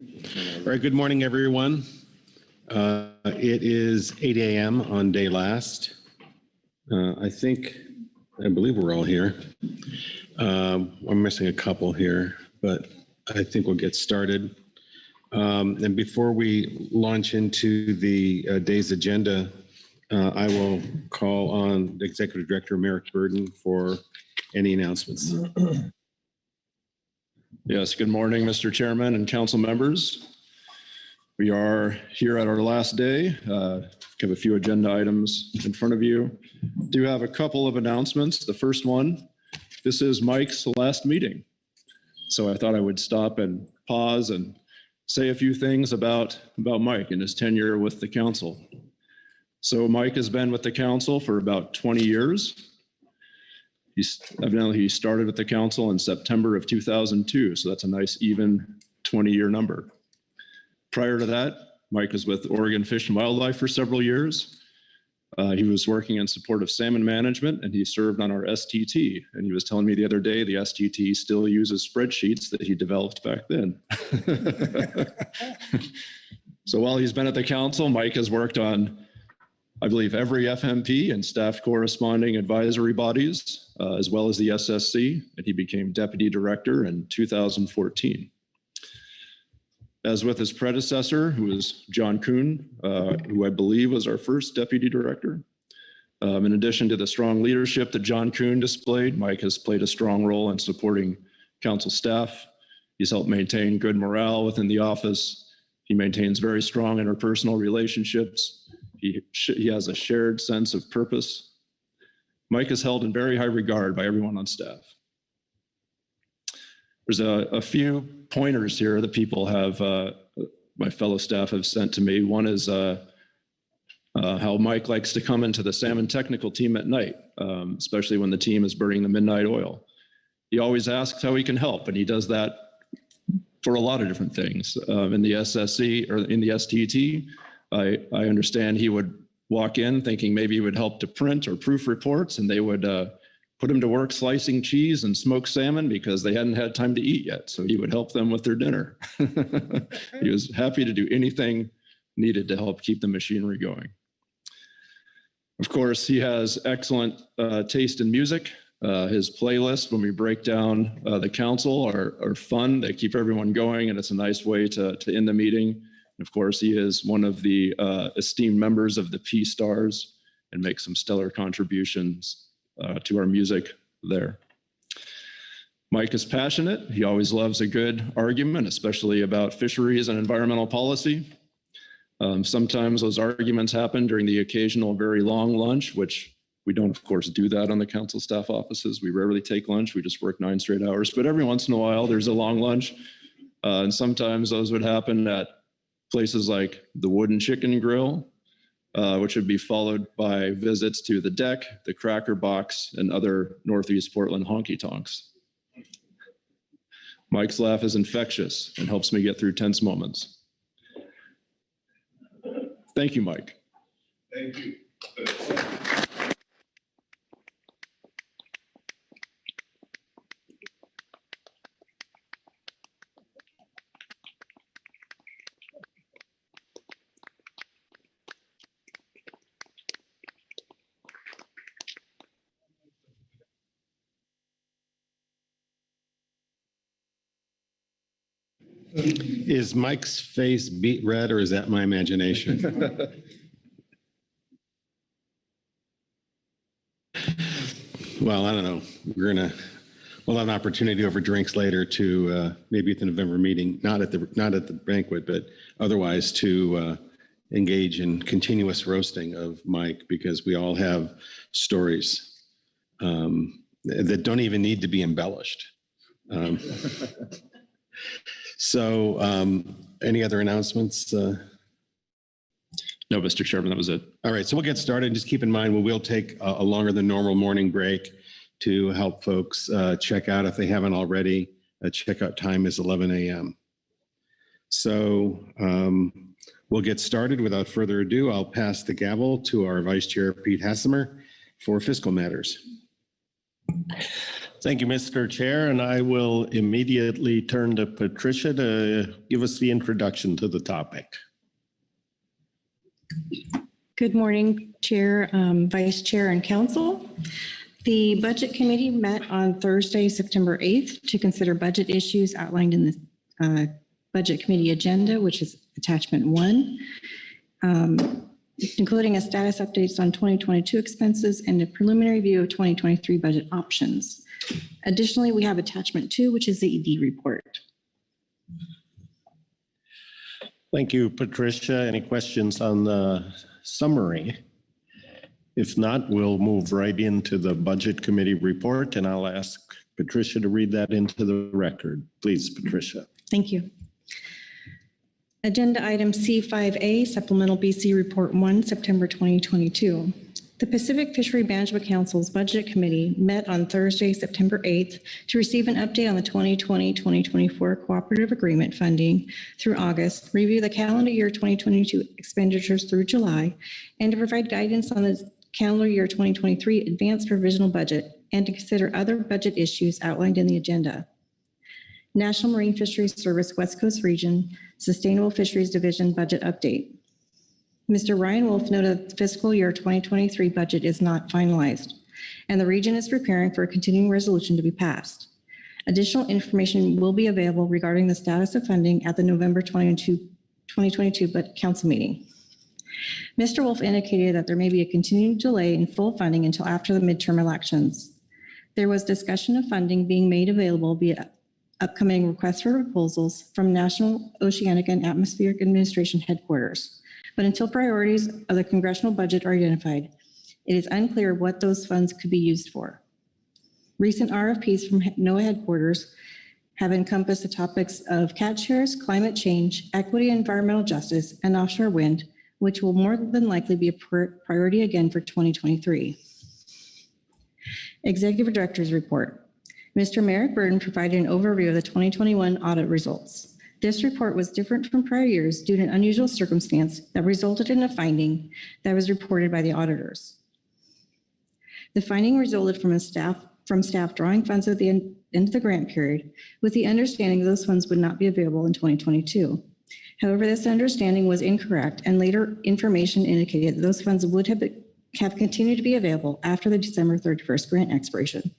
All right, good morning, everyone. It is 8 a.m. on day last. I believe we're all here. I'm missing a couple here, but I think we'll get started. And before we launch into the day's agenda, I will call on the Executive Director, Merrick Burden, for any announcements. Yes, good morning, Mr. Chairman and council members. We are here at our last day. We have a few agenda items in front of you. Do have a couple of announcements. The first one, this is Mike's last meeting. So I thought I would stop and pause and say a few things about Mike and his tenure with the council. So Mike has been with the council for about 20 years. Evidently, he started with the council in September of 2002, so that's a nice even 20-year number. Prior to that, Mike was with Oregon Fish and Wildlife for several years. He was working in support of salmon management, and he served on our STT. And he was telling me the other day the STT still uses spreadsheets that he developed back then. So while he's been at the council, Mike has worked on, I believe, every FMP and staff corresponding advisory bodies, as well as the SSC, and he became deputy director in 2014. As with his predecessor, who was John Kuhn, who I believe was our first deputy director. In addition to the strong leadership that John Kuhn displayed, Mike has played a strong role in supporting council staff. He's helped maintain good morale within the office. He maintains very strong interpersonal relationships. He has a shared sense of purpose. Mike is held in very high regard by everyone on staff. There's a few pointers here that people have, my fellow staff have sent to me. One is how Mike likes to come into the salmon technical team at night, especially when the team is burning the midnight oil. He always asks how he can help, and he does that for a lot of different things. In the SSC or in the STT, I understand he would walk in thinking maybe he would help to print or proof reports, and they would put him to work slicing cheese and smoked salmon because they hadn't had time to eat yet. So he would help them with their dinner. He was happy to do anything needed to help keep the machinery going. Of course, he has excellent taste in music. His playlists, when we break down the council, are fun. They keep everyone going, and it's a nice way to end the meeting. Of course, he is one of the esteemed members of the P Stars and makes some stellar contributions to our music there. Mike is passionate. He always loves a good argument, especially about fisheries and environmental policy. Sometimes those arguments happen during the occasional very long lunch, which we don't, of course, do that on the council staff offices. We rarely take lunch. We just work 9 straight hours. But every once in a while, there's a long lunch. And sometimes those would happen at places like the Wooden Chicken Grill, which would be followed by visits to the Deck, the Cracker Box, and other Northeast Portland honky-tonks. Mike's laugh is infectious and helps me get through tense moments. Thank you, Mike. Thank you. Is Mike's face beet red, or is that my imagination? Well, I don't know. We'll have an opportunity over drinks later to maybe at the November meeting, not at the banquet, but otherwise to engage in continuous roasting of Mike, because we all have stories that don't even need to be embellished. So any other announcements? No, Mr. Chairman, that was it. All right, so we'll get started. Just keep in mind, we will take a longer than normal morning break to help folks check out if they haven't already. Checkout time is 11 a.m. So we'll get started. Without further ado, I'll pass the gavel to our Vice Chair, Pete Hassemer, for fiscal matters. Thank you, Mr. Chair, and I will immediately turn to Patricia to give us the introduction to the topic. Good morning, Chair, Vice Chair, and Council. The Budget Committee met on Thursday, September 8th to consider budget issues outlined in the Budget Committee agenda, which is attachment 1, including a status updates on 2022 expenses and a preliminary view of 2023 budget options. Additionally, we have attachment 2, which is the ED report. Thank you, Patricia. Any questions on the summary? If not, we'll move right into the Budget Committee report, and I'll ask Patricia to read that into the record. Please, Patricia. Thank you. Agenda item C5A, Supplemental BC Report 1, September 2022. The Pacific Fishery Management Council's Budget Committee met on Thursday, September 8th to receive an update on the 2020-2024 Cooperative Agreement funding through August, review the calendar year 2022 expenditures through July, and to provide guidance on the calendar year 2023 advanced provisional budget, and to consider other budget issues outlined in the agenda. National Marine Fisheries Service West Coast Region Sustainable Fisheries Division Budget Update. Mr. Ryan Wolf noted that the fiscal year 2023 budget is not finalized, and the region is preparing for a continuing resolution to be passed. Additional information will be available regarding the status of funding at the November 2022 council meeting. Mr. Wolf indicated that there may be a continued delay in full funding until after the midterm elections. There was discussion of funding being made available via upcoming requests for proposals from National Oceanic and Atmospheric Administration headquarters. But until priorities of the congressional budget are identified, it is unclear what those funds could be used for. Recent RFPs from NOAA headquarters have encompassed the topics of cat shares, climate change, equity and environmental justice, and offshore wind, which will more than likely be a priority again for 2023. Executive Director's Report. Mr. Merrick Burton provided an overview of the 2021 audit results. This report was different from prior years due to an unusual circumstance that resulted in a finding that was reported by the auditors. The finding resulted from staff drawing funds at the end of the grant period with the understanding those funds would not be available in 2022. However, this understanding was incorrect, and later information indicated that those funds would have continued to be available after the December 31st grant expiration.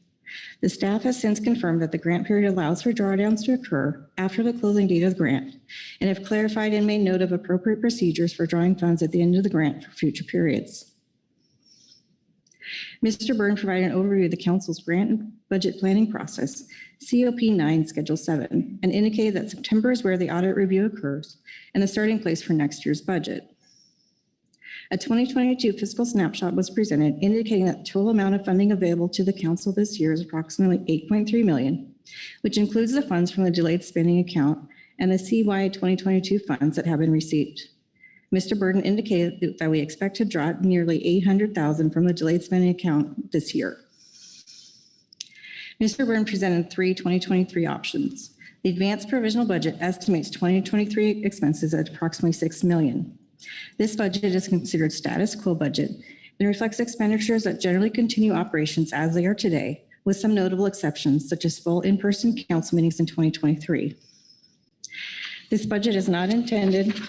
The staff has since confirmed that the grant period allows for drawdowns to occur after the closing date of the grant, and have clarified and made note of appropriate procedures for drawing funds at the end of the grant for future periods. Mr. Byrne provided an overview of the Council's grant and budget planning process, COP 9, Schedule 7, and indicated that September is where the audit review occurs and the starting place for next year's budget. A 2022 fiscal snapshot was presented indicating that the total amount of funding available to the Council this year is approximately $8.3 million, which includes the funds from the delayed spending account and the CY 2022 funds that have been received. Mr. Burden indicated that we expect to draw nearly $800,000 from the delayed spending account this year. Mr. Burden presented 3 2023 options. The advanced provisional budget estimates 2023 expenses at approximately $6 million. This budget is considered status quo budget and reflects expenditures that generally continue operations as they are today, with some notable exceptions, such as full in-person council meetings in 2023. This budget is not intended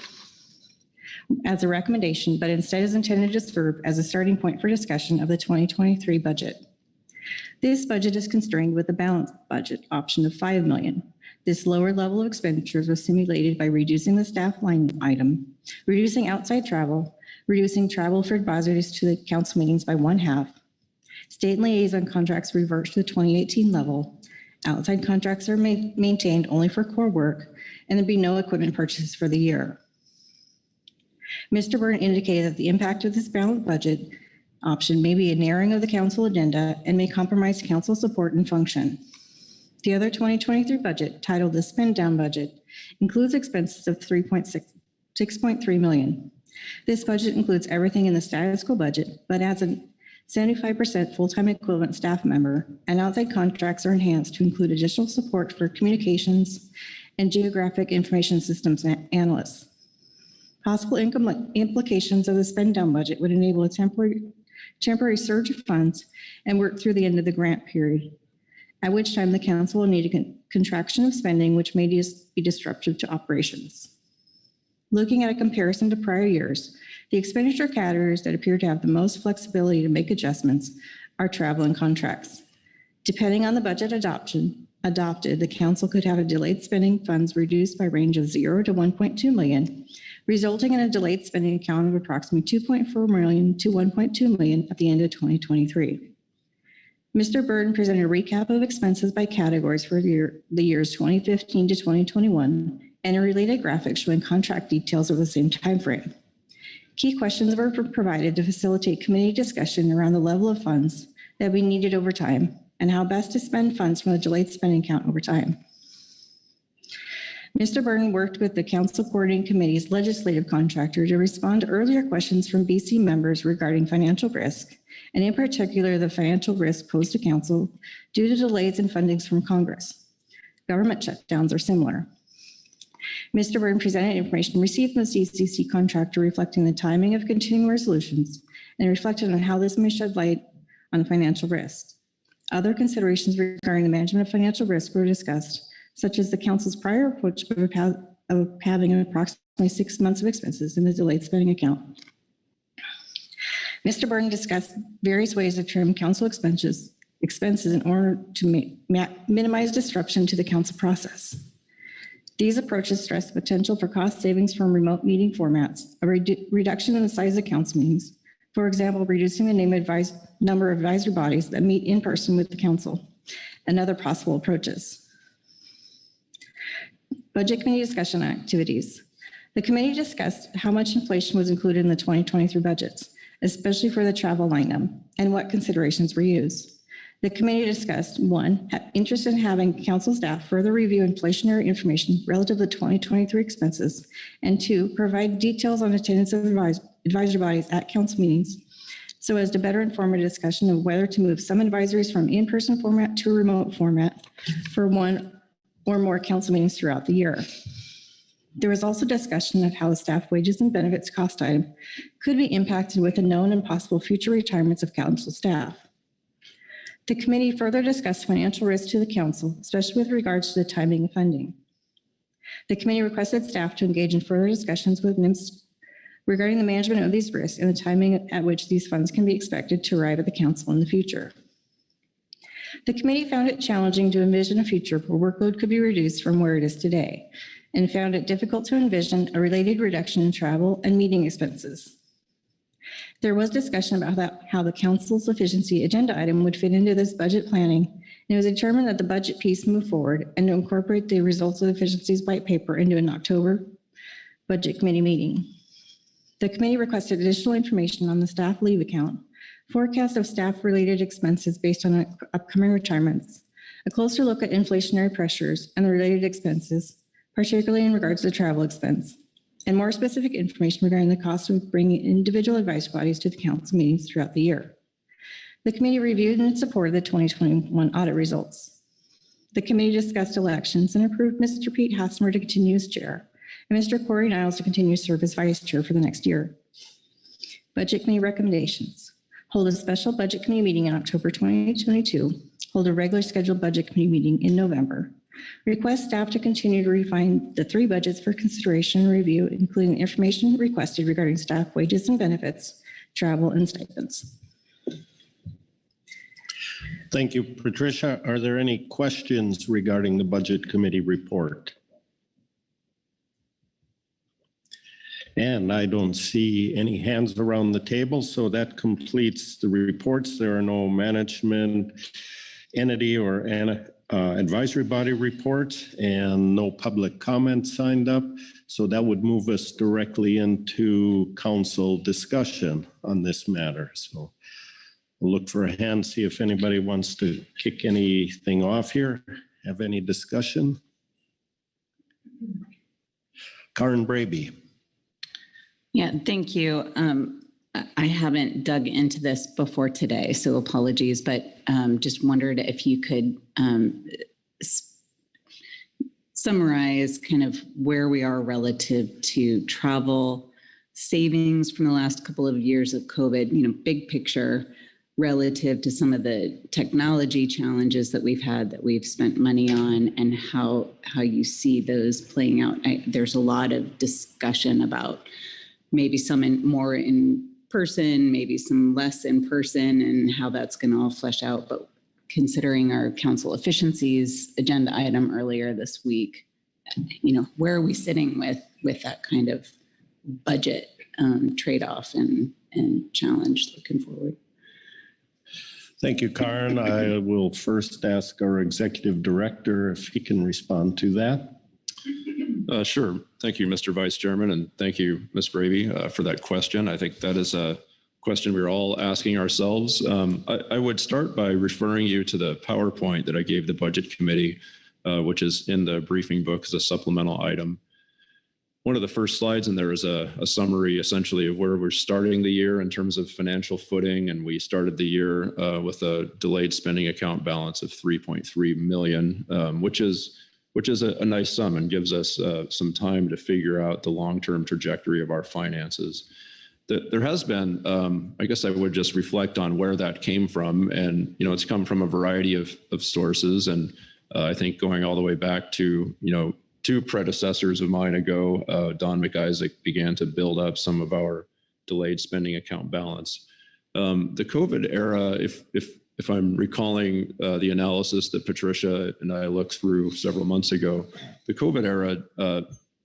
as a recommendation, but instead is intended to serve as a starting point for discussion of the 2023 budget. This budget is constrained with a balanced budget option of $5 million. This lower level of expenditures was simulated by reducing the staff line item, reducing outside travel, reducing travel for advisors to the council meetings by 1/2. State liaison contracts revert to the 2018 level. Outside contracts are maintained only for core work, and there'd be no equipment purchases for the year. Mr. Byrne indicated that the impact of this balanced budget option may be a narrowing of the council agenda and may compromise council support and function. The other 2023 budget, titled the Spend Down Budget, includes expenses of $6.3 million. This budget includes everything in the status quo budget, but adds a 75% full-time equivalent staff member, and outside contracts are enhanced to include additional support for communications and geographic information systems analysts. Possible income implications of the spend down budget would enable a temporary surge of funds and work through the end of the grant period, at which time the council will need a contraction of spending which may be disruptive to operations. Looking at a comparison to prior years, the expenditure categories that appear to have the most flexibility to make adjustments are travel and contracts. Depending on the budget adopted, the council could have a delayed spending funds reduced by range of 0 to 1.2 million, resulting in a delayed spending account of approximately 2.4 million to 1.2 million at the end of 2023. Mr. Burton presented a recap of expenses by categories for the years 2015 to 2021 and a related graphic showing contract details over the same timeframe. Key questions were provided to facilitate committee discussion around the level of funds that we needed over time and how best to spend funds from the delayed spending account over time. Mr. Burton worked with the Council Coordinating Committee's legislative contractor to respond to earlier questions from BC members regarding financial risk, and in particular, the financial risk posed to Council due to delays in fundings from Congress. Government shutdowns are similar. Mr. Burton presented information received from the CCC contractor reflecting the timing of continuing resolutions and reflected on how this may shed light on financial risk. Other considerations regarding the management of financial risk were discussed, such as the council's prior approach of having approximately 6 months of expenses in the delayed spending account. Mr. Burton discussed various ways to trim council expenses in order to minimize disruption to the council process. These approaches stress the potential for cost savings from remote meeting formats, a reduction in the size of council meetings, for example, reducing the number of advisory bodies that meet in person with the council, and other possible approaches. Budget committee discussion activities. The committee discussed how much inflation was included in the 2023 budgets, especially for the travel line item, and what considerations were used. The committee discussed, 1, interest in having council staff further review inflationary information relative to the 2023 expenses, and 2, provide details on attendance of advisory bodies at council meetings so as to better inform a discussion of whether to move some advisories from in-person format to a remote format for one or more council meetings throughout the year. There was also discussion of how the staff wages and benefits cost item could be impacted with the known and possible future retirements of council staff. The committee further discussed financial risk to the council, especially with regards to the timing of funding. The committee requested staff to engage in further discussions with NIMS regarding the management of these risks and the timing at which these funds can be expected to arrive at the council in the future. The committee found it challenging to envision a future where workload could be reduced from where it is today, and found it difficult to envision a related reduction in travel and meeting expenses. There was discussion about how the council's efficiency agenda item would fit into this budget planning, and it was determined that the budget piece move forward and to incorporate the results of the efficiencies white paper into an October budget committee meeting. The committee requested additional information on the staff leave account, forecast of staff-related expenses based on upcoming retirements, a closer look at inflationary pressures and the related expenses, particularly in regards to travel expense, and more specific information regarding the cost of bringing individual advisory bodies to the council meetings throughout the year. The committee reviewed and supported the 2021 audit results. The committee discussed elections and approved Mr. Pete Hasmer to continue as chair and Mr. Corey Niles to continue to serve as vice chair for the next year. Budget committee recommendations. Hold a special budget committee meeting in October 2022. Hold a regular scheduled budget committee meeting in November. Request staff to continue to refine the 3 budgets for consideration and review, including information requested regarding staff wages and benefits, travel, and stipends. Thank you, Patricia. Are there any questions regarding the Budget Committee report? And I don't see any hands around the table, so that completes the reports. There are no management entity or advisory body reports and no public comments signed up. So that would move us directly into council discussion on this matter. So we'll look for a hand, see if anybody wants to kick anything off here. Have any discussion? Karen Braby. Yeah, thank you. I haven't dug into this before today, so apologies, but just wondered if you could summarize kind of where we are relative to travel savings from the last couple of years of COVID, big picture, relative to some of the technology challenges that we've had, that we've spent money on, and how you see those playing out. There's a lot of discussion about maybe some more in person, maybe some less in person, and how that's going to all flesh out. But considering our council efficiencies agenda item earlier this week, where are we sitting with that kind of budget trade-off and challenge looking forward? Thank you, Karen. I will first ask our executive director if he can respond to that. Sure. Thank you, Mr. Vice Chairman, and thank you, Ms. Bravey, for that question. I think that is a question we're all asking ourselves. I would start by referring you to the PowerPoint that I gave the Budget Committee, which is in the briefing book as a supplemental item. One of the first slides in there is a summary essentially of where we're starting the year in terms of financial footing. And we started the year with a delayed spending account balance of 3.3 million, which is a nice sum and gives us some time to figure out the long-term trajectory of our finances. There has been, I guess I would just reflect on where that came from. And, it's come from a variety of sources. And I think going all the way back to, two predecessors of mine ago, Don McIsaac began to build up some of our delayed spending account balance. The COVID era, if I'm recalling the analysis that Patricia and I looked through several months ago, the COVID era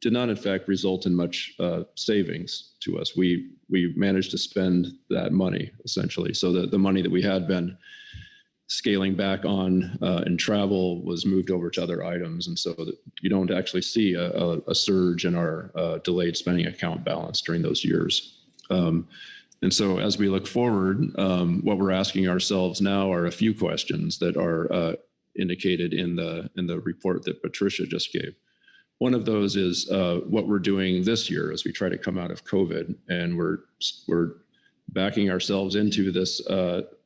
did not in fact result in much savings to us. We managed to spend that money essentially. So the money that we had been scaling back on in travel was moved over to other items. And so that you don't actually see a surge in our delayed spending account balance during those years. And so as we look forward, what we're asking ourselves now are a few questions that are indicated in the report that Patricia just gave. One of those is what we're doing this year as we try to come out of COVID, and we're backing ourselves into this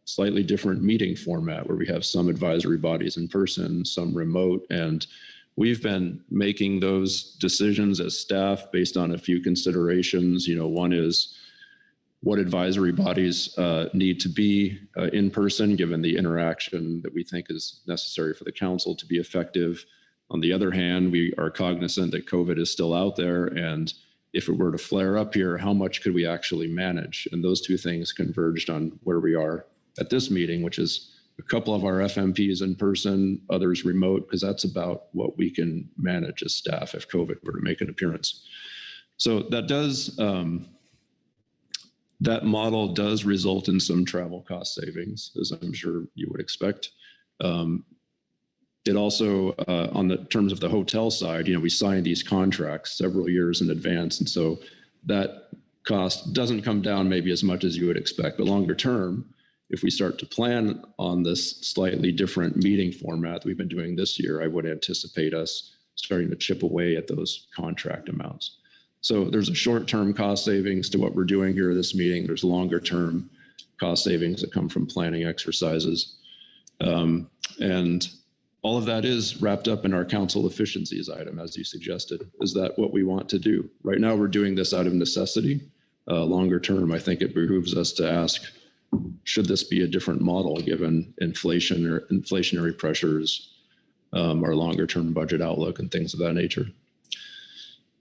slightly different meeting format where we have some advisory bodies in person, some remote, and we've been making those decisions as staff based on a few considerations. One is what advisory bodies need to be in person, given the interaction that we think is necessary for the council to be effective. On the other hand, we are cognizant that COVID is still out there, and if it were to flare up here, how much could we actually manage? And those two things converged on where we are at this meeting, which is a couple of our FMPs in person, others remote, because that's about what we can manage as staff if COVID were to make an appearance. So that model does result in some travel cost savings, as I'm sure you would expect. It also, on the terms of the hotel side, we signed these contracts several years in advance. And so that cost doesn't come down maybe as much as you would expect, but longer term, if we start to plan on this slightly different meeting format that we've been doing this year, I would anticipate us starting to chip away at those contract amounts. So there's a short-term cost savings to what we're doing here at this meeting. There's longer-term cost savings that come from planning exercises. And all of that is wrapped up in our council efficiencies item, as you suggested. Is that what we want to do? Right now, we're doing this out of necessity. Longer term, I think it behooves us to ask, should this be a different model given inflation or inflationary pressures, our longer term budget outlook and things of that nature?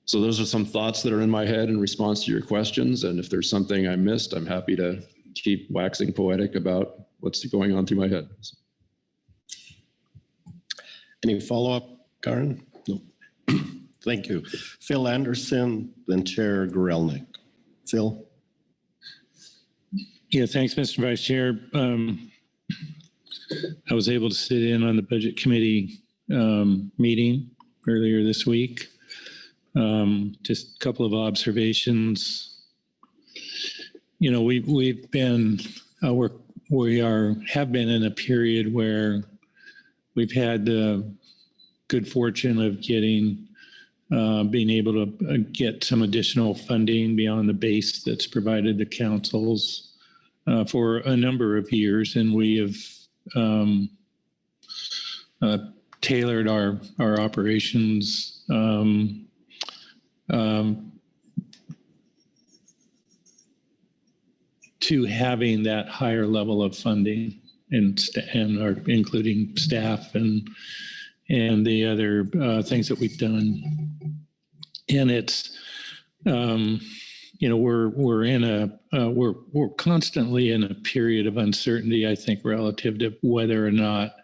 So those are some thoughts that are in my head in response to your questions. And if there's something I missed, I'm happy to keep waxing poetic about what's going on through my head. Any follow-up, Karen? No. Thank you. Phil Anderson, then Chair Gorelnik. Phil? Yeah, thanks, Mr. Vice Chair. I was able to sit in on the Budget Committee meeting earlier this week. Just a couple of observations. We've been have been in a period where we've had the good fortune of being able to get some additional funding beyond the base that's provided to councils for a number of years, and we have tailored our operations to having that higher level of funding and including staff and the other things that we've done. And it's, we're constantly in a period of uncertainty, I think, relative to whether or not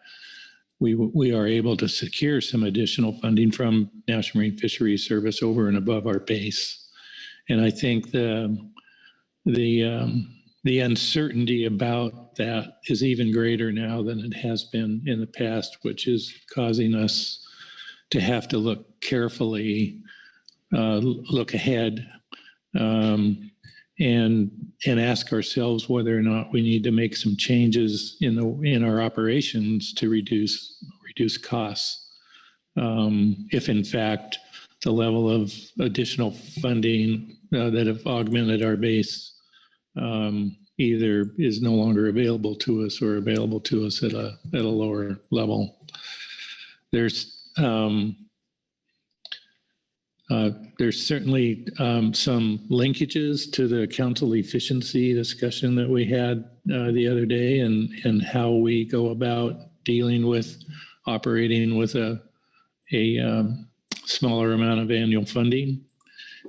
we are able to secure some additional funding from National Marine Fisheries Service over and above our base. And I think the uncertainty about that is even greater now than it has been in the past, which is causing us to have to look carefully, look ahead, and ask ourselves whether or not we need to make some changes in our operations to reduce costs. If in fact the level of additional funding that have augmented our base either is no longer available to us or available to us at a lower level. There's certainly some linkages to the council efficiency discussion that we had the other day, and how we go about dealing with operating with a smaller amount of annual funding.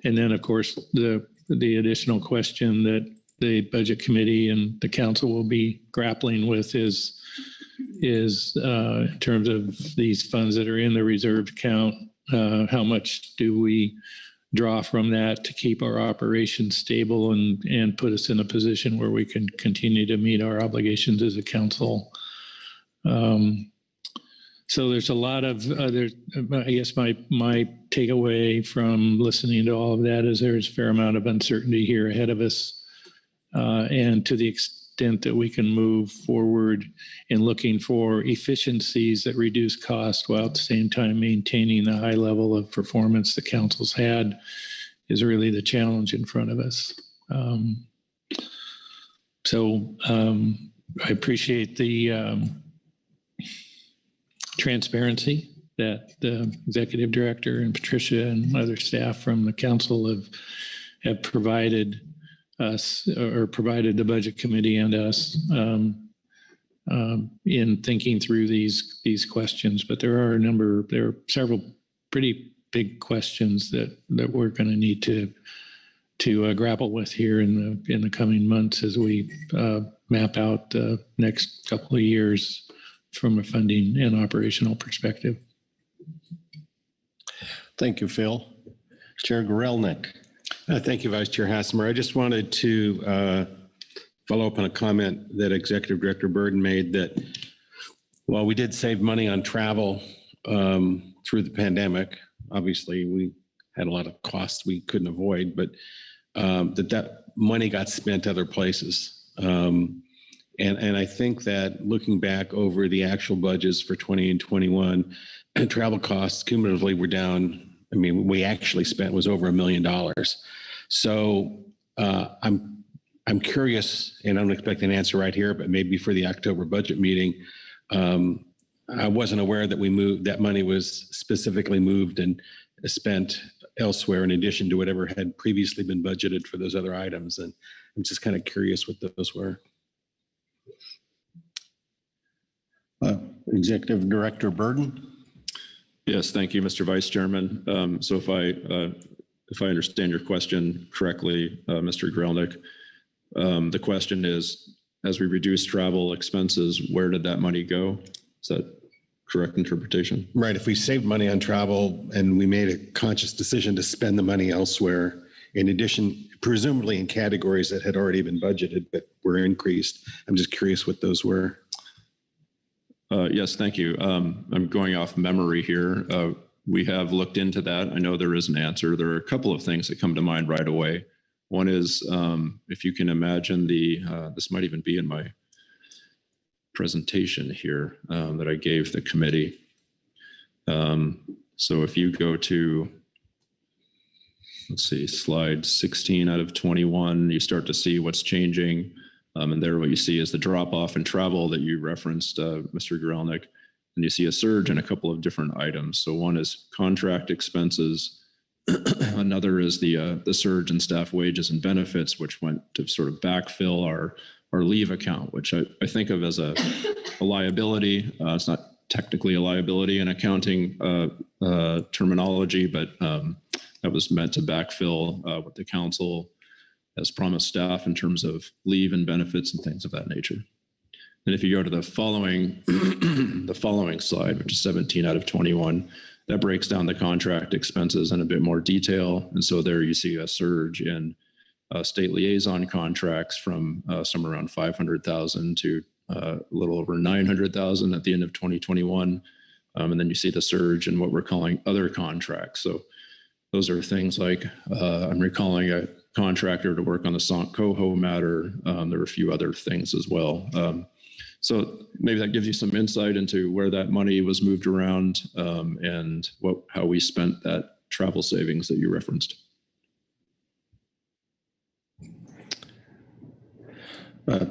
And then, of course, the additional question that the budget committee and the council will be grappling with is in terms of these funds that are in the reserve account, how much do we draw from that to keep our operations stable and put us in a position where we can continue to meet our obligations as a council. So there's a lot of, I guess my takeaway from listening to all of that is there's a fair amount of uncertainty here ahead of us. And to the extent that we can move forward in looking for efficiencies that reduce cost while at the same time maintaining the high level of performance the council's had is really the challenge in front of us. I appreciate the transparency that the executive director and Patricia and other staff from the council have provided us, or provided the budget committee and us in thinking through these questions. But there are several pretty big questions that we're going to need to grapple with here in the coming months as we map out the next couple of years from a funding and operational perspective. Thank you, Phil. Chair Gorelnik. Thank you, Vice Chair Hassemer. I just wanted to follow up on a comment that Executive Director Burden made, that while we did save money on travel through the pandemic, obviously we had a lot of costs we couldn't avoid, but that money got spent other places. And I think that looking back over the actual budgets for 20 and 21, travel costs cumulatively were down. I mean, we actually spent was over $1 million. So I'm curious, and I don't expect an answer right here, but maybe for the October budget meeting, I wasn't aware that that money was specifically moved and spent elsewhere in addition to whatever had previously been budgeted for those other items. And I'm just kind of curious what those were. Executive Director Burden. Yes, thank you, Mr. Vice Chairman. So if I understand your question correctly, Mr. Grelnick, the question is, as we reduce travel expenses, where did that money go? Is that correct interpretation? Right. If we saved money on travel and we made a conscious decision to spend the money elsewhere, in addition, presumably in categories that had already been budgeted but were increased, I'm just curious what those were. Yes, thank you. I'm going off memory here. We have looked into that. I know there is an answer. There are a couple of things that come to mind right away. One is, if you can imagine this might even be in my presentation here that I gave the committee. So if you go to, let's see, slide 16 out of 21, you start to see what's changing. And there what you see is the drop off in travel that you referenced, Mr. Grelnick, and you see a surge in a couple of different items. So one is contract expenses, Another is the surge in staff wages and benefits, which went to sort of backfill our leave account, which I think of as a liability. It's not technically a liability in accounting terminology, but that was meant to backfill what the council has promised staff in terms of leave and benefits and things of that nature. And if you go to the following slide, which is 17 out of 21, that breaks down the contract expenses in a bit more detail. And so there you see a surge in state liaison contracts from somewhere around 500,000 to a little over 900,000 at the end of 2021. And then you see the surge in what we're calling other contracts. So those are things like I'm recalling a contractor to work on the Sant Coho matter. There were a few other things as well. So maybe that gives you some insight into where that money was moved around and how we spent that travel savings that you referenced.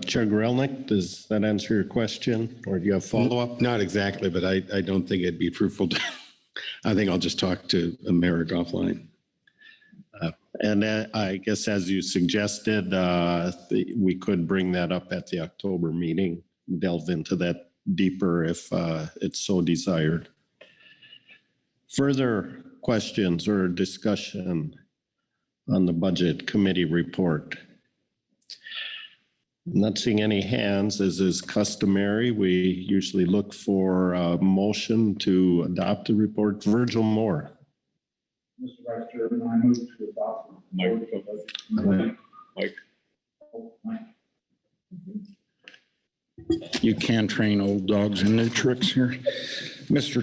Chair Grelnick, does that answer your question, or do you have follow-up? Not exactly, but I don't think it'd be fruitful to, I think I'll just talk to Merrick offline. And I guess as you suggested, we could bring that up at the October meeting, delve into that deeper if it's so desired. Further questions or discussion on the budget committee report? Not seeing any hands, as is customary. We usually look for a motion to adopt the report. Virgil Moore. Mr. Vice Chairman, I move to adopt. Mike. You can train old dogs in new tricks here. Mr.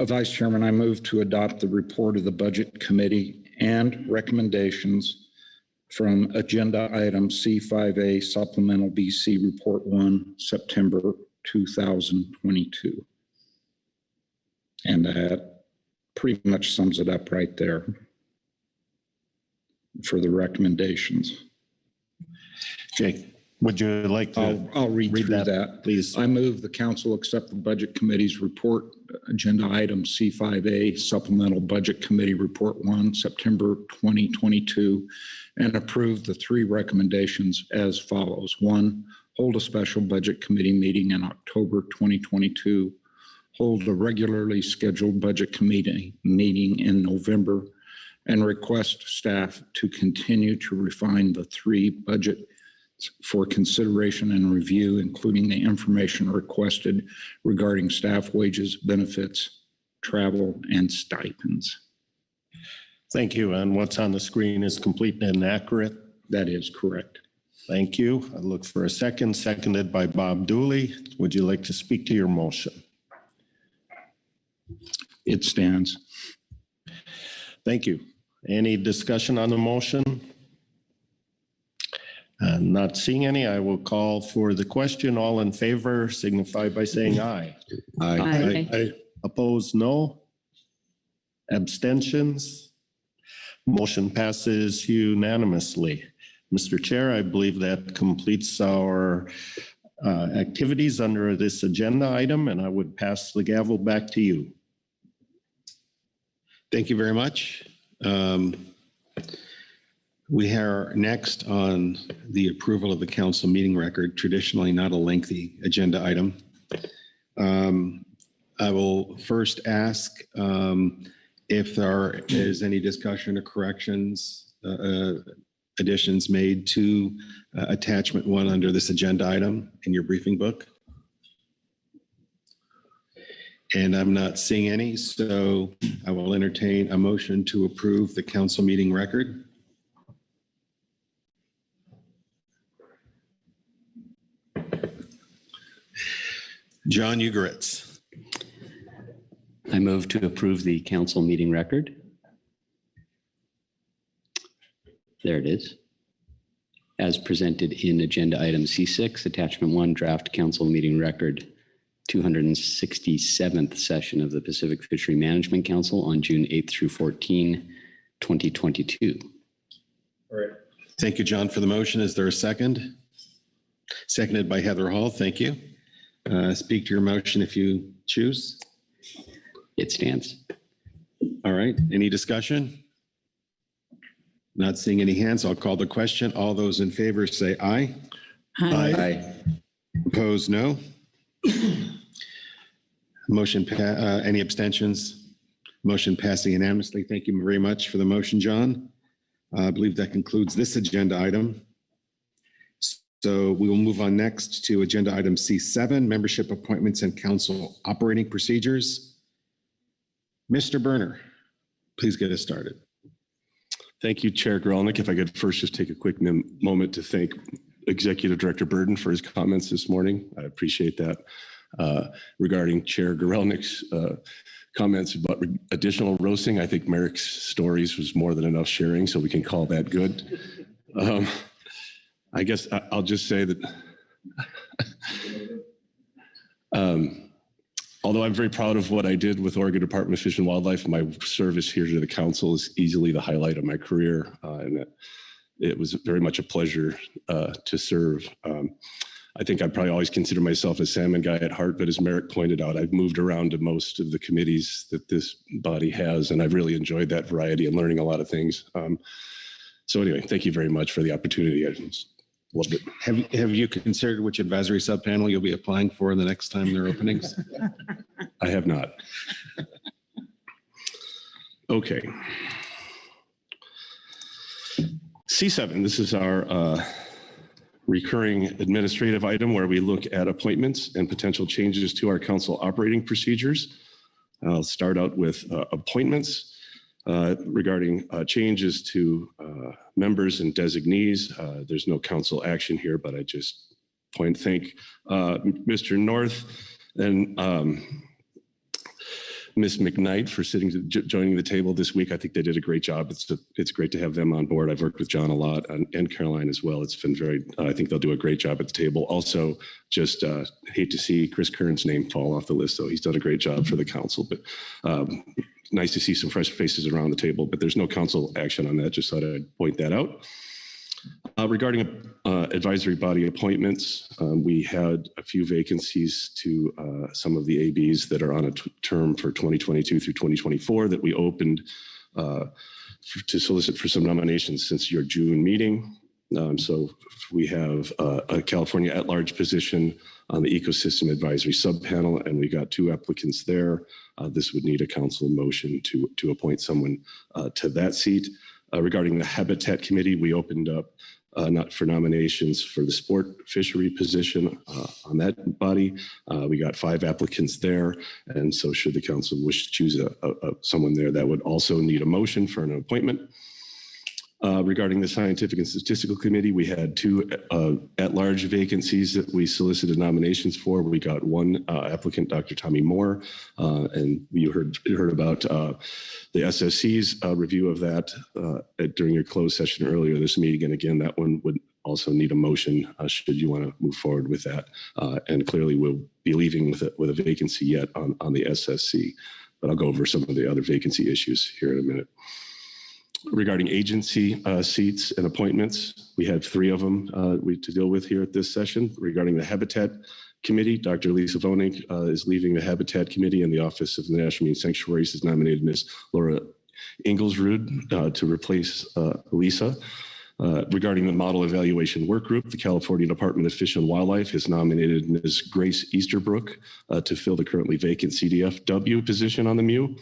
Vice Chairman, I move to adopt the report of the Budget Committee and recommendations from Agenda Item C5A Supplemental BC Report 1, September 2022. And that pretty much sums it up right there for the recommendations. Jake, would you like to? I'll read through that. Please. I move the council accept the Budget Committee's report, Agenda Item C5A, Supplemental Budget Committee Report 1, September 2022, and approve the three recommendations as follows. 1, hold a special Budget Committee meeting in October 2022. Hold a regularly scheduled Budget Committee meeting in November, and request staff to continue to refine the three budget for consideration and review, including the information requested regarding staff wages, benefits, travel, and stipends. Thank you. And what's on the screen is complete and accurate. That is correct. Thank you. I look for a second, seconded by Bob Dooley. Would you like to speak to your motion? It stands. Thank you. Any discussion on the motion? Not seeing any, I will call for the question. All in favor signify by saying aye. Aye. Opposed, no. Abstentions? Motion passes unanimously. Mr. Chair, I believe that completes our activities under this agenda item, and I would pass the gavel back to you. Thank you very much. We are next on the approval of the council meeting record, traditionally not a lengthy agenda item. I will first ask if there is any discussion or corrections, additions made to attachment 1 under this agenda item in your briefing book. And I'm not seeing any, so I will entertain a motion to approve the council meeting record. John Ugoritz. I move to approve the council meeting record. There it is. As presented in agenda item C6, attachment 1, draft council meeting record, 267th session of the Pacific Fishery Management Council on June 8th through 14, 2022. All right. Thank you, John, for the motion. Is there a second? Seconded by Heather Hall. Thank you. Speak to your motion if you choose. It stands. All right. Any discussion? Not seeing any hands, I'll call the question. All those in favor say aye. Aye. Opposed, no. Any abstentions? Motion passing unanimously. Thank you very much for the motion, John. I believe that concludes this agenda item. So we will move on next to agenda item C7, membership appointments and council operating procedures. Mr. Berner, please get us started. Thank you, Chair Grelnick. If I could first just take a quick moment to thank Executive Director Burden for his comments this morning. I appreciate that. Regarding Chair Grelnick's comments about additional roasting, I think Merrick's stories was more than enough sharing, so we can call that good. I guess I'll just say that although I'm very proud of what I did with Oregon Department of Fish and Wildlife, my service here to the council is easily the highlight of my career, and it was very much a pleasure to serve. I think I probably always consider myself a salmon guy at heart, but as Merrick pointed out, I've moved around to most of the committees that this body has, and I've really enjoyed that variety and learning a lot of things. So anyway, thank you very much for the opportunity. I just loved it. Have you considered which advisory subpanel you'll be applying for the next time there are openings? I have not. Okay. C7, this is our recurring administrative item where we look at appointments and potential changes to our council operating procedures. I'll start out with appointments regarding changes to members and designees. There's no council action here, but I just thank Mr. North and Ms. McKnight for joining the table this week. I think they did a great job. It's great to have them on board. I've worked with John a lot and Caroline as well. It's been very, I think they'll do a great job at the table. Also, just hate to see Chris Kern's name fall off the list, though. He's done a great job for the council, but nice to see some fresh faces around the table, but there's no council action on that. Just thought I'd point that out. Regarding advisory body appointments, we had a few vacancies to some of the ABs that are on a term for 2022 through 2024 that we opened to solicit for some nominations since your June meeting. So we have a California at-large position on the Ecosystem Advisory Subpanel, and we got 2 applicants there. This would need a council motion to appoint someone to that seat. Regarding the Habitat Committee, we opened up not for nominations for the sport fishery position on that body. We got 5 applicants there, and so should the council wish to choose someone there, that would also need a motion for an appointment. Regarding the Scientific and Statistical Committee, we had 2 at-large vacancies that we solicited nominations for. We got 1 applicant, Dr. Tommy Moore, and you heard about the SSC's review of that during your closed session earlier this meeting. And again, that one would also need a motion should you want to move forward with that. And clearly we'll be leaving with a vacancy yet on the SSC, but I'll go over some of the other vacancy issues here in a minute. Regarding agency seats and appointments, we had 3 of them to deal with here at this session. Regarding the Habitat Committee, Dr. Lisa Vonig is leaving the Habitat Committee, and the Office of the National Marine Sanctuaries has nominated Ms. Laura Ingelsrud to replace Lisa. Regarding the Model Evaluation Work Group, the California Department of Fish and Wildlife has nominated Ms. Grace Easterbrook to fill the currently vacant CDFW position on the MU.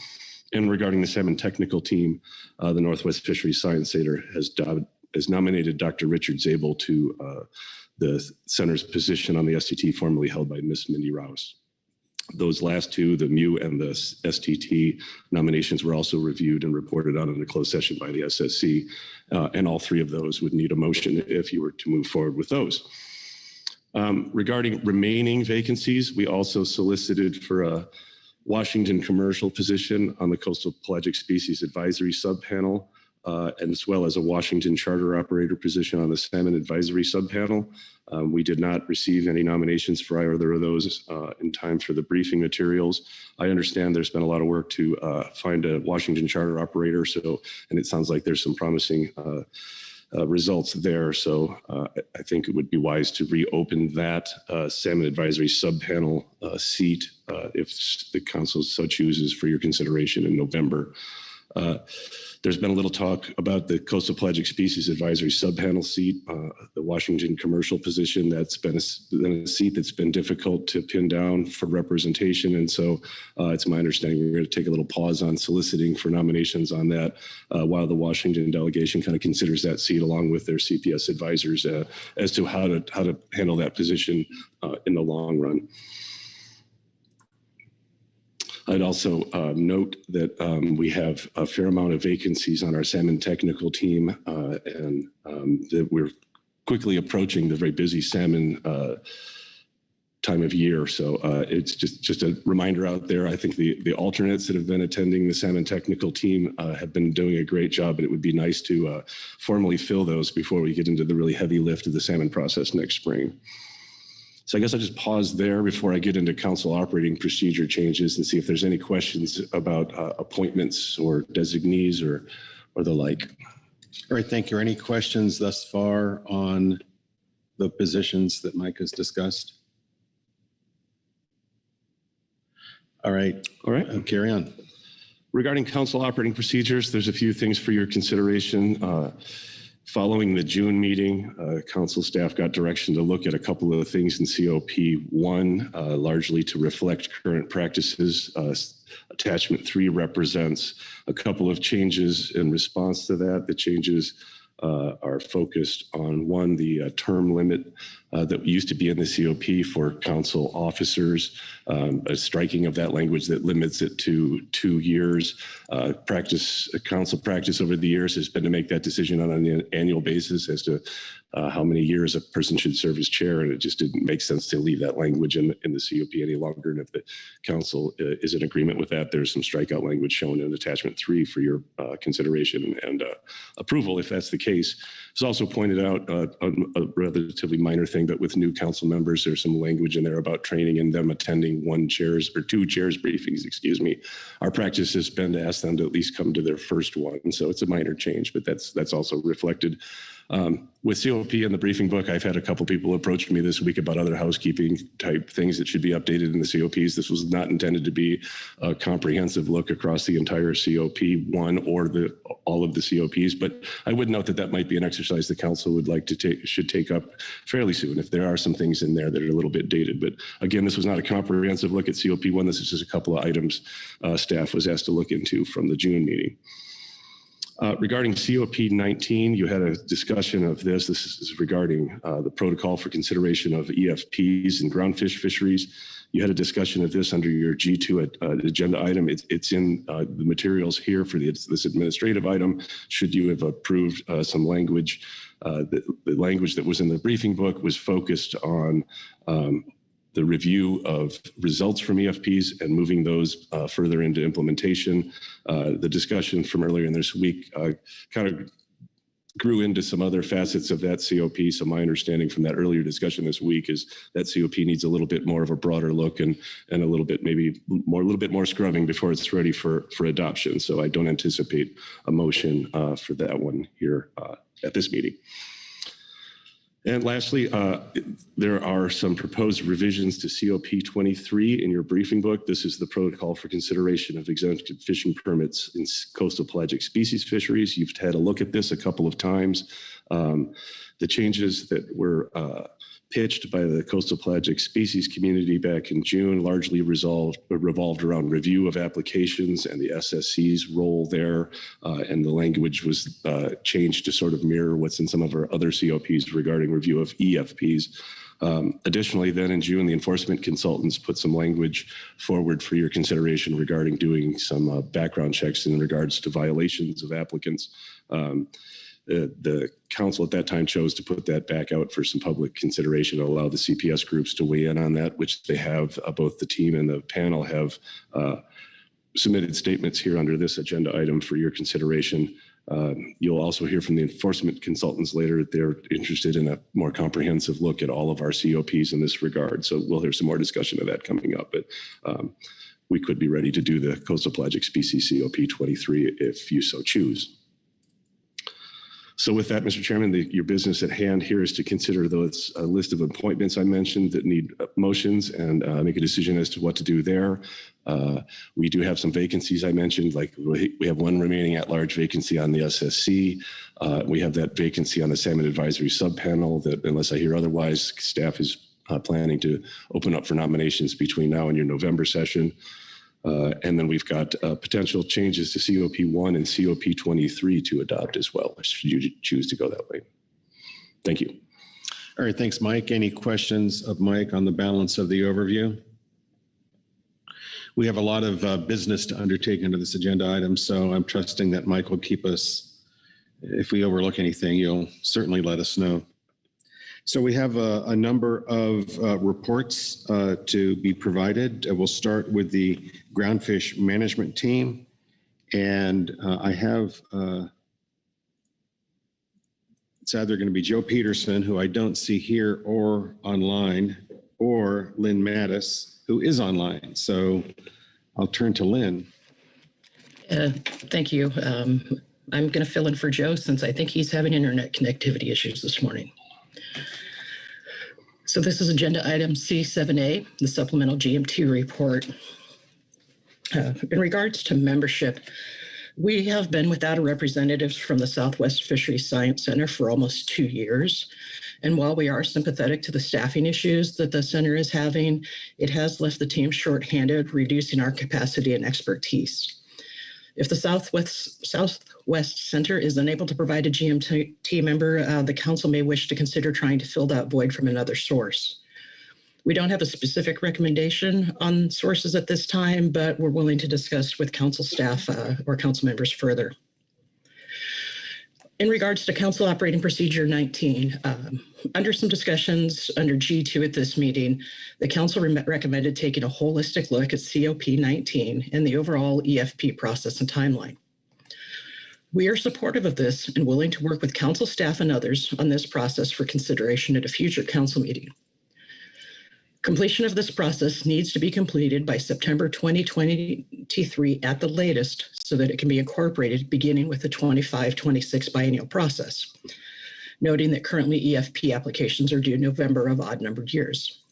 And regarding the Salmon Technical Team, the Northwest Fisheries Science Center has nominated Dr. Richard Zabel to the center's position on the STT, formerly held by Ms. Mindy Rouse. Those last 2, the MU and the STT nominations, were also reviewed and reported on in a closed session by the SSC, and all 3 of those would need a motion if you were to move forward with those. Regarding remaining vacancies, we also solicited for a Washington commercial position on the Coastal Pelagic Species Advisory Subpanel, and as well as a Washington charter operator position on the Salmon Advisory Subpanel. We did not receive any nominations for either of those in time for the briefing materials. I understand there's been a lot of work to find a Washington charter operator, and it sounds like there's some promising results there. So I think it would be wise to reopen that Salmon Advisory Subpanel seat if the council so chooses for your consideration in November. There's been a little talk about the Coastal Pelagic Species Advisory Subpanel seat, the Washington commercial position. That's been a seat that's been difficult to pin down for representation. And so it's my understanding we're going to take a little pause on soliciting for nominations on that while the Washington delegation kind of considers that seat along with their CPS advisors as to how to handle that position in the long run. I'd also note that we have a fair amount of vacancies on our salmon technical team, and that we're quickly approaching the very busy salmon time of year. So it's just a reminder out there. I think the alternates that have been attending the salmon technical team have been doing a great job, but it would be nice to formally fill those before we get into the really heavy lift of the salmon process next spring. So I guess I'll just pause there before I get into council operating procedure changes and see if there's any questions about appointments or designees or the like. All right, thank you. Any questions thus far on the positions that Mike has discussed? All right. Carry on. Regarding council operating procedures, there's a few things for your consideration. Following the June meeting, council staff got direction to look at a couple of things in COP1, largely to reflect current practices. Attachment 3 represents a couple of changes in response to that. The changes are focused on one, the term limit that used to be in the COP for council officers, a striking of that language that limits it to 2 years. Council practice over the years has been to make that decision on an annual basis as to how many years a person should serve as chair, and it just didn't make sense to leave that language in the COP any longer. And if the council is in agreement with that, there's some strikeout language shown in attachment 3 for your consideration and approval if that's the case. It's also pointed out a relatively minor thing, but with new council members, there's some language in there about training and them attending 2 chairs briefings, excuse me. Our practice has been to ask them to at least come to their first one. So it's a minor change, but that's also reflected. With COP and the briefing book, I've had a couple people approach me this week about other housekeeping type things that should be updated in the COPs. This was not intended to be a comprehensive look across the entire COP1 or all of the COPs, but I would note that might be an exercise the council would like to should take up fairly soon if there are some things in there that are a little bit dated. But again, this was not a comprehensive look at COP1. This is just a couple of items staff was asked to look into from the June meeting. Regarding COP19, you had a discussion of this. This is regarding the protocol for consideration of EFPs and groundfish fisheries. You had a discussion of this under your G2 agenda item. It's in the materials here for this administrative item. Should you have approved some language, the language that was in the briefing book was focused on the review of results from EFPs and moving those further into implementation. The discussion from earlier in this week kind of grew into some other facets of that COP. So my understanding from that earlier discussion this week is that COP needs a little bit more of a broader look and a little bit more scrubbing before it's ready for adoption. So I don't anticipate a motion for that one here at this meeting. And lastly, there are some proposed revisions to COP 23 in your briefing book. This is the protocol for consideration of exempted fishing permits in coastal pelagic species fisheries. You've had a look at this a couple of times. The changes that were pitched by the coastal pelagic species community back in June largely revolved around review of applications and the SSC's role there. And the language was changed to sort of mirror what's in some of our other COPs regarding review of EFPs. Additionally, then in June, the enforcement consultants put some language forward for your consideration regarding doing some background checks in regards to violations of applicants. The council at that time chose to put that back out for some public consideration to allow the CPS groups to weigh in on that, which they have. Both the team and the panel have submitted statements here under this agenda item for your consideration. You'll also hear from the enforcement consultants later that they're interested in a more comprehensive look at all of our COPs in this regard. So we'll hear some more discussion of that coming up. But we could be ready to do the coastal pelagic species COP 23 if you so choose. So with that, Mr. Chairman, your business at hand here is to consider those list of appointments I mentioned that need motions and make a decision as to what to do there. We do have some vacancies I mentioned, like we have one remaining at-large vacancy on the SSC. We have that vacancy on the Salmon Advisory Subpanel that, unless I hear otherwise, staff is planning to open up for nominations between now and your November session. And then we've got potential changes to COP1 and COP23 to adopt as well, should you choose to go that way. Thank you. All right, thanks, Mike. Any questions of Mike on the balance of the overview? We have a lot of business to undertake under this agenda item, so I'm trusting that Mike will keep us, if we overlook anything, you'll certainly let us know. So we have a number of reports to be provided. We'll start with the groundfish management team. And I have, it's either going to be Joe Peterson, who I don't see here or online, or Lynn Mattis, who is online. So I'll turn to Lynn. Thank you. I'm going to fill in for Joe since I think he's having internet connectivity issues this morning. So this is agenda item C7A, the supplemental GMT report. In regards to membership, we have been without a representative from the Southwest Fisheries Science Center for almost 2 years. And while we are sympathetic to the staffing issues that the center is having, it has left the team shorthanded, reducing our capacity and expertise. If the Southwest Center is unable to provide a GMT member, the council may wish to consider trying to fill that void from another source. We don't have a specific recommendation on sources at this time, but we're willing to discuss with council staff or council members further. In regards to Council Operating Procedure 19, under some discussions under G2 at this meeting, the council recommended taking a holistic look at COP 19 and the overall EFP process and timeline. We are supportive of this and willing to work with council staff and others on this process for consideration at a future council meeting. Completion of this process needs to be completed by September 2023 at the latest so that it can be incorporated beginning with the 25-26 biennial process, noting that currently EFP applications are due November of odd-numbered years.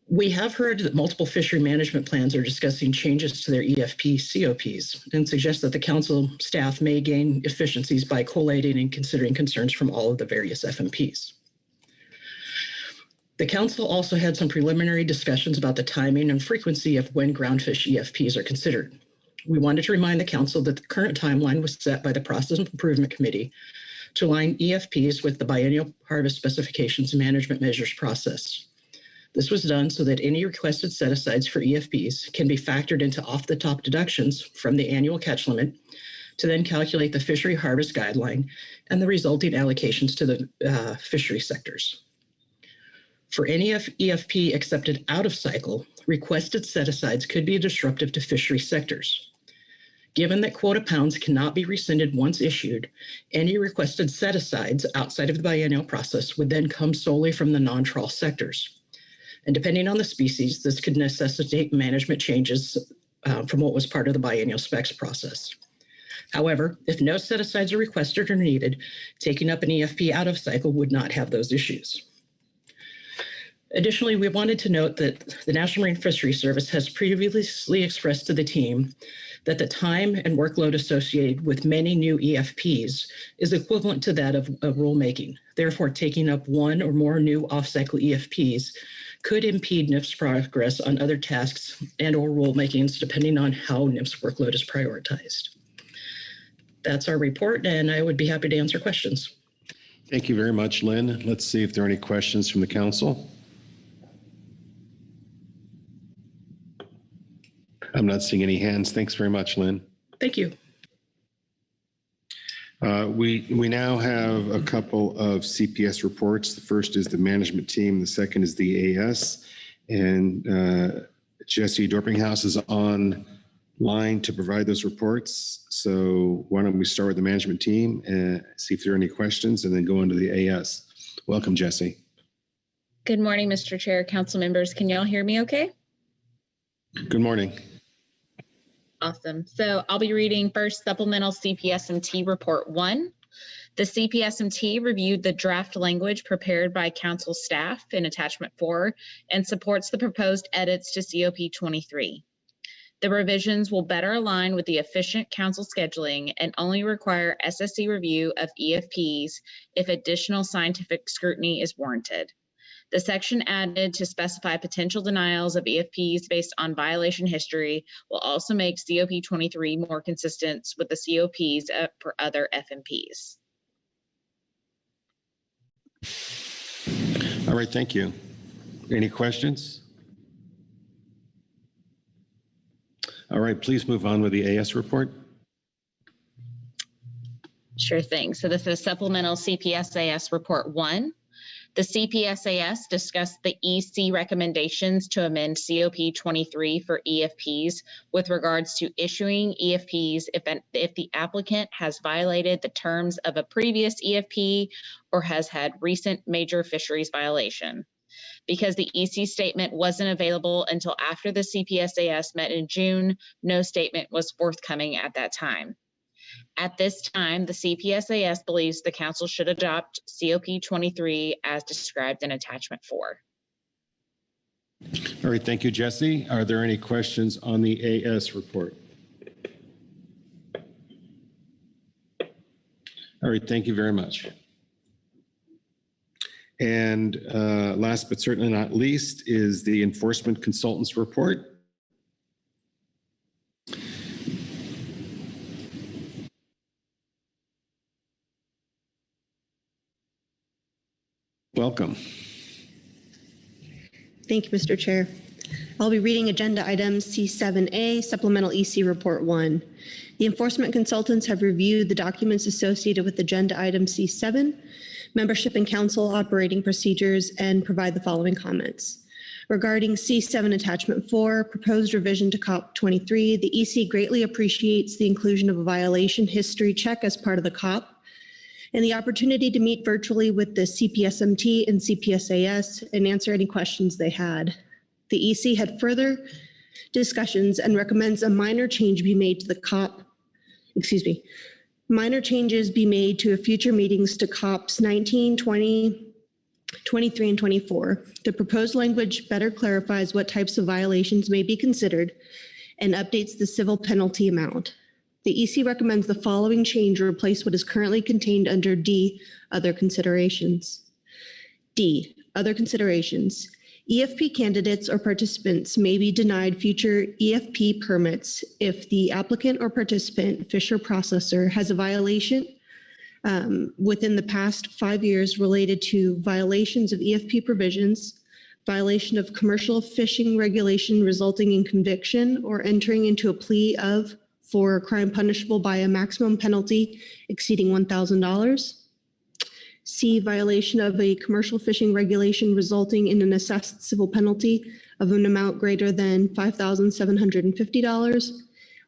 We have heard that multiple fishery management plans are discussing changes to their EFP COPs and suggest that the council staff may gain efficiencies by collating and considering concerns from all of the various FMPs. The council also had some preliminary discussions about the timing and frequency of when groundfish EFPs are considered. We wanted to remind the council that the current timeline was set by the Process Improvement Committee to align EFPs with the biennial harvest specifications and management measures process. This was done so that any requested set-asides for EFPs can be factored into off-the-top deductions from the annual catch limit to then calculate the fishery harvest guideline and the resulting allocations to the fishery sectors. For any EFP accepted out of cycle, requested set-asides could be disruptive to fishery sectors. Given that quota pounds cannot be rescinded once issued, any requested set-asides outside of the biennial process would then come solely from the non-trawl sectors. And depending on the species, this could necessitate management changes from what was part of the biennial specs process. However, if no set-asides are requested or needed, taking up an EFP out of cycle would not have those issues. Additionally, we wanted to note that the National Marine Fisheries Service has previously expressed to the team that the time and workload associated with many new EFPs is equivalent to that of rulemaking. Therefore, taking up one or more new off-cycle EFPs could impede NIF's progress on other tasks and or rulemakings, depending on how NIF's workload is prioritized. That's our report, and I would be happy to answer questions. Thank you very much, Lynn. Let's see if there are any questions from the council. I'm not seeing any hands. Thanks very much, Lynn. Thank you. We now have a couple of CPS reports. The first is the management team. The second is the AS. And Jesse Dorpinghouse is online to provide those reports. So why don't we start with the management team and see if there are any questions and then go into the AS. Welcome, Jesse. Good morning, Mr. Chair, council members. Can y'all hear me okay? Good morning. Awesome. So I'll be reading first Supplemental CPSMT Report 1. The CPSMT reviewed the draft language prepared by council staff in attachment 4 and supports the proposed edits to COP 23. The revisions will better align with the efficient council scheduling and only require SSC review of EFPs if additional scientific scrutiny is warranted. The section added to specify potential denials of EFPs based on violation history will also make COP 23 more consistent with the COPs for other FMPs. All right, thank you. Any questions? All right, please move on with the AS report. Sure thing. So this is Supplemental CPSAS Report 1. The CPSAS discussed the EC recommendations to amend COP 23 for EFPs with regards to issuing EFPs if the applicant has violated the terms of a previous EFP or has had recent major fisheries violation. Because the EC statement wasn't available until after the CPSAS met in June, no statement was forthcoming at that time. At this time, the CPSAS believes the council should adopt COP 23 as described in attachment 4. All right, thank you, Jesse. Are there any questions on the AS report? All right, thank you very much. And last but certainly not least is the enforcement consultants report. Welcome. Thank you, Mr. Chair. I'll be reading agenda item C7A, Supplemental EC Report 1. The enforcement consultants have reviewed the documents associated with agenda item C7, membership and council operating procedures, and provide the following comments. Regarding C7 Attachment 4, proposed revision to COP 23, the EC greatly appreciates the inclusion of a violation history check as part of the COP and the opportunity to meet virtually with the CPSMT and CPSAS and answer any questions they had. The EC had further discussions and recommends a minor change be made to the COP, minor changes be made to future meetings to COPs 19, 20, 23, and 24. The proposed language better clarifies what types of violations may be considered and updates the civil penalty amount. The EC recommends the following change to replace what is currently contained under D, Other Considerations. D, Other Considerations. EFP candidates or participants may be denied future EFP permits if the applicant or participant, fish or processor, has a violation within the past 5 years related to violations of EFP provisions, violation of commercial fishing regulation resulting in conviction, or entering into a plea of for a crime punishable by a maximum penalty exceeding $1,000. C, violation of a commercial fishing regulation resulting in an assessed civil penalty of an amount greater than $5,750.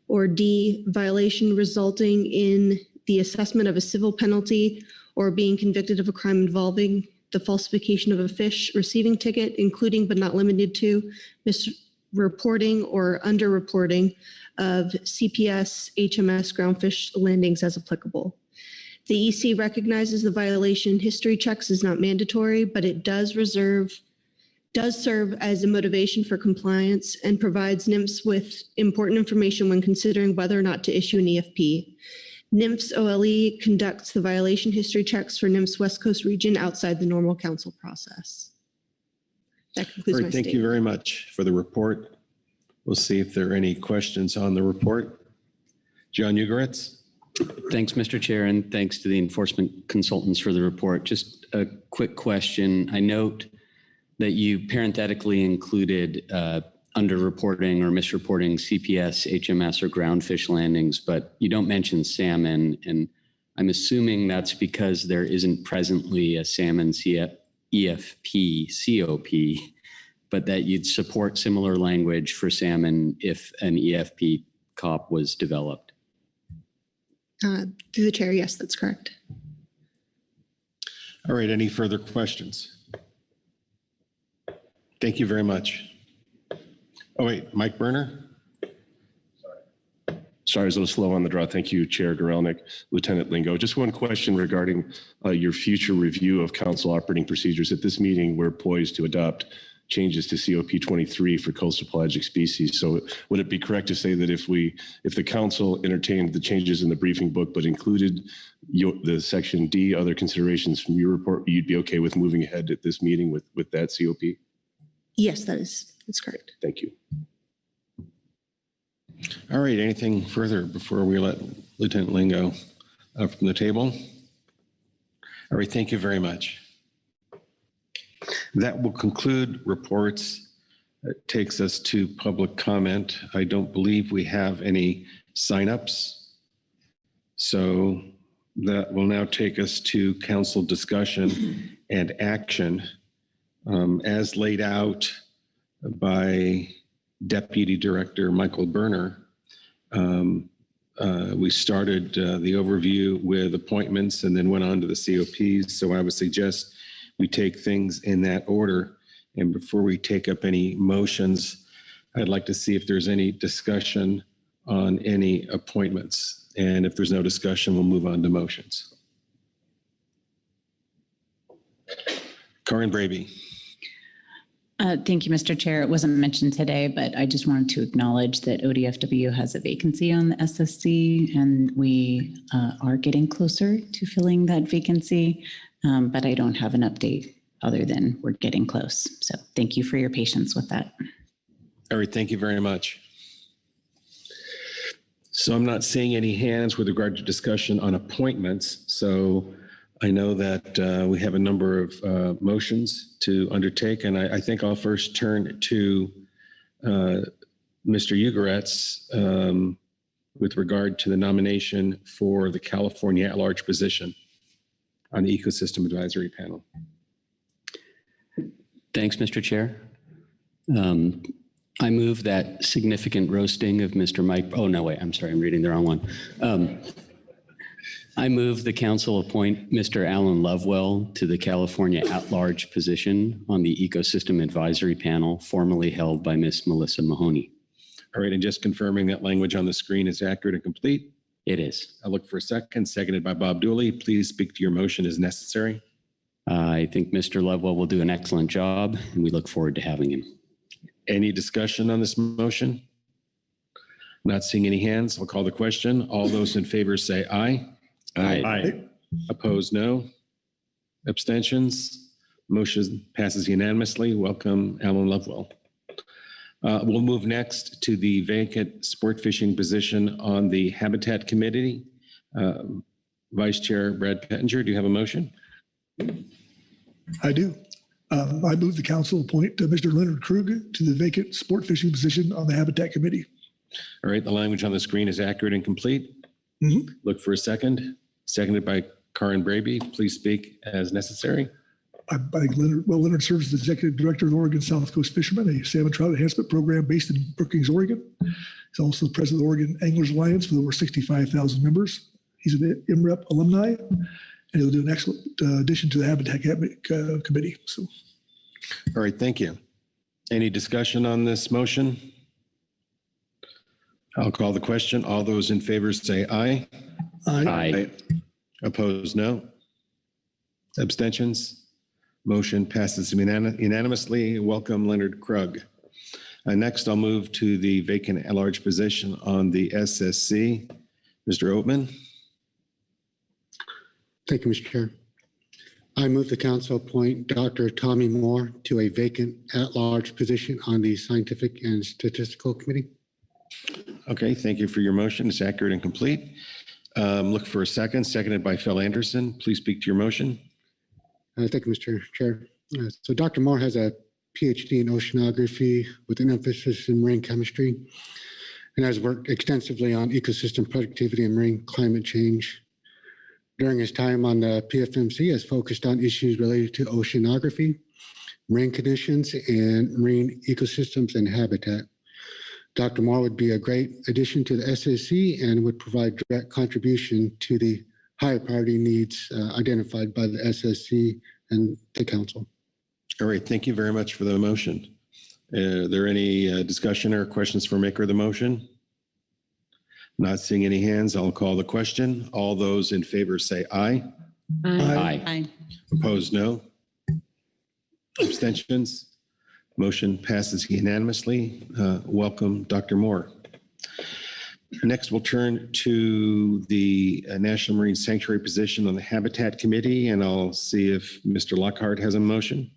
Or D, violation resulting in the assessment of a civil penalty or being convicted of a crime involving the falsification of a fish receiving ticket, including but not limited to misreporting or underreporting of CPS HMS groundfish landings as applicable. The EC recognizes the violation history checks is not mandatory, but it does serve as a motivation for compliance and provides NIMS with important information when considering whether or not to issue an EFP. NIMS OLE conducts the violation history checks for NIMS West Coast region outside the normal council process. That concludes my statement. Thank you very much for the report. We'll see if there are any questions on the report. John Ugoretz. Thanks, Mr. Chair, and thanks to the enforcement consultants for the report. Just a quick question. I note that you parenthetically included underreporting or misreporting CPS, HMS, or groundfish landings, but you don't mention salmon. And I'm assuming that's because there isn't presently a salmon EFP COP, but that you'd support similar language for salmon if an EFP COP was developed. Through the chair, yes, that's correct. All right, any further questions? Thank you very much. Oh, wait, Mike Berner? Sorry, I was a little slow on the draw. Thank you, Chair Gorelnik, Lieutenant Lingo. Just one question regarding your future review of council operating procedures. At this meeting, we're poised to adopt changes to COP 23 for coastal pelagic species. So would it be correct to say that if the council entertained the changes in the briefing book, but included the section D, other considerations from your report, you'd be okay with moving ahead at this meeting with that COP? Yes, that's correct. Thank you. All right, anything further before we let Lieutenant Lingo up from the table? All right, thank you very much. That will conclude reports. It takes us to public comment. I don't believe we have any signups. So that will now take us to council discussion and action. As laid out by Deputy Director Michael Berner, we started the overview with appointments and then went on to the COPs. So I would suggest we take things in that order. And before we take up any motions, I'd like to see if there's any discussion on any appointments. And if there's no discussion, we'll move on to motions. Corinne Braby. Thank you, Mr. Chair. It wasn't mentioned today, but I just wanted to acknowledge that ODFW has a vacancy on the SSC, and we are getting closer to filling that vacancy, but I don't have an update other than we're getting close. So thank you for your patience with that. All right, thank you very much. So I'm not seeing any hands with regard to discussion on appointments. So I know that we have a number of motions to undertake, and I think I'll first turn to Mr. Ugoretz with regard to the nomination for the California at-large position on the Ecosystem Advisory Panel. Thanks, Mr. Chair. I move that significant roasting of Mr. Mike. Oh, no, wait, I'm sorry, I'm reading the wrong one. I move the council appoint Mr. Alan Lovewell to the California at-large position on the Ecosystem Advisory Panel, formerly held by Ms. Melissa Mahoney. All right, and just confirming that language on the screen is accurate and complete. It is. I'll look for a second. Seconded by Bob Dooley. Please speak to your motion as necessary. I think Mr. Lovewell will do an excellent job, and we look forward to having him. Any discussion on this motion? Not seeing any hands. I'll call the question. All those in favor say aye. Aye. Opposed, no. Abstentions? Motion passes unanimously. Welcome, Alan Lovewell. We'll move next to the vacant sport fishing position on the Habitat Committee. Vice Chair Brad Pettinger, do you have a motion? I do. I move the council appoint Mr. Leonard Krug to the vacant sport fishing position on the Habitat Committee. All right, the language on the screen is accurate and complete. Mm-hmm. Look for a second. Seconded by Corinne Braby. Please speak as necessary. I think Leonard serves as the executive director of the Oregon South Coast Fishermen, a salmon trout enhancement program based in Brookings, Oregon. He's also the president of the Oregon Anglers Alliance with over 65,000 members. He's an MREP alumni, and he'll do an excellent addition to the Habitat Committee. So, all right, thank you. Any discussion on this motion? I'll call the question. All those in favor say aye. Aye. Opposed, no. Abstentions? Motion passes unanimously. Welcome, Leonard Krug. Next, I'll move to the vacant at-large position on the SSC. Mr. Oatman. Thank you, Mr. Chair. I move the council appoint Dr. Tommy Moore to a vacant at-large position on the Scientific and Statistical Committee. Okay, thank you for your motion. It's accurate and complete. Look for a second. Seconded by Phil Anderson. Please speak to your motion. Thank you, Mr. Chair. So Dr. Moore has a PhD in oceanography with an emphasis in marine chemistry and has worked extensively on ecosystem productivity and marine climate change. During his time on the PFMC, has focused on issues related to oceanography, marine conditions, and marine ecosystems and habitat. Dr. Moore would be a great addition to the SSC and would provide direct contribution to the higher priority needs identified by the SSC and the council. All right, thank you very much for the motion. Are there any discussion or questions for maker of the motion? Not seeing any hands, I'll call the question. All those in favor say aye. Aye. Opposed, no. Abstentions? Motion passes unanimously. Welcome, Dr. Moore. Next, we'll turn to the National Marine Sanctuary position on the Habitat Committee, and I'll see if Mr. Lockhart has a motion.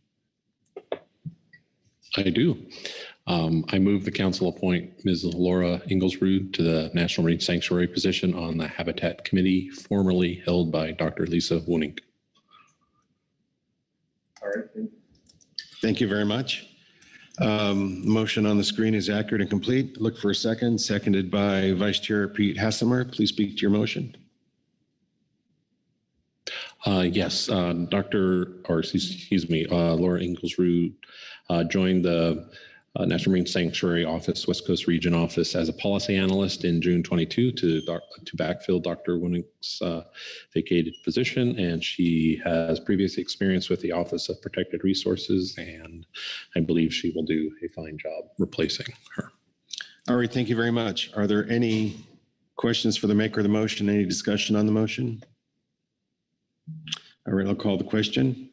I do. I move the council appoint Ms. Laura Inglesrud to the National Marine Sanctuary position on the Habitat Committee, formerly held by Dr. Lisa Woenig. All right. Thank you very much. Motion on the screen is accurate and complete. Look for a second. Seconded by Vice Chair Pete Hassemer. Please speak to your motion. Yes, Laura Inglesrud joined the National Marine Sanctuary Office, West Coast Region Office as a policy analyst in June 22 to backfill Dr. Woenig's vacated position. And she has previous experience with the Office of Protected Resources, and I believe she will do a fine job replacing her. All right, thank you very much. Are there any questions for the maker of the motion? Any discussion on the motion? All right, I'll call the question.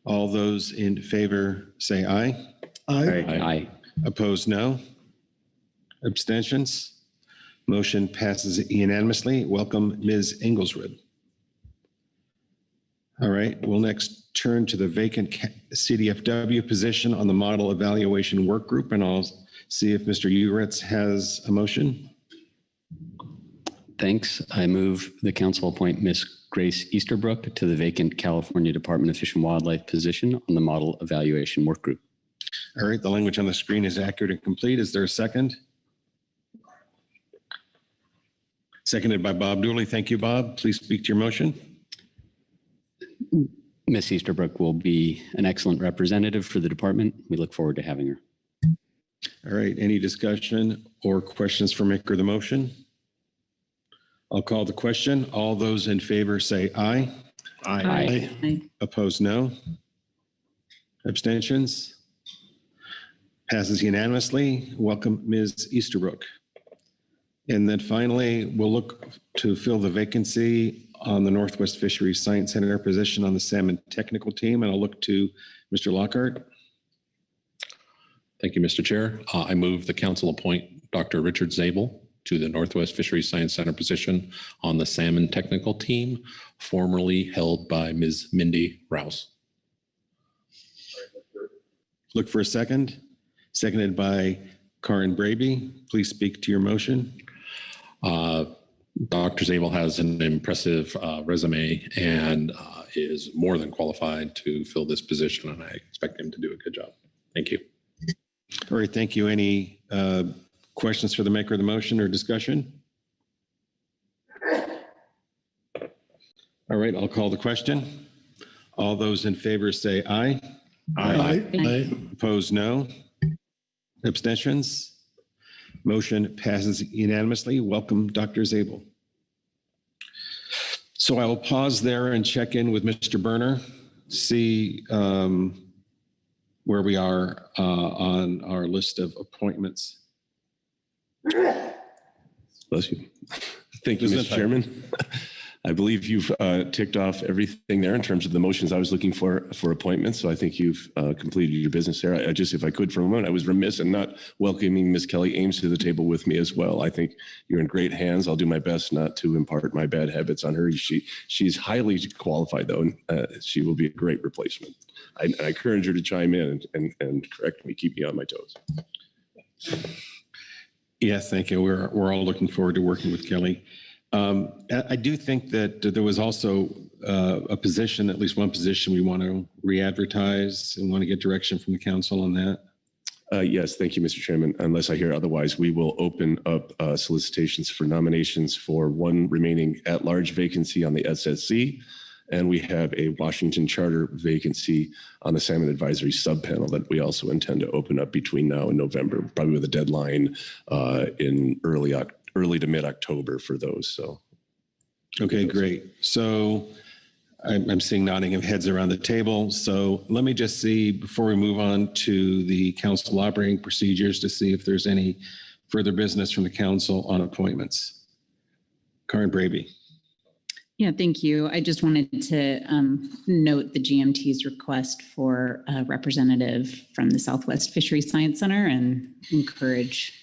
All those in favor say aye. Aye. Opposed, no. Abstentions? Motion passes unanimously. Welcome, Ms. Inglesrud. All right, we'll next turn to the vacant CDFW position on the Model Evaluation Work Group, and I'll see if Mr. Uritz has a motion. Thanks. I move the council appoint Ms. Grace Easterbrook to the vacant California Department of Fish and Wildlife position on the Model Evaluation Work Group. All right, the language on the screen is accurate and complete. Is there a second? Seconded by Bob Dooley. Thank you, Bob. Please speak to your motion. Ms. Easterbrook will be an excellent representative for the department. We look forward to having her. All right, any discussion or questions for maker of the motion? I'll call the question. All those in favor say aye. Aye. Opposed, no. Abstentions? Passes unanimously. Welcome, Ms. Easterbrook. And then finally, we'll look to fill the vacancy on the Northwest Fisheries Science Center position on the Salmon Technical Team, and I'll look to Mr. Lockhart. Thank you, Mr. Chair. I move the council appoint Dr. Richard Zabel to the Northwest Fisheries Science Center position on the Salmon Technical Team, formerly held by Ms. Mindy Rouse. Look for a second. Seconded by Karin Braby. Please speak to your motion. Dr. Zabel has an impressive resume and is more than qualified to fill this position, and I expect him to do a good job. Thank you. All right, thank you. Any questions for the maker of the motion or discussion? All right, I'll call the question. All those in favor say aye. Aye. Opposed, no. Abstentions? Motion passes unanimously. Welcome, Dr. Zabel. So I will pause there and check in with Mr. Berner, see where we are on our list of appointments. Bless you. Thank you, Mr. Chairman. I believe you've ticked off everything there in terms of the motions I was looking for appointments. So I think you've completed your business there. I just, if I could for a moment, I was remiss in not welcoming Ms. Kelly Ames to the table with me as well. I think you're in great hands. I'll do my best not to impart my bad habits on her. She's highly qualified though, and she will be a great replacement. I encourage her to chime in and correct me, keep me on my toes. Yes, thank you. We're all looking forward to working with Kelly. I do think that there was also a position, at least one position we want to re-advertise and want to get direction from the council on that. Yes, thank you, Mr. Chairman. Unless I hear otherwise, we will open up solicitations for nominations for one remaining at-large vacancy on the SSC. And we have a Washington Charter vacancy on the Salmon Advisory Subpanel that we also intend to open up between now and November, probably with a deadline in early to mid-October for those. So, okay, great. So I'm seeing nodding of heads around the table. So let me just see before we move on to the council operating procedures to see if there's any further business from the council on appointments. Karen Braby. Yeah, thank you. I just wanted to note the GMT's request for a representative from the Southwest Fisheries Science Center and encourage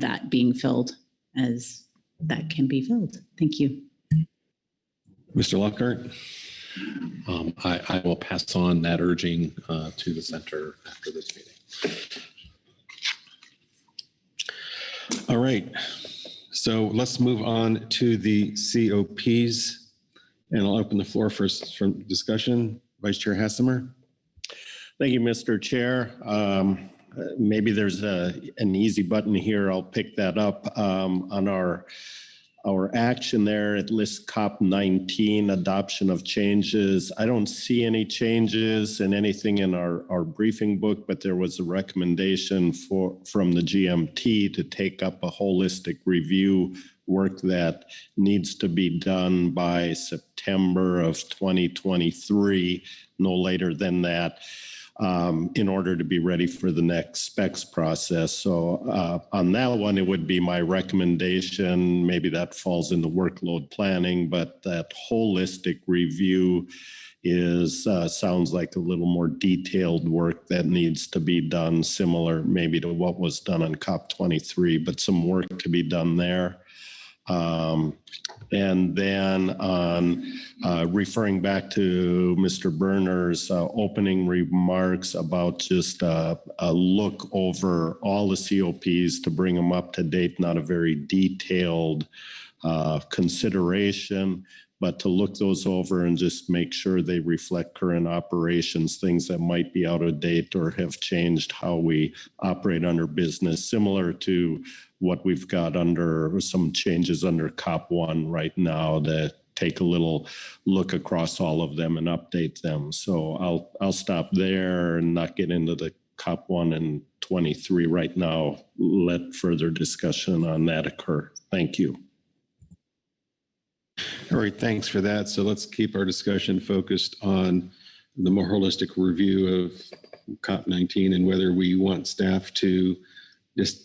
that being filled as that can be filled. Thank you. Mr. Lockhart. I will pass on that urging to the center after this meeting. All right. So let's move on to the COPs, and I'll open the floor first for discussion. Vice Chair Hassemer. Thank you, Mr. Chair. Maybe there's an easy button here. I'll pick that up. On our action there, it lists COP19, adoption of changes. I don't see any changes in anything in our briefing book, but there was a recommendation from the GMT to take up a holistic review work that needs to be done by September of 2023, no later than that, in order to be ready for the next specs process. So on that one, it would be my recommendation. Maybe that falls in the workload planning, but that holistic review sounds like a little more detailed work that needs to be done, similar maybe to what was done on COP23, but some work to be done there. And then on referring back to Mr. Berner's opening remarks about just a look over all the COPs to bring them up to date, not a very detailed consideration, but to look those over and just make sure they reflect current operations, things that might be out of date or have changed how we operate under business, similar to what we've got under some changes under COP1 right now, to take a little look across all of them and update them. So I'll stop there and not get into the COP1 and 23 right now. Let further discussion on that occur. Thank you. All right, thanks for that. So let's keep our discussion focused on the more holistic review of COP19 and whether we want staff to just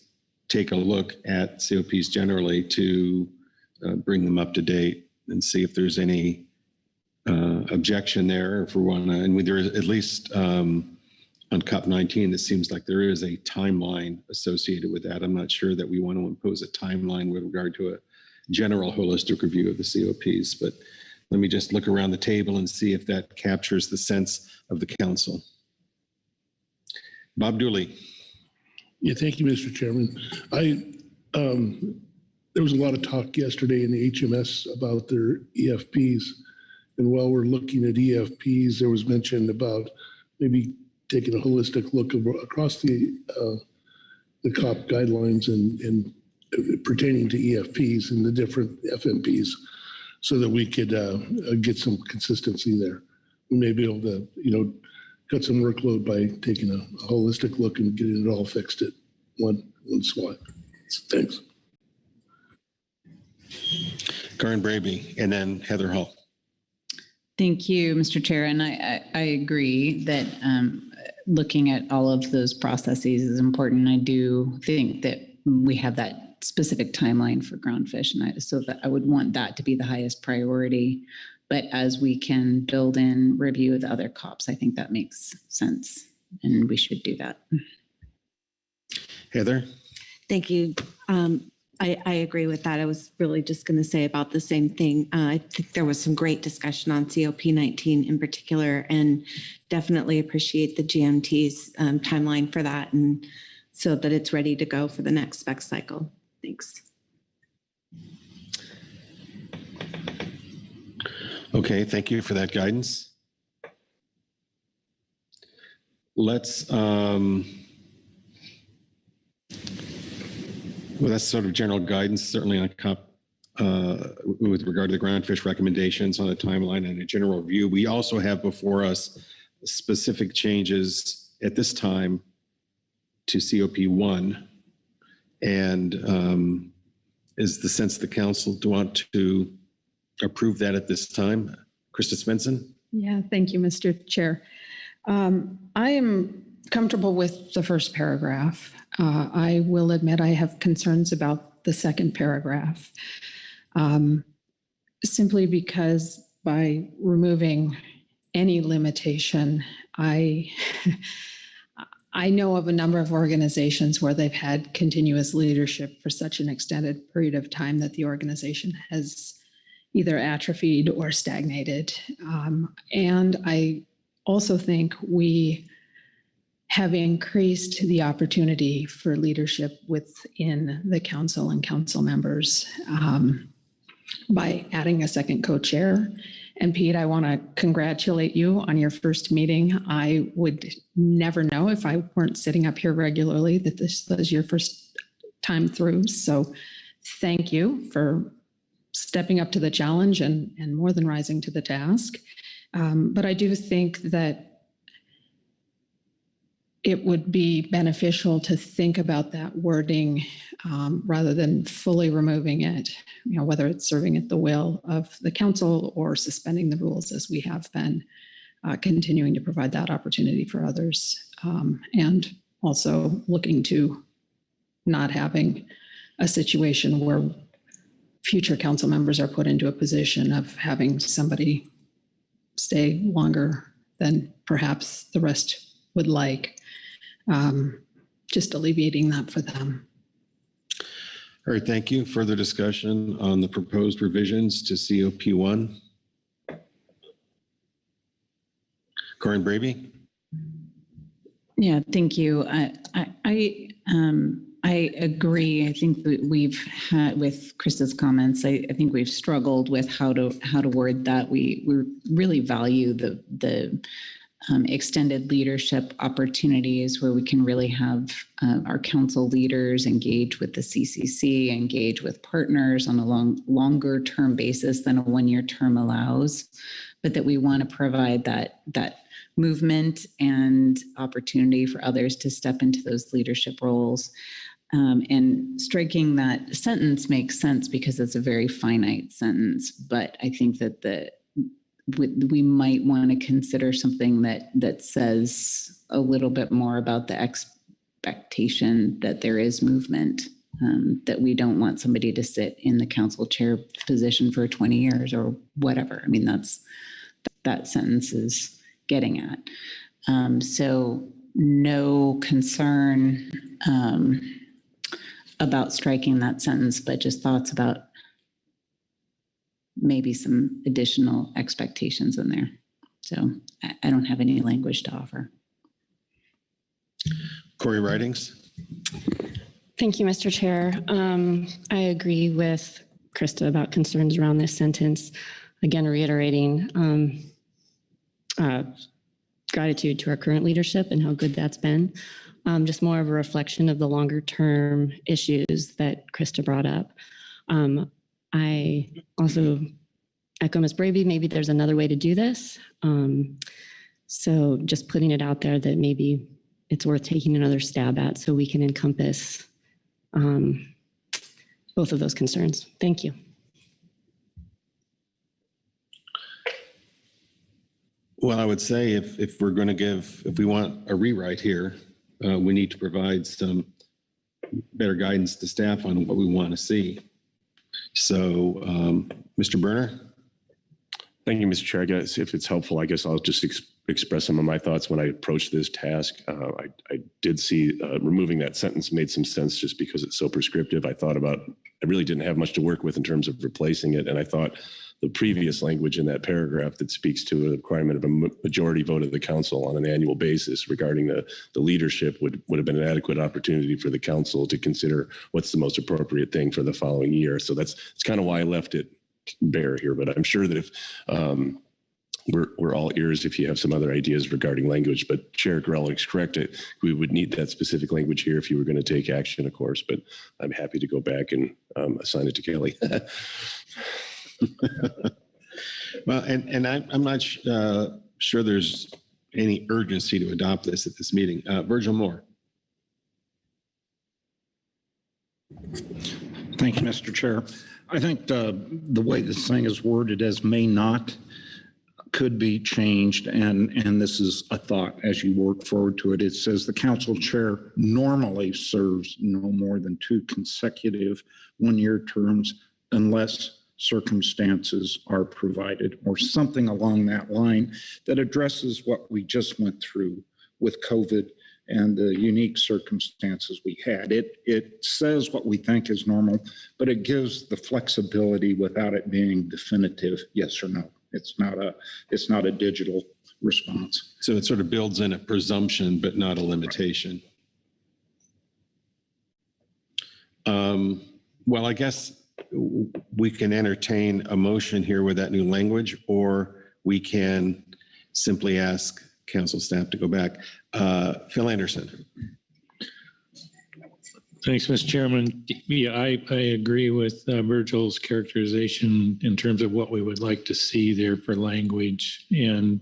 take a look at COPs generally to bring them up to date and see if there's any objection there. If we want to, and there is at least on COP19, it seems like there is a timeline associated with that. I'm not sure that we want to impose a timeline with regard to a general holistic review of the COPs, but let me just look around the table and see if that captures the sense of the council. Bob Dooley. Yeah, thank you, Mr. Chairman. There was a lot of talk yesterday in the HMS about their EFPs. And while we're looking at EFPs, there was mention about maybe taking a holistic look across the COP guidelines and pertaining to EFPs and the different FMPs so that we could get some consistency there. We may be able to, cut some workload by taking a holistic look and getting it all fixed at one swat. Thanks. Karen Braby, and then Heather Hull. Thank you, Mr. Chair. And I agree that looking at all of those processes is important. I do think that we have that specific timeline for groundfish, and so that I would want that to be the highest priority. But as we can build in review of the other COPs, I think that makes sense, and we should do that. Heather? Thank you. I agree with that. I was really just going to say about the same thing. I think there was some great discussion on COP19 in particular, and definitely appreciate the GMT's timeline for that, and so that it's ready to go for the next spec cycle. Thanks. Okay, thank you for that guidance. Let's, well, that's sort of general guidance, certainly on COP with regard to the groundfish recommendations on a timeline and a general view. We also have before us specific changes at this time to COP1. And is the sense of the council to want to approve that at this time? Krista Svensson? Yeah, thank you, Mr. Chair. I am comfortable with the first paragraph. I will admit I have concerns about the second paragraph. simply because by removing any limitation, I know of a number of organizations where they've had continuous leadership for such an extended period of time that the organization has either atrophied or stagnated. And I also think we have increased the opportunity for leadership within the council and council members by adding a second co-chair. And Pete, I want to congratulate you on your first meeting. I would never know if I weren't sitting up here regularly that this was your first time through. So thank you for stepping up to the challenge and more than rising to the task. But I do think that it would be beneficial to think about that wording rather than fully removing it, whether it's serving at the will of the council or suspending the rules as we have been, continuing to provide that opportunity for others. And also looking to not having a situation where future council members are put into a position of having somebody stay longer than perhaps the rest would like. Just alleviating that for them. All right, thank you. Further discussion on the proposed revisions to COP1? Corinne Bravey? Yeah, thank you. I agree. I think that we've had, with Krista's comments, I think we've struggled with how to word that. We really value the extended leadership opportunities where we can really have our council leaders engage with the CCC, engage with partners on a longer term basis than a 1-year term allows, but that we want to provide that movement and opportunity for others to step into those leadership roles. And striking that sentence makes sense because it's a very finite sentence, but I think that we might want to consider something that says a little bit more about the expectation that there is movement, that we don't want somebody to sit in the council chair position for 20 years or whatever. I mean, that sentence is getting at. So no concern about striking that sentence, but just thoughts about maybe some additional expectations in there. So I don't have any language to offer. Corey Ridings. Thank you, Mr. Chair. I agree with Krista about concerns around this sentence. Again, reiterating gratitude to our current leadership and how good that's been. Just more of a reflection of the longer term issues that Krista brought up. I also echo Ms. Bravey, maybe there's another way to do this. So just putting it out there that maybe it's worth taking another stab at so we can encompass both of those concerns. Thank you. Well, I would say if we're going to if we want a rewrite here, we need to provide some better guidance to staff on what we want to see. So, Mr. Berner? Thank you, Mr. Chair. I guess if it's helpful, I guess I'll just express some of my thoughts when I approached this task. I did see removing that sentence made some sense just because it's so prescriptive. I really didn't have much to work with in terms of replacing it. And I thought the previous language in that paragraph that speaks to a requirement of a majority vote of the council on an annual basis regarding the leadership would have been an adequate opportunity for the council to consider what's the most appropriate thing for the following year. So it's kind of why I left it bare here, but I'm sure that if we're all ears if you have some other ideas regarding language, but Chair Grell is correct. We would need that specific language here if you were going to take action, of course, but I'm happy to go back and assign it to Kelly. Well, and I'm not sure there's any urgency to adopt this at this meeting. Virgil Moore. Thank you, Mr. Chair. I think the way this thing is worded as may not could be changed, and this is a thought as you work forward to it. It says the council chair normally serves no more than 2 consecutive 1-year terms unless circumstances are provided, or something along that line that addresses what we just went through with COVID and the unique circumstances we had. It says what we think is normal, but it gives the flexibility without it being definitive, yes or no. It's not a digital response. So it sort of builds in a presumption, but not a limitation. Well, I guess we can entertain a motion here with that new language, or we can simply ask council staff to go back. Phil Anderson. Thanks, Mr. Chairman. Yeah, I agree with Virgil's characterization in terms of what we would like to see there for language. And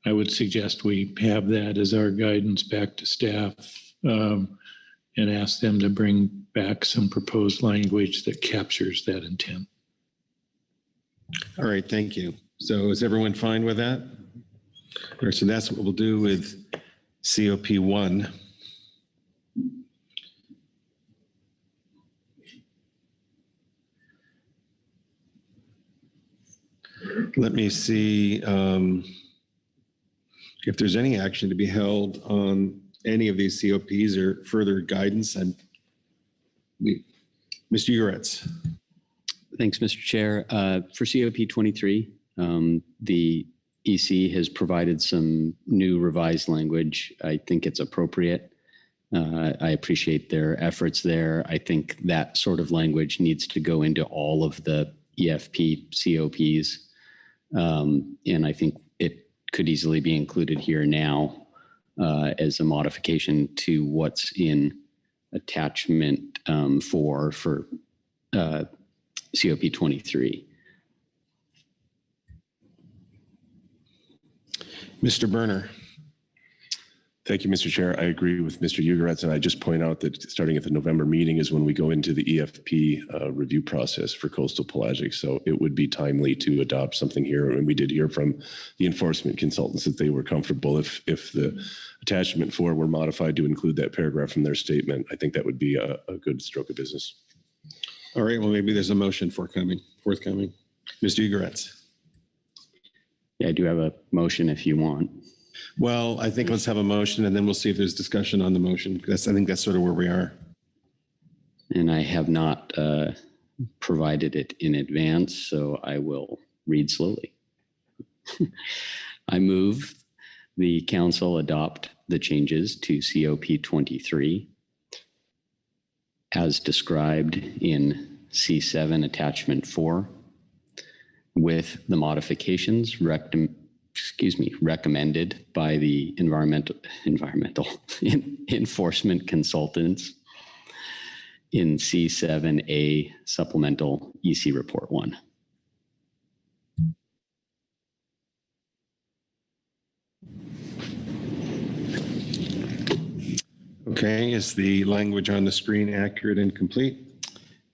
I would suggest we have that as our guidance back to staff and ask them to bring back some proposed language that captures that intent. All right, thank you. So is everyone fine with that? All right, so that's what we'll do with COP1. Let me see if there's any action to be held on any of these COPs or further guidance. And Mr. Uretz. Thanks, Mr. Chair. For COP 23, the EC has provided some new revised language. I think it's appropriate. I appreciate their efforts there. I think that sort of language needs to go into all of the EFP COPs. And I think it could easily be included here now as a modification to what's in attachment 4 for COP 23. Mr. Berner. Thank you, Mr. Chair. I agree with Mr. Ugeretz, and I just point out that starting at the November meeting is when we go into the EFP review process for coastal pelagic. So it would be timely to adopt something here. And we did hear from the enforcement consultants that they were comfortable if the attachment 4 were modified to include that paragraph from their statement. I think that would be a good stroke of business. All right, well, maybe there's a motion forthcoming. Mr. Ugeretz. Yeah, I do have a motion if you want. Well, I think let's have a motion and then we'll see if there's discussion on the motion. I think that's sort of where we are. And I have not provided it in advance, so I will read slowly. I move the council adopt the changes to COP 23 as described in C7 attachment 4 with the modifications recommended by the environmental enforcement consultants in C7A supplemental EC report 1. Okay, is the language on the screen accurate and complete?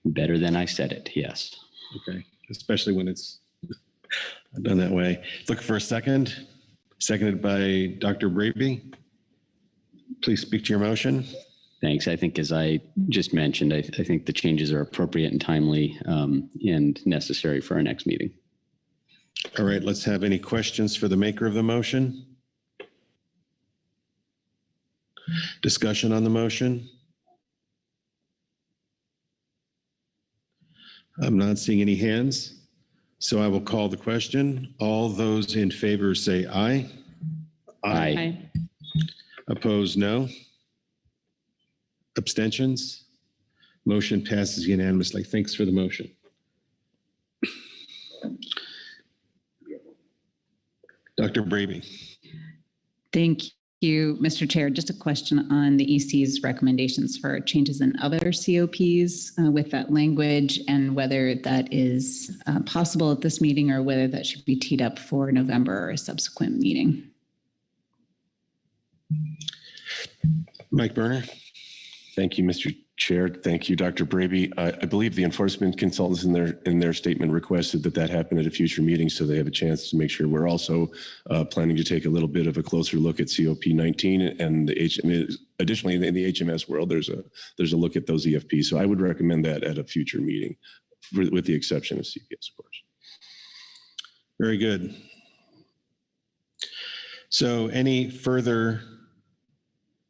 Better than I said it, yes. Okay, especially when it's done that way. Look for a second. Seconded by Dr. Braby. Please speak to your motion. Thanks. I think as I just mentioned, I think the changes are appropriate and timely and necessary for our next meeting. All right, let's have any questions for the maker of the motion. Discussion on the motion. I'm not seeing any hands. So I will call the question. All those in favor say aye. Aye. Opposed, no. Abstentions? Motion passes unanimously. Thanks for the motion. Dr. Braby. Thank you, Mr. Chair. Just a question on the EC's recommendations for changes in other COPs with that language and whether that is possible at this meeting or whether that should be teed up for November or a subsequent meeting. Mike Berner. Thank you, Mr. Chair. Thank you, Dr. Braby. I believe the enforcement consultants in their statement requested that happen at a future meeting, so they have a chance to make sure. We're also planning to take a little bit of a closer look at COP 19 and the HMS. Additionally, in the HMS world, there's a look at those EFPs. So I would recommend that at a future meeting. with the exception of CPS, of course. Very good. So any further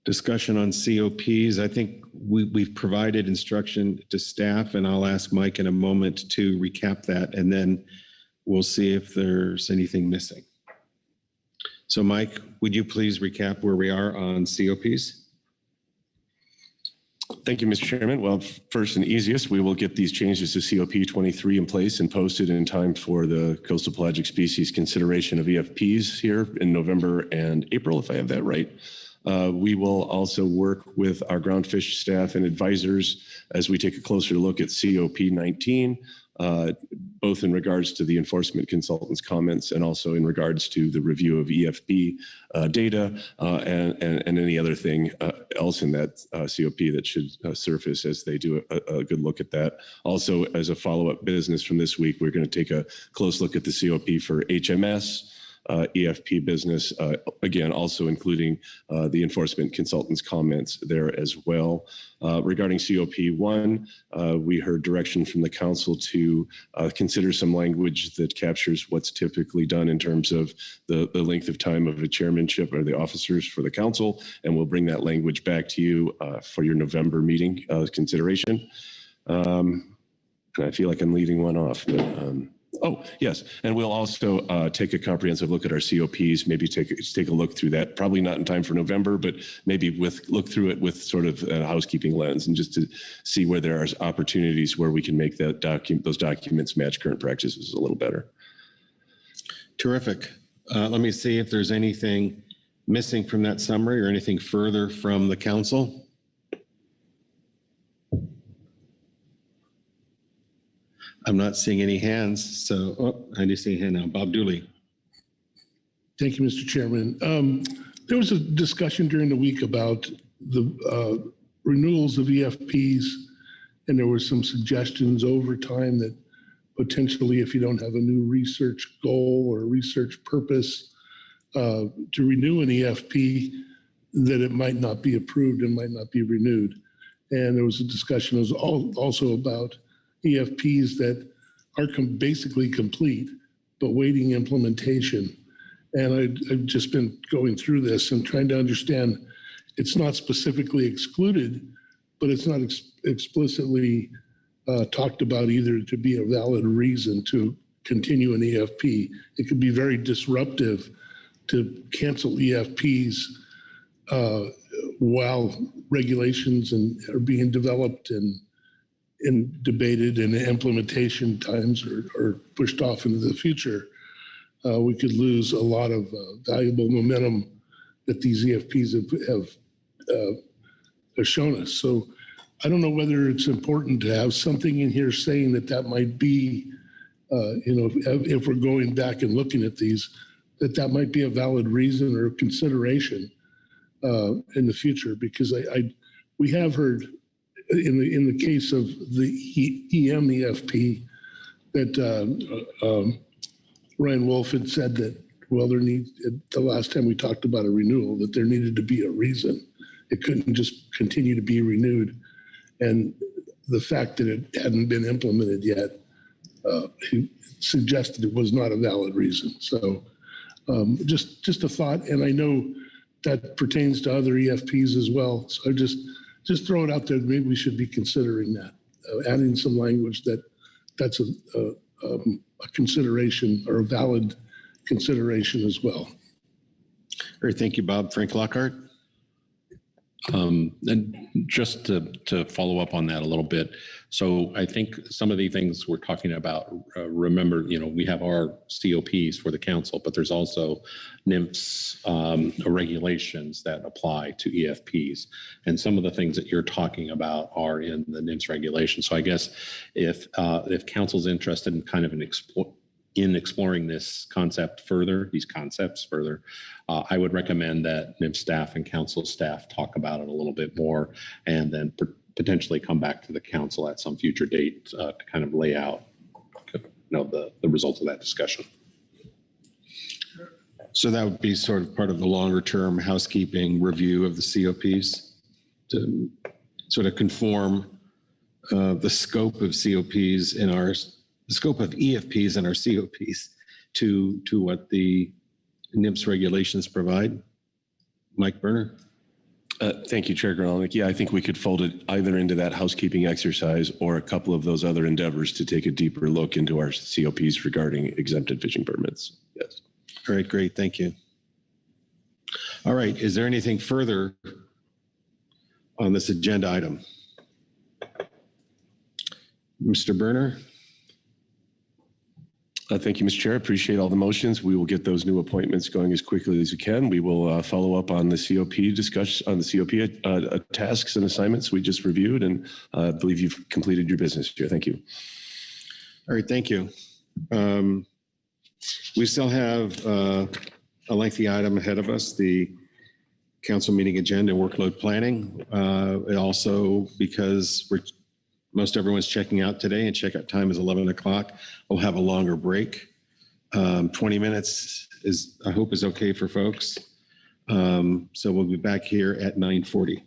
discussion on COPs? I think we've provided instruction to staff, and I'll ask Mike in a moment to recap that, and then we'll see if there's anything missing. So Mike, would you please recap where we are on COPs? Thank you, Mr. Chairman. Well, first and easiest, we will get these changes to COP 23 in place and posted in time for the coastal pelagic species consideration of EFPs here in November and April, if I have that right. We will also work with our groundfish staff and advisors as we take a closer look at COP 19, both in regards to the enforcement consultant's comments and also in regards to the review of EFP data and any other thing else in that COP that should surface as they do a good look at that. Also, as a follow-up business from this week, we're going to take a close look at the COP for HMS, EFP business, again, also including the enforcement consultant's comments there as well. Regarding COP1, we heard direction from the council to consider some language that captures what's typically done in terms of the length of time of a chairmanship or the officers for the council, and we'll bring that language back to you for your November meeting consideration. And I feel like I'm leaving one off, but oh, yes. And we'll also take a comprehensive look at our COPs, maybe take a look through that, probably not in time for November, but maybe look through it with sort of a housekeeping lens and just to see where there are opportunities where we can make those documents match current practices a little better. Terrific. Let me see if there's anything missing from that summary or anything further from the council. I'm not seeing any hands, so I do see a hand now. Bob Dooley. Thank you, Mr. Chairman. There was a discussion during the week about the renewals of EFPs, and there were some suggestions over time that potentially if you don't have a new research goal or research purpose to renew an EFP, that it might not be approved and might not be renewed. And there was a discussion also about EFPs that are basically complete, but waiting implementation. And I've just been going through this and trying to understand, it's not specifically excluded, but it's not explicitly talked about either to be a valid reason to continue an EFP. It could be very disruptive to cancel EFPs while regulations are being developed and debated and implementation times are pushed off into the future. We could lose a lot of valuable momentum that these EFPs have shown us. So I don't know whether it's important to have something in here saying that might be, if we're going back and looking at these, that might be a valid reason or consideration in the future, because we have heard in the case of the EM EFP that Ryan Wolf had said that, well, the last time we talked about a renewal, that there needed to be a reason. It couldn't just continue to be renewed. And the fact that it hadn't been implemented yet, he suggested it was not a valid reason. So just a thought, and I know that pertains to other EFPs as well. So just throw it out there. Maybe we should be considering that, adding some language that's a consideration or a valid consideration as well. Great, thank you, Bob. Frank Lockhart. And just to follow up on that a little bit. So I think some of the things we're talking about, remember, we have our COPs for the council, but there's also NIMS regulations that apply to EFPs. And some of the things that you're talking about are in the NIMS regulations. So I guess if council's interested in kind of exploring this concept further, these concepts further, I would recommend that NIMS staff and council staff talk about it a little bit more, and then potentially come back to the council at some future date to kind of lay out the results of that discussion. So that would be sort of part of the longer term housekeeping review of the COPs to sort of conform the scope of COPs in our, the scope of EFPs in our COPs to what the NIPS regulations provide. Mike Berner. Thank you, Chair Granolik. Yeah, I think we could fold it either into that housekeeping exercise or a couple of those other endeavors to take a deeper look into our COPs regarding exempted fishing permits. Yes. All right, great. Thank you. All right. Is there anything further on this agenda item? Mr. Berner? Thank you, Mr. Chair. Appreciate all the motions. We will get those new appointments going as quickly as we can. We will follow up on the COP discussion, on the COP tasks and assignments we just reviewed, and I believe you've completed your business, Chair. Thank you. All right, thank you. We still have a lengthy item ahead of us, the council meeting agenda, workload planning. And also, because most everyone's checking out today and checkout time is 11 o'clock, we'll have a longer break. 20 minutes is, I hope, is okay for folks. So we'll be back here at 9:40.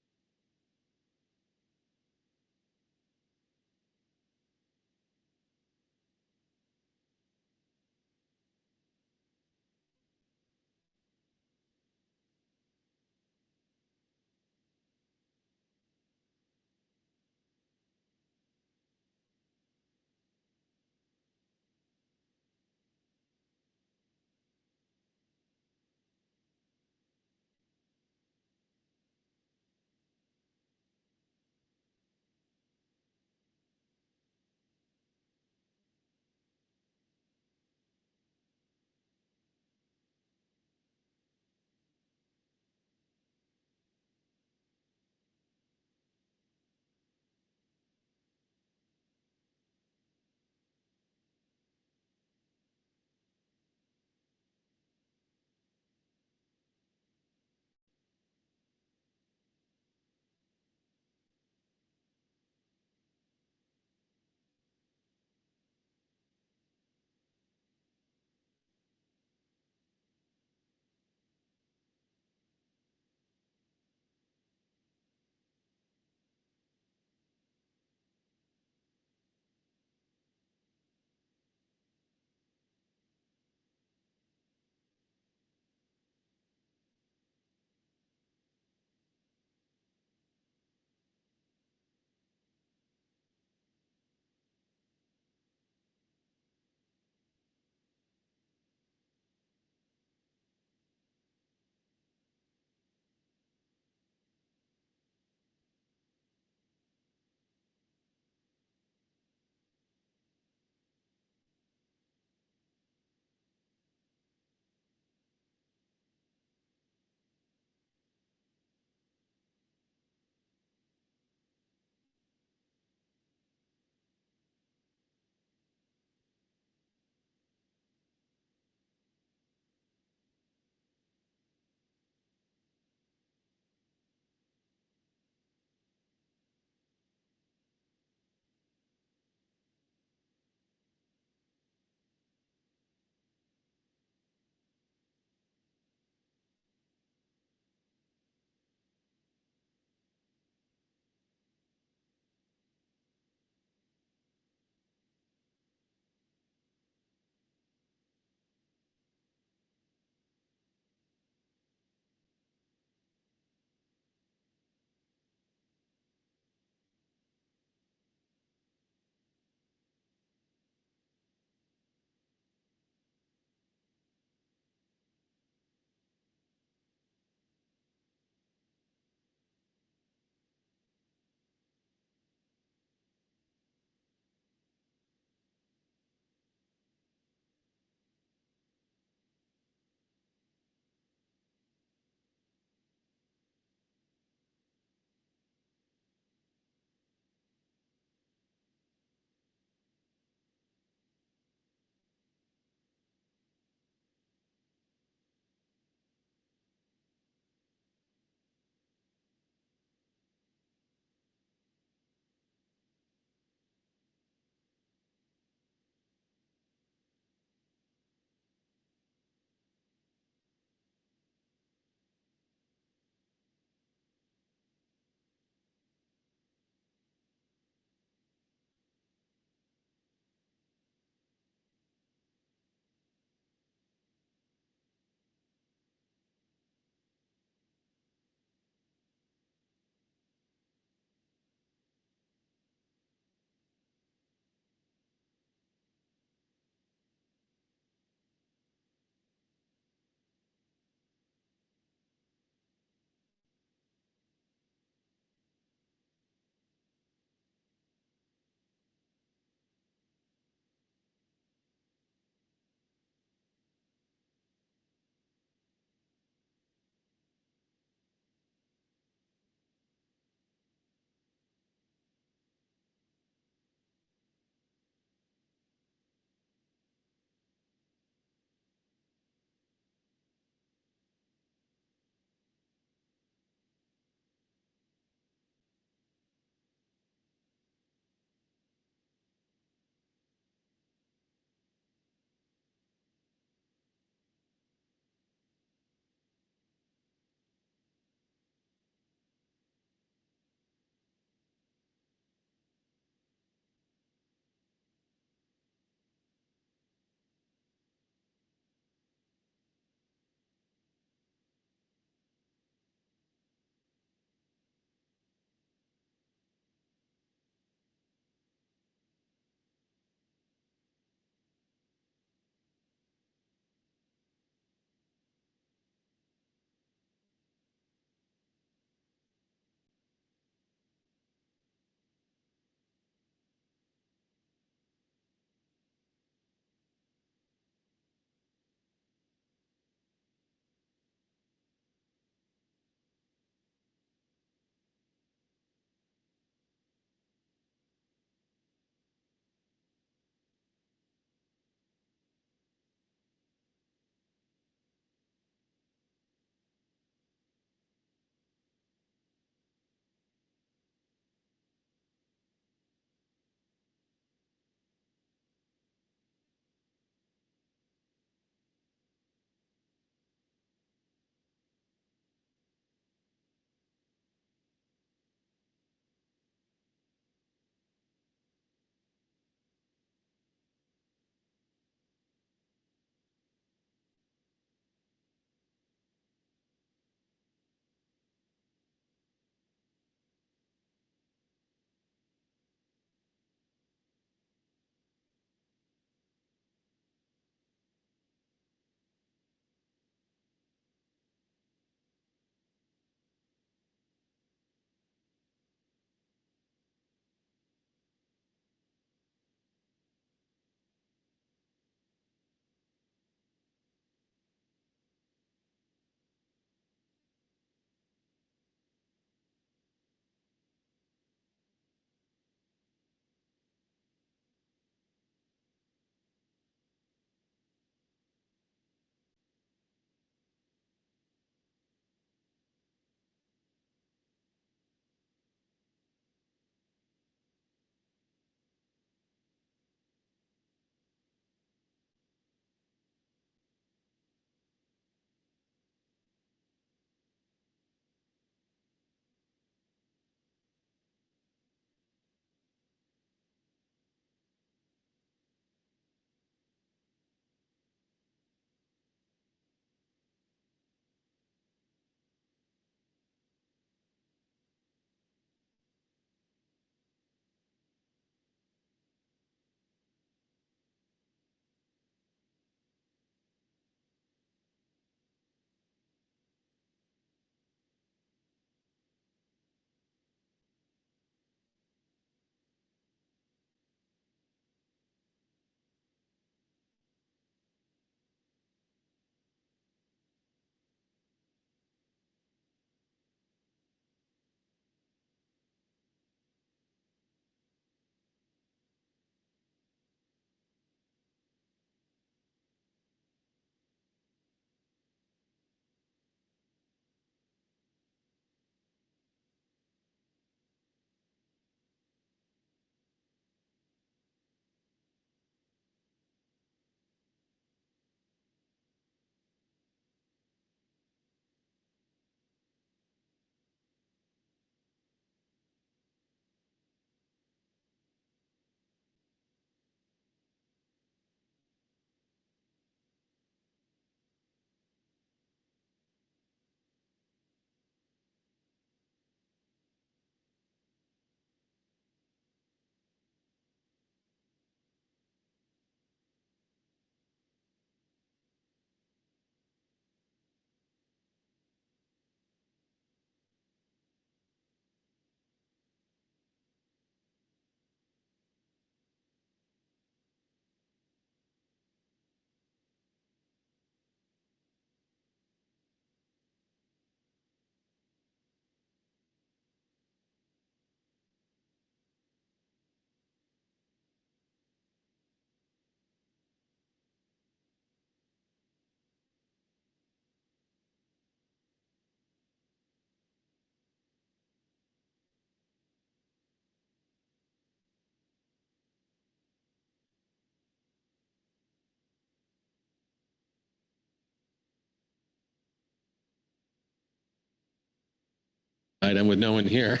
item with no one here.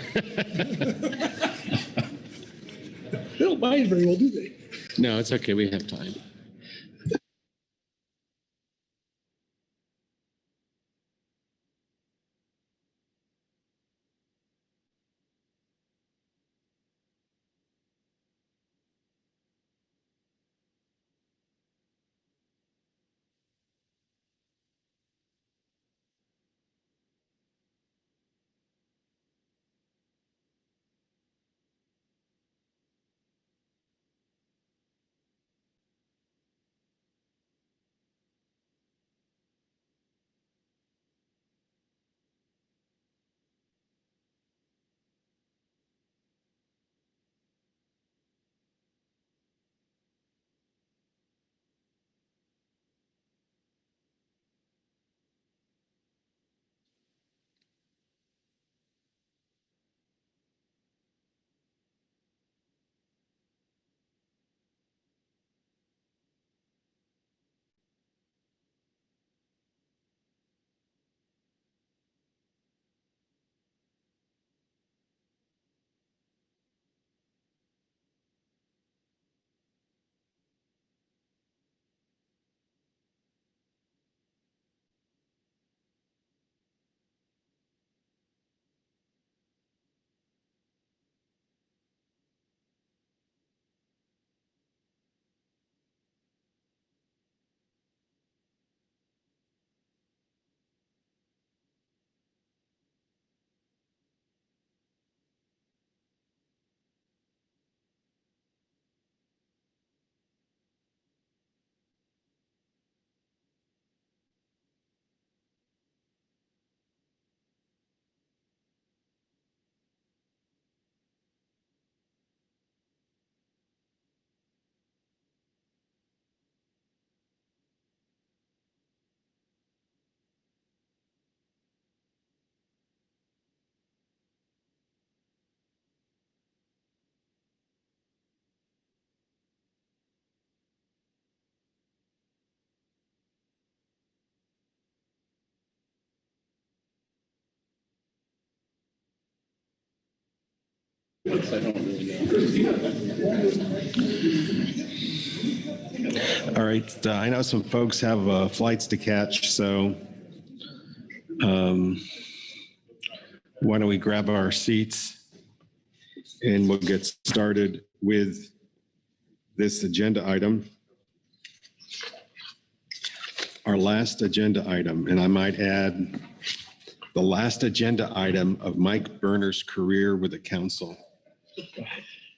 They don't mind very well, do they? No, it's okay. We have time. All right, I know some folks have flights to catch, so why don't we grab our seats and we'll get started with this agenda item. Our last agenda item, and I might add the last agenda item of Mike Berner's career with the council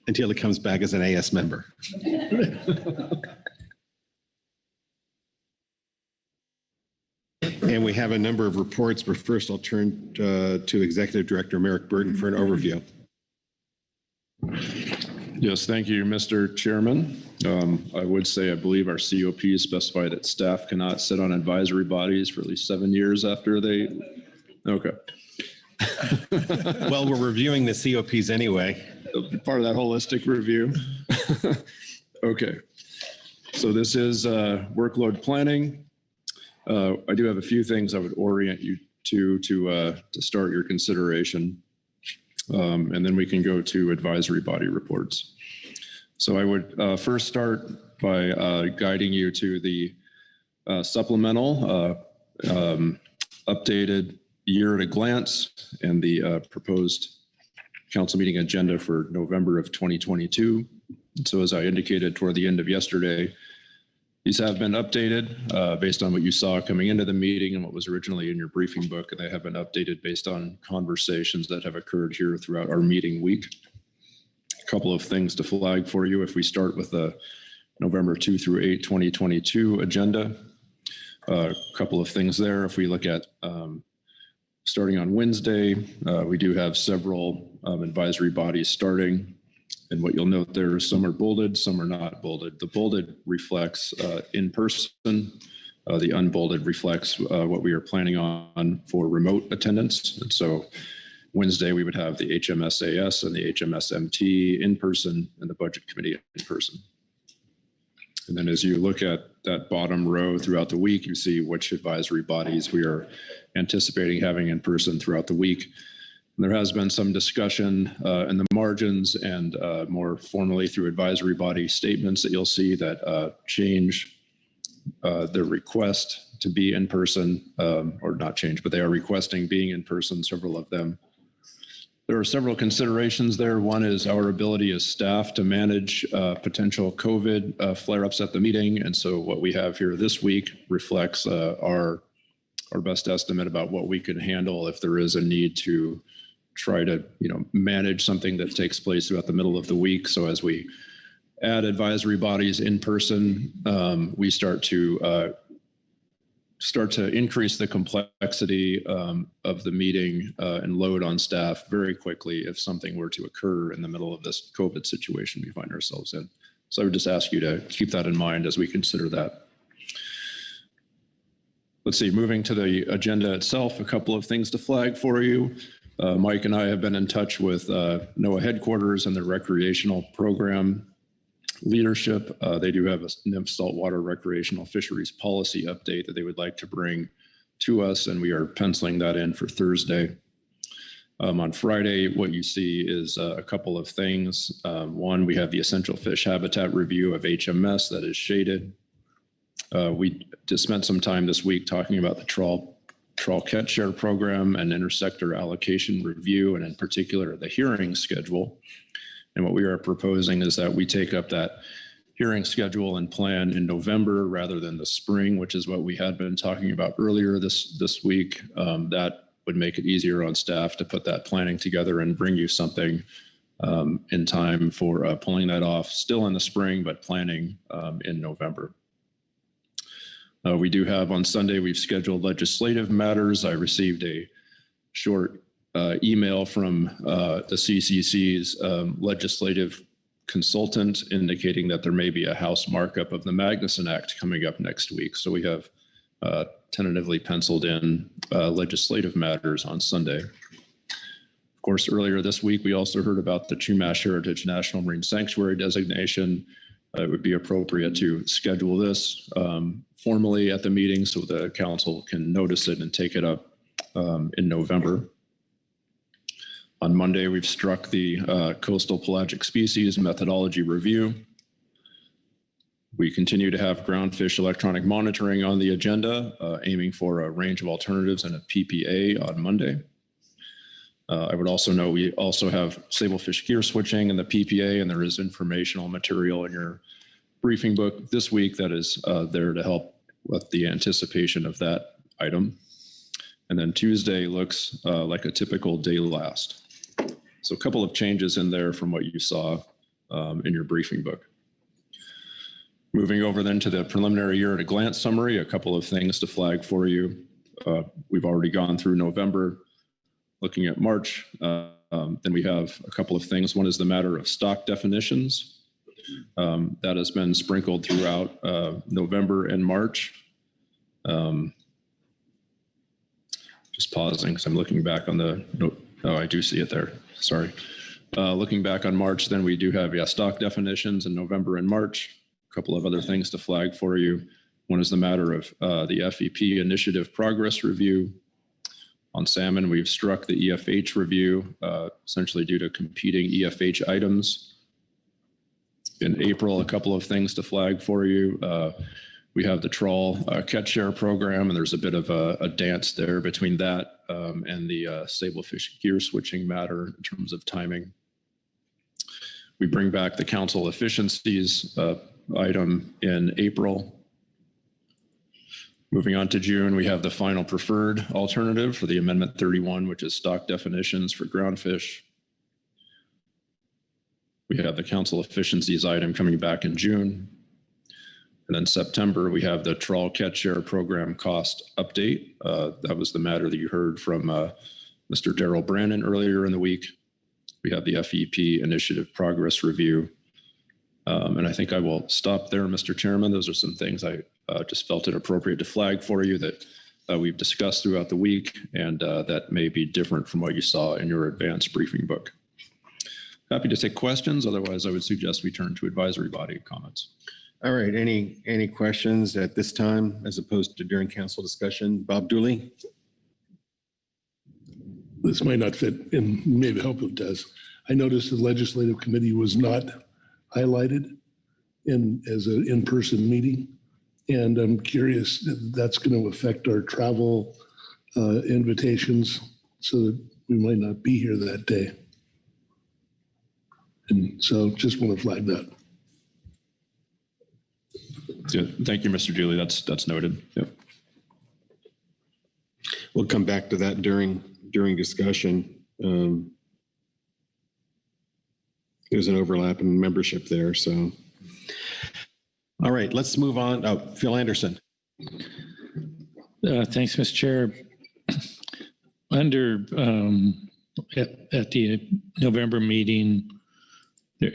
until he comes back as an AS member. And we have a number of reports, but first I'll turn to Executive Director Merrick Burton for an overview. Yes, thank you, Mr. Chairman. I would say I believe our COP specified that staff cannot sit on advisory bodies for at least 7 years after they, okay. Well, we're reviewing the COPs anyway. Part of that holistic review. Okay. So this is workload planning. I do have a few things I would orient you to start your consideration. And then we can go to advisory body reports. So I would first start by guiding you to the supplemental updated year at a glance and the proposed council meeting agenda for November of 2022. So as I indicated toward the end of yesterday, these have been updated based on what you saw coming into the meeting and what was originally in your briefing book, and they have been updated based on conversations that have occurred here throughout our meeting week. A couple of things to flag for you if we start with the November 2 through 8, 2022 agenda. A couple of things there. If we look at starting on Wednesday, we do have several advisory bodies starting. And what you'll note there, some are bolded, some are not bolded. The bolded reflects in person. The unbolded reflects what we are planning on for remote attendance. And so Wednesday, we would have the HMSAS and the HMSMT in person and the budget committee in person. And then as you look at that bottom row throughout the week, you see which advisory bodies we are anticipating having in person throughout the week. There has been some discussion in the margins and more formally through advisory body statements that you'll see that change the request to be in person, or not change, but they are requesting being in person, several of them. There are several considerations there. One is our ability as staff to manage potential COVID flare-ups at the meeting. And so what we have here this week reflects our best estimate about what we can handle if there is a need to try to, manage something that takes place throughout the middle of the week. So as we add advisory bodies in person, we start to increase the complexity of the meeting and load on staff very quickly if something were to occur in the middle of this COVID situation we find ourselves in. So I would just ask you to keep that in mind as we consider that. Let's see, moving to the agenda itself, a couple of things to flag for you. Mike and I have been in touch with NOAA headquarters and the recreational program leadership. They do have a nymph saltwater recreational fisheries policy update that they would like to bring to us, and we are penciling that in for Thursday. On Friday, what you see is a couple of things. One, we have the essential fish habitat review of HMS that is shaded. We just spent some time this week talking about the trawl catch share program and intersector allocation review, and in particular, the hearing schedule. And what we are proposing is that we take up that hearing schedule and plan in November rather than the spring, which is what we had been talking about earlier this week. That would make it easier on staff to put that planning together and bring you something in time for pulling that off still in the spring, but planning in November. We do have on Sunday, we've scheduled legislative matters. I received a short email from the CCC's legislative consultant indicating that there may be a House markup of the Magnuson Act coming up next week. So we have tentatively penciled in legislative matters on Sunday. Of course, earlier this week, we also heard about the Chumash Heritage National Marine Sanctuary designation. It would be appropriate to schedule this formally at the meeting so the council can notice it and take it up in November. On Monday, we've struck the coastal pelagic species methodology review. We continue to have groundfish electronic monitoring on the agenda, aiming for a range of alternatives and a PPA on Monday. I would also note we also have sablefish gear switching in the PPA, and there is informational material in your briefing book this week that is there to help with the anticipation of that item. And then Tuesday looks like a typical day last. So a couple of changes in there from what you saw in your briefing book. Moving over then to the preliminary year at a glance summary, a couple of things to flag for you. We've already gone through November. Looking at March, then we have a couple of things. One is the matter of stock definitions. That has been sprinkled throughout November and March. Just pausing because I'm looking back on the note. Oh, I do see it there. Sorry. Looking back on March, then we do have stock definitions in November and March. A couple of other things to flag for you. One is the matter of the FEP initiative progress review. On salmon, we've struck the EFH review, essentially due to competing EFH items. In April, a couple of things to flag for you. We have the trawl catch share program, and there's a bit of a dance there between that and the sablefish gear switching matter in terms of timing. We bring back the council efficiencies item in April. Moving on to June, we have the final preferred alternative for the Amendment 31, which is stock definitions for groundfish. We have the council efficiencies item coming back in June. And then September, we have the trawl catch share program cost update. That was the matter that you heard from Mr. Darrell Brannon earlier in the week. We have the FEP initiative progress review. And I think I will stop there, Mr. Chairman. Those are some things I just felt it appropriate to flag for you that we've discussed throughout the week and that may be different from what you saw in your advanced briefing book. Happy to take questions. Otherwise, I would suggest we turn to advisory body comments. All right, any questions at this time as opposed to during council discussion? Bob Dooley? this might not fit in, maybe help if it does. I noticed the legislative committee was not highlighted as an in-person meeting. And I'm curious if that's going to affect our travel invitations so that we might not be here that day. And so just want to flag that. Yeah, thank you, Mr. Dooley. That's noted. Yep. We'll come back to that during discussion. There's an overlap in membership there, so. All right, let's move on. Oh, Phil Anderson. Thanks, Mr. Chair. Under, at the November meeting,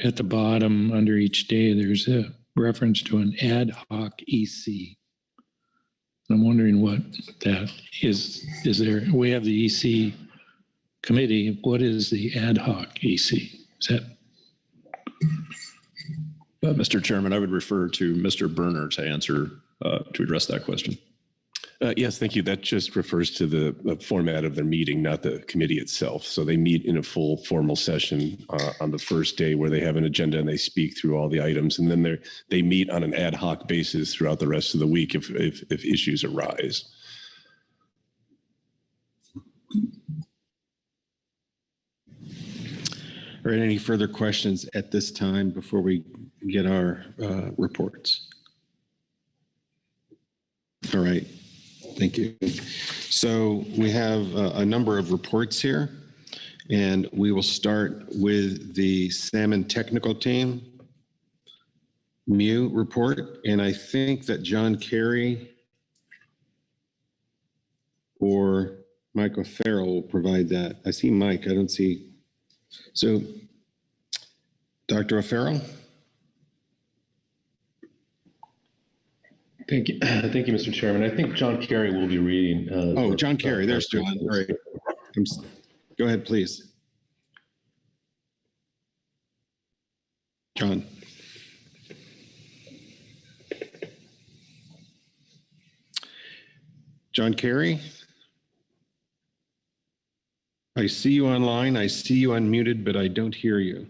at the bottom, under each day, there's a reference to an ad hoc EC. I'm wondering what that is. Is there, we have the EC committee. What is the ad hoc EC? Is that? Mr. Chairman, I would refer to Mr. Berner to answer, to address that question. Yes, thank you. That just refers to the format of their meeting, not the committee itself. So they meet in a full formal session on the first day where they have an agenda and they speak through all the items. And then they meet on an ad hoc basis throughout the rest of the week if issues arise. All right, any further questions at this time before we get our reports? All right, thank you. So we have a number of reports here, and we will start with the Salmon Technical Team MU report, and I think that John Carey or Mike O'Farrell will provide that. I see Mike, I don't see. So, Dr. O'Farrell? Thank you, Mr. Chairman. I think John Carey will be reading. Oh, John Carey, there's John. All right. Go ahead, please. John. John Carey? I see you online. I see you unmuted, but I don't hear you.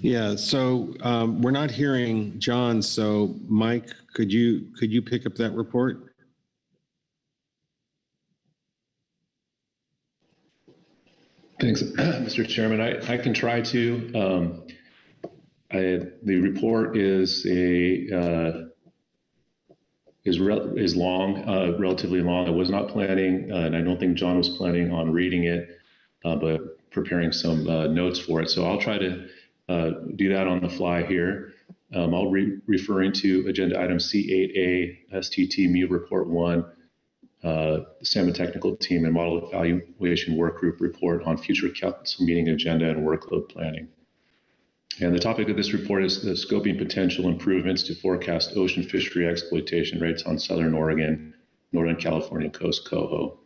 Yeah, so we're not hearing John. So Mike, could you pick up that report? Thanks, Mr. Chairman. I can try to. The report is long, relatively long. I was not planning, and I don't think John was planning on reading it, but preparing some notes for it. So I'll try to do that on the fly here. I'll be referring to agenda item C8A, STT MU Report 1, the Salmon Technical Team and Model Evaluation Work Group report on future council meeting agenda and workload planning. And the topic of this report is the scoping potential improvements to forecast ocean fishery exploitation rates on Southern Oregon, Northern California coast coho.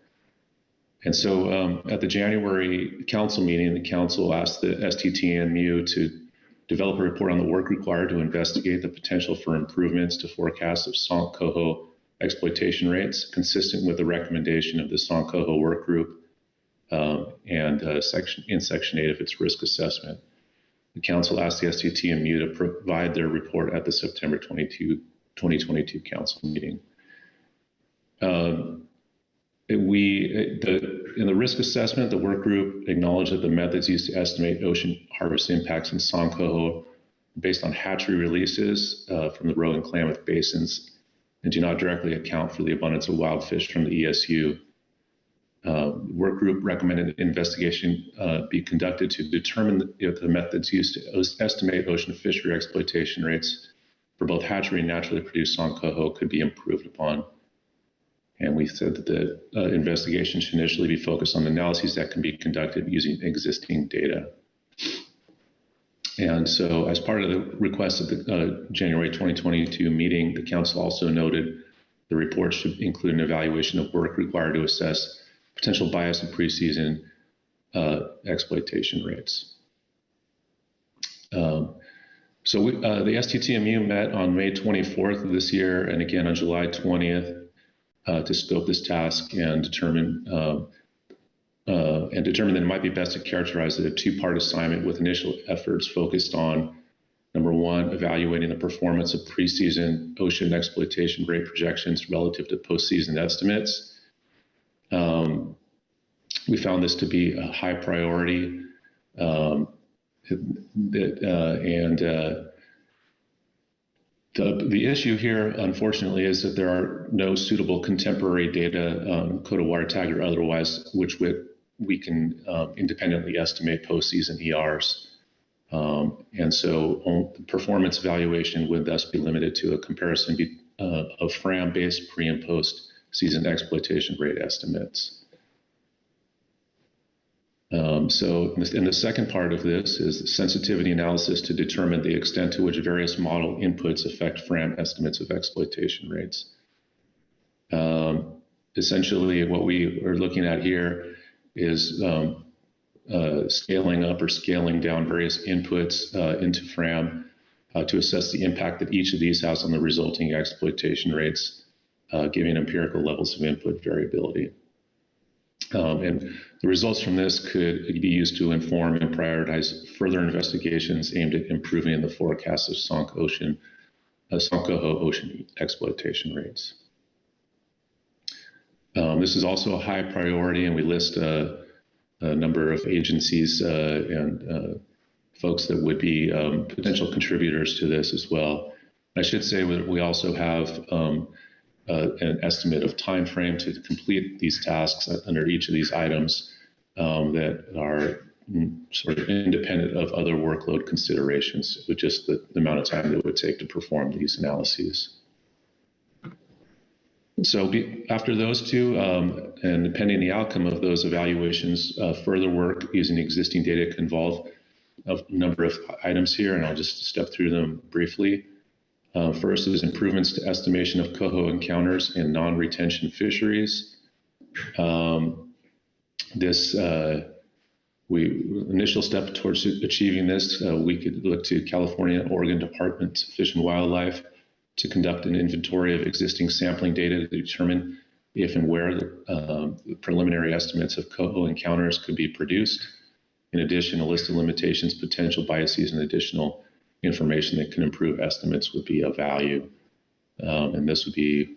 And so at the January council meeting, the council asked the STT and MU to develop a report on the work required to investigate the potential for improvements to forecasts of sonk coho exploitation rates, consistent with the recommendation of the sonk coho work group and section 8 of its risk assessment. The council asked the STT and MU to provide their report at the September 2022 council meeting. In the risk assessment, the work group acknowledged that the methods used to estimate ocean harvest impacts in sonk coho based on hatchery releases from the Rogue and Klamath basins and do not directly account for the abundance of wild fish from the ESU. Work group recommended an investigation be conducted to determine if the methods used to estimate ocean fishery exploitation rates for both hatchery and naturally produced sonk coho could be improved upon. And we said that the investigation should initially be focused on analyses that can be conducted using existing data. And so as part of the request of the January 2022 meeting, the council also noted the report should include an evaluation of work required to assess potential bias in preseason exploitation rates. The STTMU met on May 24th of this year and again on July 20th to scope this task and determine that it might be best to characterize it a two-part assignment with initial efforts focused on, number one, evaluating the performance of preseason ocean exploitation rate projections relative to postseason estimates. We found this to be a high priority, the issue here, unfortunately, is that there are no suitable contemporary data, code of wire tag or otherwise, which we can independently estimate postseason ERs. And so performance evaluation would thus be limited to a comparison of FRAM-based pre and post season exploitation rate estimates. So in the second part of this is sensitivity analysis to determine the extent to which various model inputs affect FRAM estimates of exploitation rates. Essentially, what we are looking at here is scaling up or scaling down various inputs into FRAM to assess the impact that each of these has on the resulting exploitation rates, giving empirical levels of input variability. And the results from this could be used to inform and prioritize further investigations aimed at improving the forecast of Sonkoho ocean exploitation rates. This is also a high priority, and we list a number of agencies and folks that would be potential contributors to this as well. I should say that we also have an estimate of time frame to complete these tasks under each of these items that are sort of independent of other workload considerations, with just the amount of time that it would take to perform these analyses. So after those two, and pending the outcome of those evaluations, further work using existing data can involve a number of items here, and I'll just step through them briefly. First is improvements to estimation of coho encounters in non-retention fisheries. Initial step towards achieving this, we could look to California and Oregon Department of Fish and Wildlife to conduct an inventory of existing sampling data to determine if and where the preliminary estimates of coho encounters could be produced. In addition, a list of limitations, potential biases, and additional information that can improve estimates would be of value. And this would be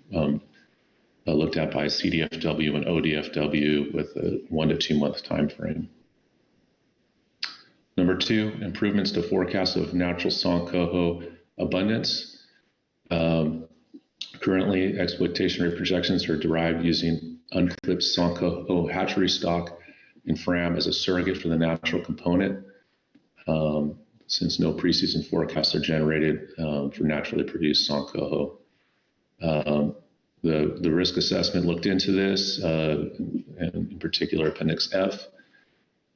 looked at by CDFW and ODFW with a 1 to 2 month time frame. Number two, improvements to forecasts of natural Sonkoho abundance. Currently, exploitation rate projections are derived using unclipped Sonkoho hatchery stock in FRAM as a surrogate for the natural component. Since no preseason forecasts are generated for naturally produced Sonkoho. The risk assessment looked into this, and in particular Appendix F,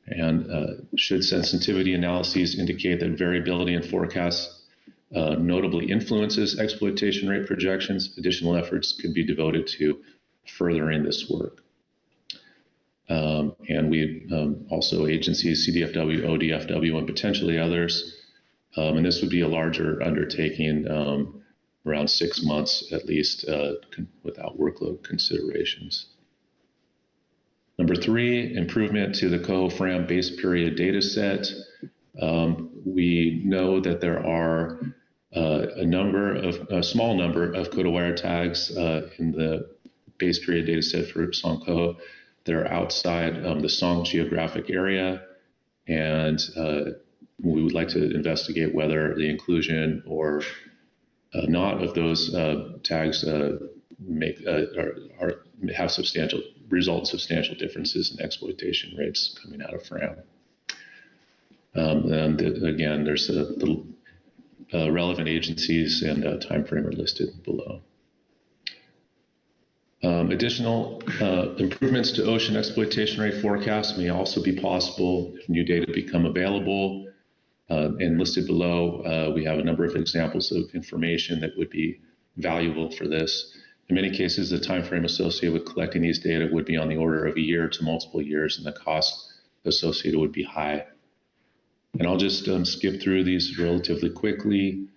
and should sensitivity analyses indicate that variability in forecasts notably influences exploitation rate projections, additional efforts could be devoted to furthering this work. And we also agencies, CDFW, ODFW, and potentially others. And this would be a larger undertaking, around 6 months at least, without workload considerations. Number three, improvement to the coho FRAM base period data set. We know that there are a small number of code of wire tags in the base period data set for Sonkoho that are outside the Song geographic area, and we would like to investigate whether the inclusion or not of those tags result in substantial differences in exploitation rates coming out of FRAM. And again, there's the relevant agencies and time frame are listed below. Additional improvements to ocean exploitation rate forecasts may also be possible if new data become available. And listed below, we have a number of examples of information that would be valuable for this. In many cases, the time frame associated with collecting these data would be on the order of a year to multiple years, and the cost associated would be high. And I'll just skip through these relatively quickly.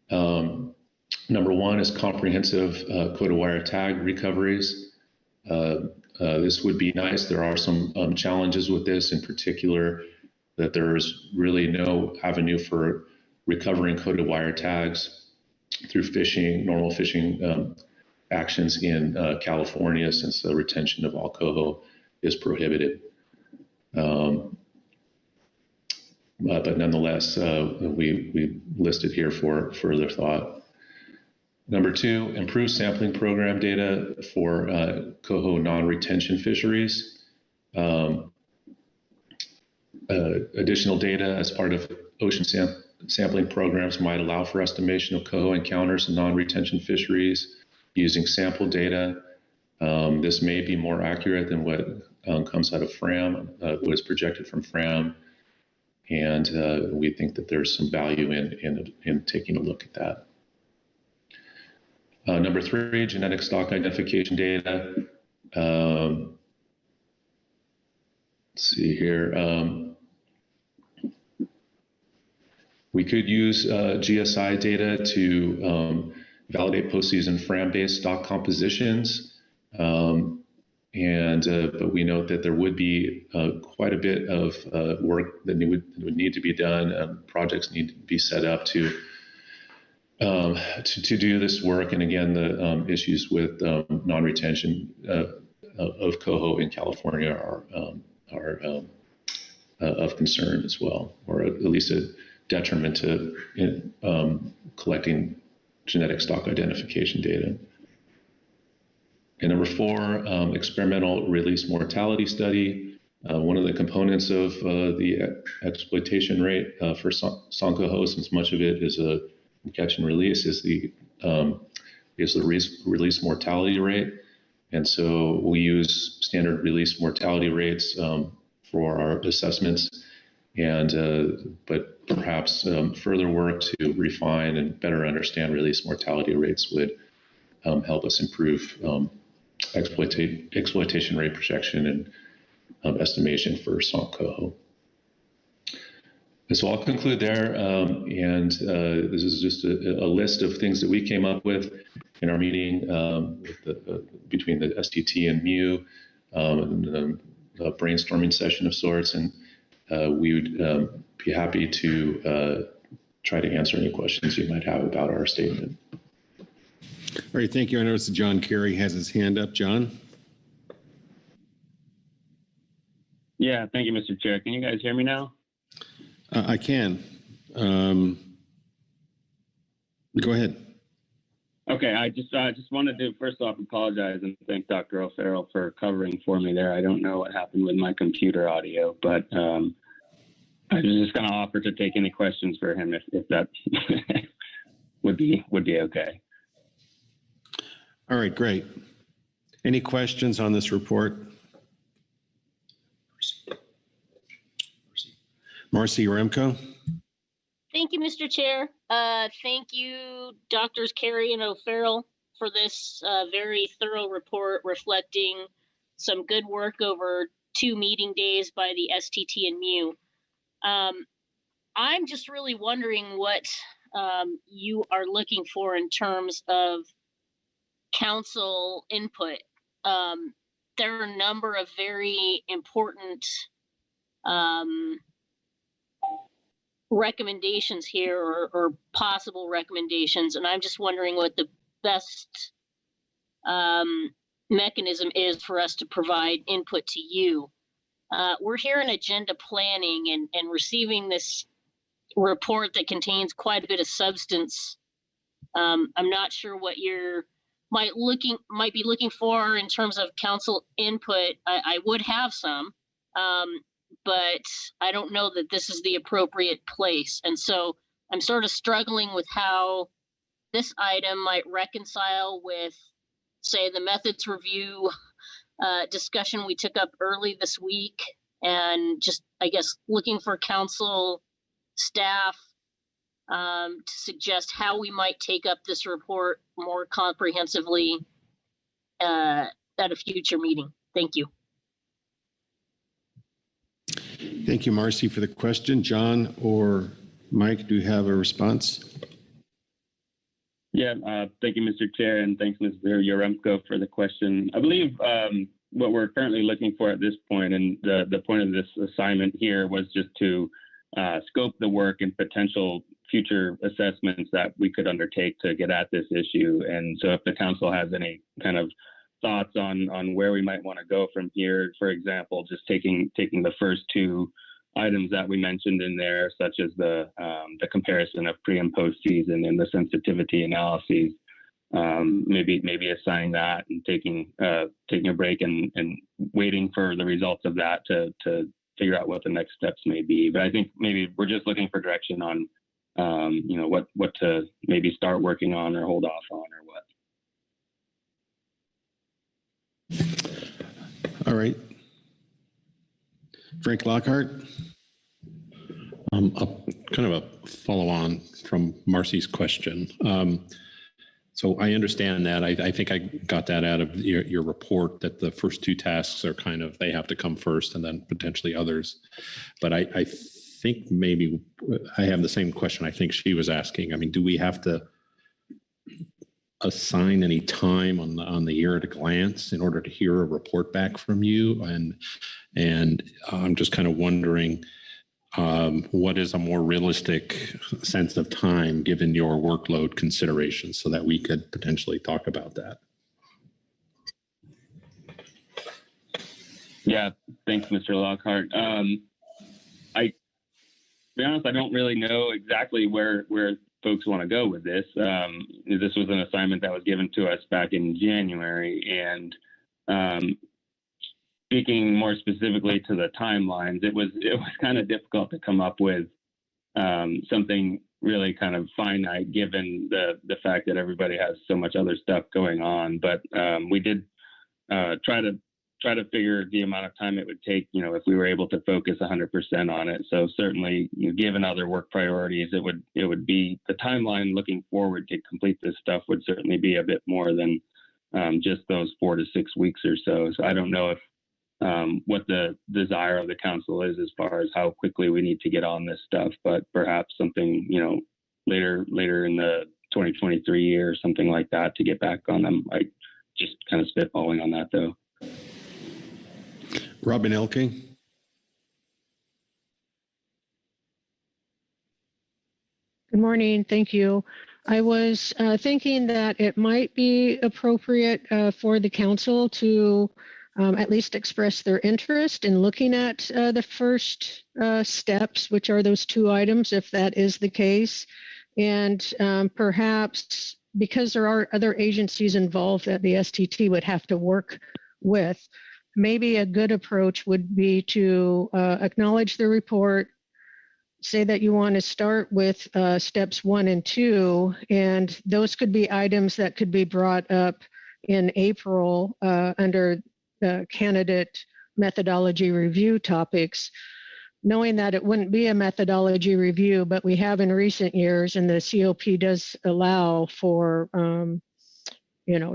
Number one is comprehensive code-to-wire tag recoveries. This would be nice. There are some challenges with this, in particular, that there's really no avenue for recovering code-to-wire tags through phishing, normal phishing actions in California, since the retention of all coho is prohibited. But nonetheless, we listed here for further thought. Number two, improve sampling program data for coho non-retention fisheries. Additional data as part of ocean sampling programs might allow for estimation of coho encounters in non-retention fisheries using sample data. This may be more accurate than what comes out of FRAM, what is projected from FRAM. And we think that there's some value in taking a look at that. Number three, genetic stock identification data. Let's see here. We could use GSI data to validate postseason FRAM-based stock compositions. But we note that there would be quite a bit of work that would need to be done. Projects need to be set up to do this work. And again, the issues with non-retention of coho in California are of concern as well, or at least a detriment to collecting genetic stock identification data. And number four, experimental release mortality study. One of the components of the exploitation rate for Sankoho, since much of it is a catch and release, is the release mortality rate. And so we use standard release mortality rates for our assessments, but perhaps further work to refine and better understand release mortality rates would help us improve exploitation rate projection and estimation for Sankoho. And so I'll conclude there, and this is just a list of things that we came up with in our meeting between the STT and MU, a brainstorming session of sorts, and we would be happy to try to answer any questions you might have about our statement. All right, thank you. I noticed that John Kerry has his hand up. John? Yeah, thank you, Mr. Chair. Can you guys hear me now? I can. Go ahead. Okay, I just wanted to first off apologize and thank Dr. O'Farrell for covering for me there. I don't know what happened with my computer audio, but I was just going to offer to take any questions for him if that would be okay. All right, great. Any questions on this report? Marcy Remco? Thank you, Mr. Chair. Thank you, Drs. Carey and O'Farrell, for this very thorough report reflecting some good work over 2 meeting days by the STT and MU. I'm just really wondering what you are looking for in terms of council input. There are a number of very important recommendations here, or possible recommendations, and I'm just wondering what the best mechanism is for us to provide input to you. We're here in agenda planning and receiving this report that contains quite a bit of substance. I'm not sure what you're might be looking for in terms of council input. I would have some, but I don't know that this is the appropriate place. And so I'm sort of struggling with how this item might reconcile with, say, the methods review discussion we took up early this week, and just, I guess, looking for council staff to suggest how we might take up this report more comprehensively at a future meeting. Thank you. Thank you, Marcy, for the question. John or Mike, do you have a response? Yeah, thank you, Mr. Chair, and thanks, Mr. Yaremko, for the question. I believe what we're currently looking for at this point, and the point of this assignment here was just to scope the work and potential future assessments that we could undertake to get at this issue. And so if the council has any kind of thoughts on where we might want to go from here, for example, just taking the first two items that we mentioned in there, such as the comparison of pre and post season and the sensitivity analyses, maybe assigning that and taking a break and waiting for the results of that to figure out what the next steps may be. But I think maybe we're just looking for direction on what to maybe start working on or hold off on or what. All right. Frank Lockhart. Kind of a follow on from Marcy's question. So I understand that. I think I got that out of your report, that the first two tasks are kind of, they have to come first and then potentially others. But I think maybe I have the same question I think she was asking. I mean, do we have to assign any time on the year at a glance in order to hear a report back from you? And I'm just kind of wondering, what is a more realistic sense of time given your workload considerations so that we could potentially talk about that? Yeah, thanks, Mr. Lockhart. To be honest, I don't really know exactly where folks want to go with this. This was an assignment that was given to us back in January, and speaking more specifically to the timelines, it was kind of difficult to come up with something really kind of finite given the fact that everybody has so much other stuff going on. But we did try to figure the amount of time it would take, if we were able to focus 100% on it. So certainly, given other work priorities, it would be the timeline looking forward to complete this stuff would certainly be a bit more than just those 4 to 6 weeks or so. So I don't know if what the desire of the council is as far as how quickly we need to get on this stuff, but perhaps something, later in the 2023 year or something like that to get back on them. I just kind of spitballing on that though. Robin Elking. Good morning. Thank you. I was thinking that it might be appropriate for the council to at least express their interest in looking at the first steps, which are those two items, if that is the case. And perhaps because there are other agencies involved that the STT would have to work with, maybe a good approach would be to acknowledge the report, say that you want to start with steps 1 and 2, and those could be items that could be brought up in April under the candidate methodology review topics, knowing that it wouldn't be a methodology review, but we have in recent years, and the COP does allow for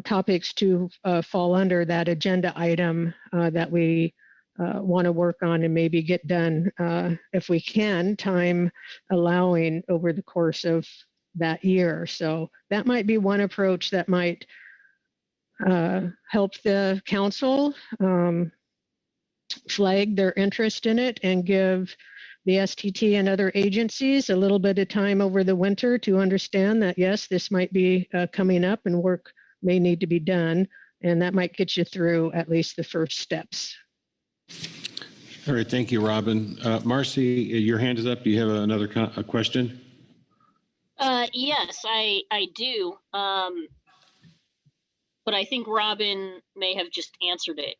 topics to fall under that agenda item that we want to work on and maybe get done, if we can, time allowing over the course of that year. So that might be one approach that might help the council flag their interest in it and give the STT and other agencies a little bit of time over the winter to understand that, yes, this might be coming up and work may need to be done. And that might get you through at least the first steps. All right. Thank you, Robin. Marcy, your hand is up. Do you have another question? Yes, I do. But I think Robin may have just answered it.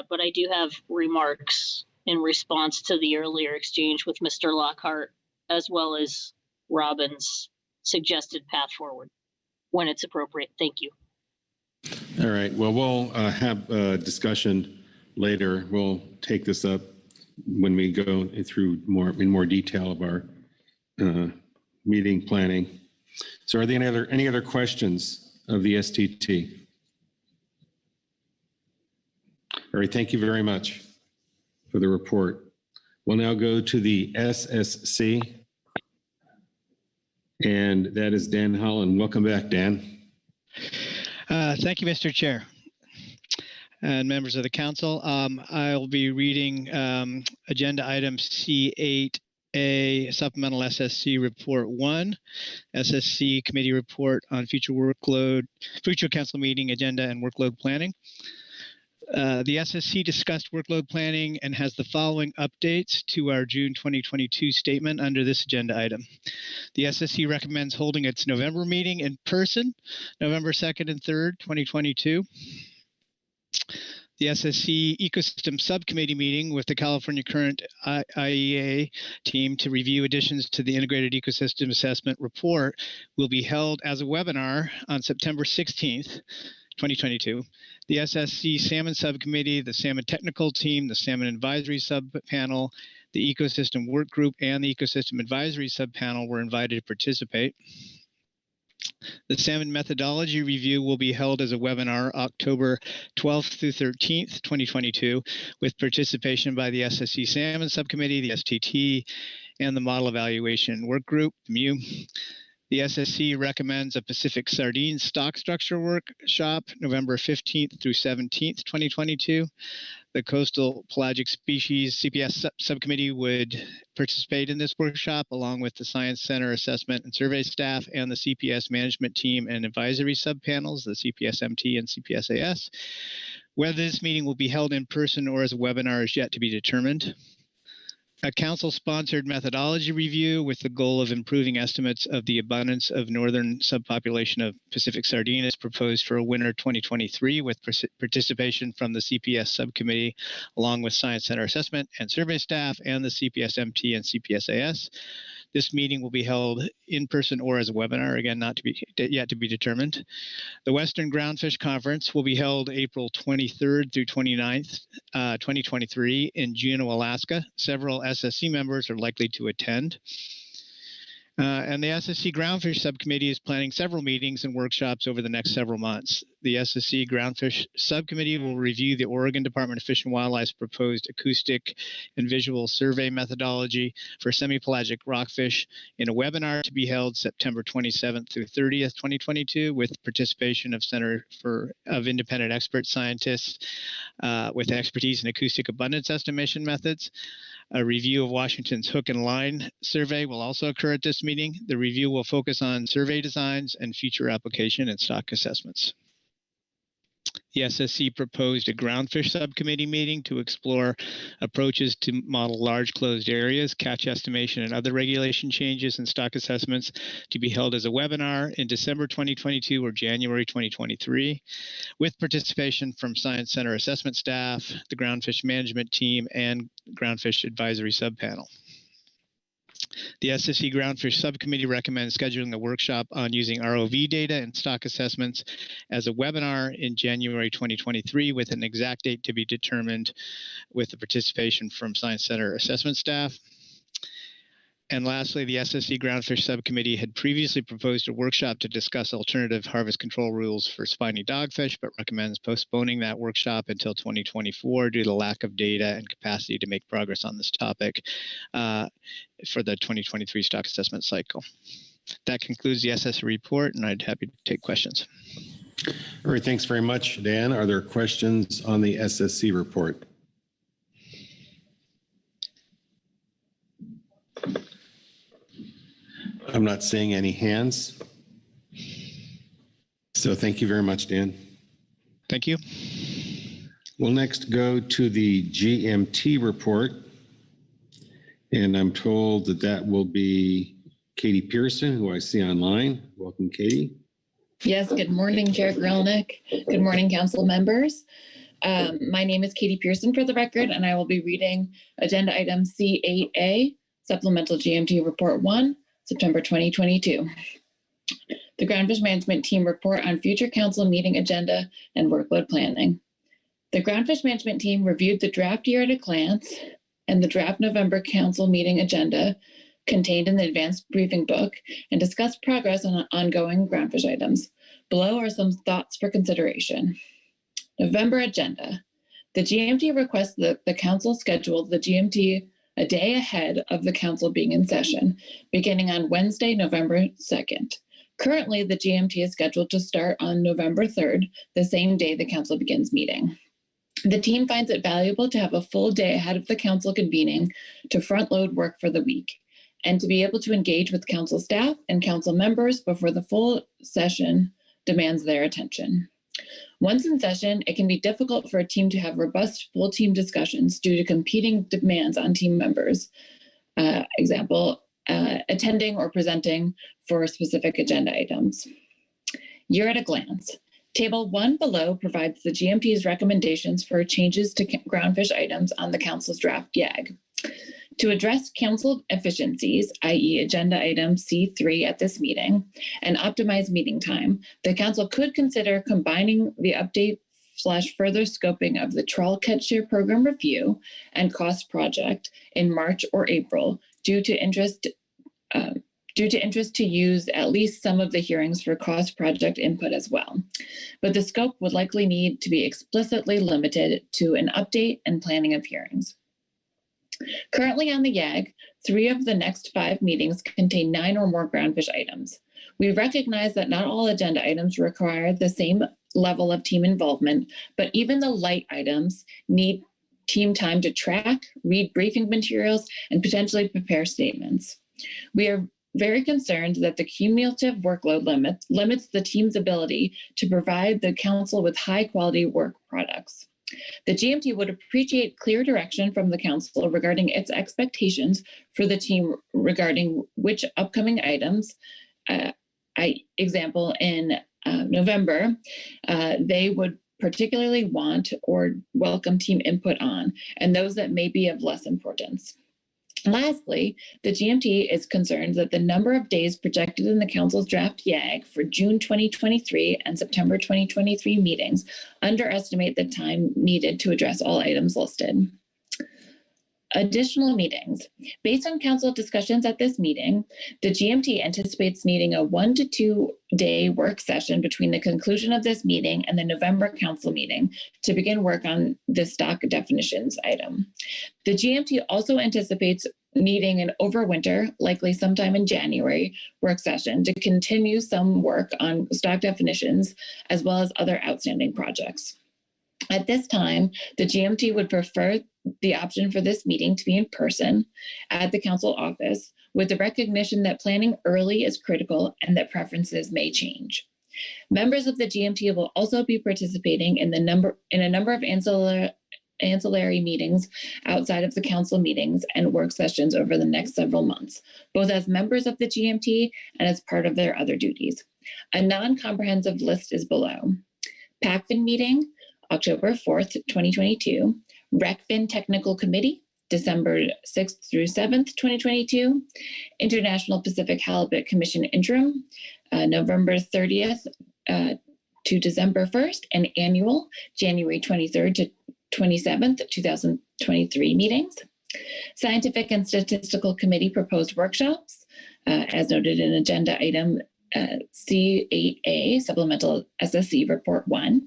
But I do have remarks in response to the earlier exchange with Mr. Lockhart, as well as Robin's suggested path forward when it's appropriate. Thank you. All right. Well, we'll have a discussion later. We'll take this up when we go through in more detail of our meeting planning. So are there any other questions of the STT? All right. Thank you very much for the report. We'll now go to the SSC. And that is Dan Holland. Welcome back, Dan. Thank you, Mr. Chair and members of the council. I'll be reading agenda item C8A, Supplemental SSC Report 1, SSC Committee Report on Future Workload, Future Council Meeting Agenda and Workload Planning. The SSC discussed workload planning and has the following updates to our June 2022 statement under this agenda item. The SSC recommends holding its November meeting in person, November 2nd and 3rd, 2022. The SSC Ecosystem Subcommittee meeting with the California Current IEA team to review additions to the Integrated Ecosystem Assessment Report will be held as a webinar on September 16th, 2022. The SSC Salmon Subcommittee, the Salmon Technical Team, the Salmon Advisory Subpanel, the Ecosystem Work Group, and the Ecosystem Advisory Subpanel were invited to participate. The Salmon Methodology Review will be held as a webinar October 12th through 13th, 2022, with participation by the SSC Salmon Subcommittee, the STT, and the Model Evaluation Work Group, the MU. The SSC recommends a Pacific Sardine Stock Structure Workshop, November 15th through 17th, 2022. The Coastal Pelagic Species CPS Subcommittee would participate in this workshop, along with the Science Center Assessment and Survey staff and the CPS Management Team and Advisory Subpanels, the CPS-MT and CPS-AS. Whether this meeting will be held in person or as a webinar is yet to be determined. A council-sponsored methodology review with the goal of improving estimates of the abundance of northern subpopulation of Pacific sardine is proposed for a winter 2023 with participation from the CPS subcommittee, along with Science Center Assessment and Survey staff and the CPS-MT and CPS-AS. This meeting will be held in person or as a webinar, again, yet to be determined. The Western Groundfish Conference will be held April 23rd through 29th, 2023 in Juneau, Alaska. Several SSC members are likely to attend. And the SSC Groundfish Subcommittee is planning several meetings and workshops over the next several months. The SSC Groundfish Subcommittee will review the Oregon Department of Fish and Wildlife's proposed acoustic and visual survey methodology for semi-pelagic rockfish in a webinar to be held September 27th through 30th, 2022, with participation of of independent expert scientists with expertise in acoustic abundance estimation methods. A review of Washington's hook and line survey will also occur at this meeting. The review will focus on survey designs and future application and stock assessments. The SSC proposed a groundfish subcommittee meeting to explore approaches to model large closed areas, catch estimation, and other regulation changes and stock assessments to be held as a webinar in December 2022 or January 2023, with participation from Science Center assessment staff, the groundfish management team, and groundfish advisory subpanel. The SSC Groundfish Subcommittee recommends scheduling a workshop on using ROV data and stock assessments as a webinar in January 2023 with an exact date to be determined with the participation from Science Center assessment staff. And lastly, the SSC Groundfish Subcommittee had previously proposed a workshop to discuss alternative harvest control rules for spiny dogfish, but recommends postponing that workshop until 2024 due to lack of data and capacity to make progress on this topic for the 2023 stock assessment cycle. That concludes the SSC report, and I'd be happy to take questions. All right, thanks very much, Dan. Are there questions on the SSC report? I'm not seeing any hands. So thank you very much, Dan. Thank you. We'll next go to the GMT report. And I'm told that that will be Katie Pearson, who I see online. Welcome, Katie. Yes, good morning, Chair Grelnick. Good morning, council members. My name is Katie Pearson for the record, and I will be reading agenda item C8A, Supplemental GMT Report 1, September 2022. The Groundfish Management Team report on future council meeting agenda and workload planning. The Groundfish Management Team reviewed the draft year at a glance and the draft November council meeting agenda contained in the advanced briefing book and discussed progress on ongoing groundfish items. Below are some thoughts for consideration. November agenda. The GMT requests that the council schedule the GMT a day ahead of the council being in session, beginning on Wednesday, November 2nd. Currently, the GMT is scheduled to start on November 3rd, the same day the council begins meeting. The team finds it valuable to have a full day ahead of the council convening to front load work for the week and to be able to engage with council staff and council members before the full session demands their attention. Once in session, it can be difficult for a team to have robust full team discussions due to competing demands on team members. Example, attending or presenting for specific agenda items. Year at a glance. Table 1 below provides the GMT's recommendations for changes to groundfish items on the council's draft YAG. To address council efficiencies, i.e. agenda item C3 at this meeting, and optimize meeting time, the council could consider combining the update/further scoping of the trawl catcher program review and cost project in March or April due to interest to use at least some of the hearings for cost project input as well. But the scope would likely need to be explicitly limited to an update and planning of hearings. Currently on the YAG, 3 of the next 5 meetings contain 9 or more groundfish items. We recognize that not all agenda items require the same level of team involvement, but even the light items need team time to track, read briefing materials, and potentially prepare statements. We are very concerned that the cumulative workload limits the team's ability to provide the council with high-quality work products. The GMT would appreciate clear direction from the council regarding its expectations for the team regarding which upcoming items, example, in November, they would particularly want or welcome team input on, and those that may be of less importance. Lastly, the GMT is concerned that the number of days projected in the council's draft YAG for June 2023 and September 2023 meetings underestimate the time needed to address all items listed. Additional meetings. Based on council discussions at this meeting, the GMT anticipates needing a 1 to 2 day work session between the conclusion of this meeting and the November council meeting to begin work on the stock definitions item. The GMT also anticipates needing an overwinter, likely sometime in January, work session to continue some work on stock definitions as well as other outstanding projects. At this time, the GMT would prefer the option for this meeting to be in person at the council office, with the recognition that planning early is critical and that preferences may change. Members of the GMT will also be participating in a number of ancillary meetings outside of the council meetings and work sessions over the next several months, both as members of the GMT and as part of their other duties. A non-comprehensive list is below. PACFIN meeting, October 4th, 2022. RecFin Technical Committee, December 6th through 7th, 2022. International Pacific Halibut Commission Interim, November 30th to December 1st, and annual, January 23rd to 27th, 2023 meetings. Scientific and Statistical Committee proposed workshops, as noted in agenda item C8A, Supplemental SSC Report 1.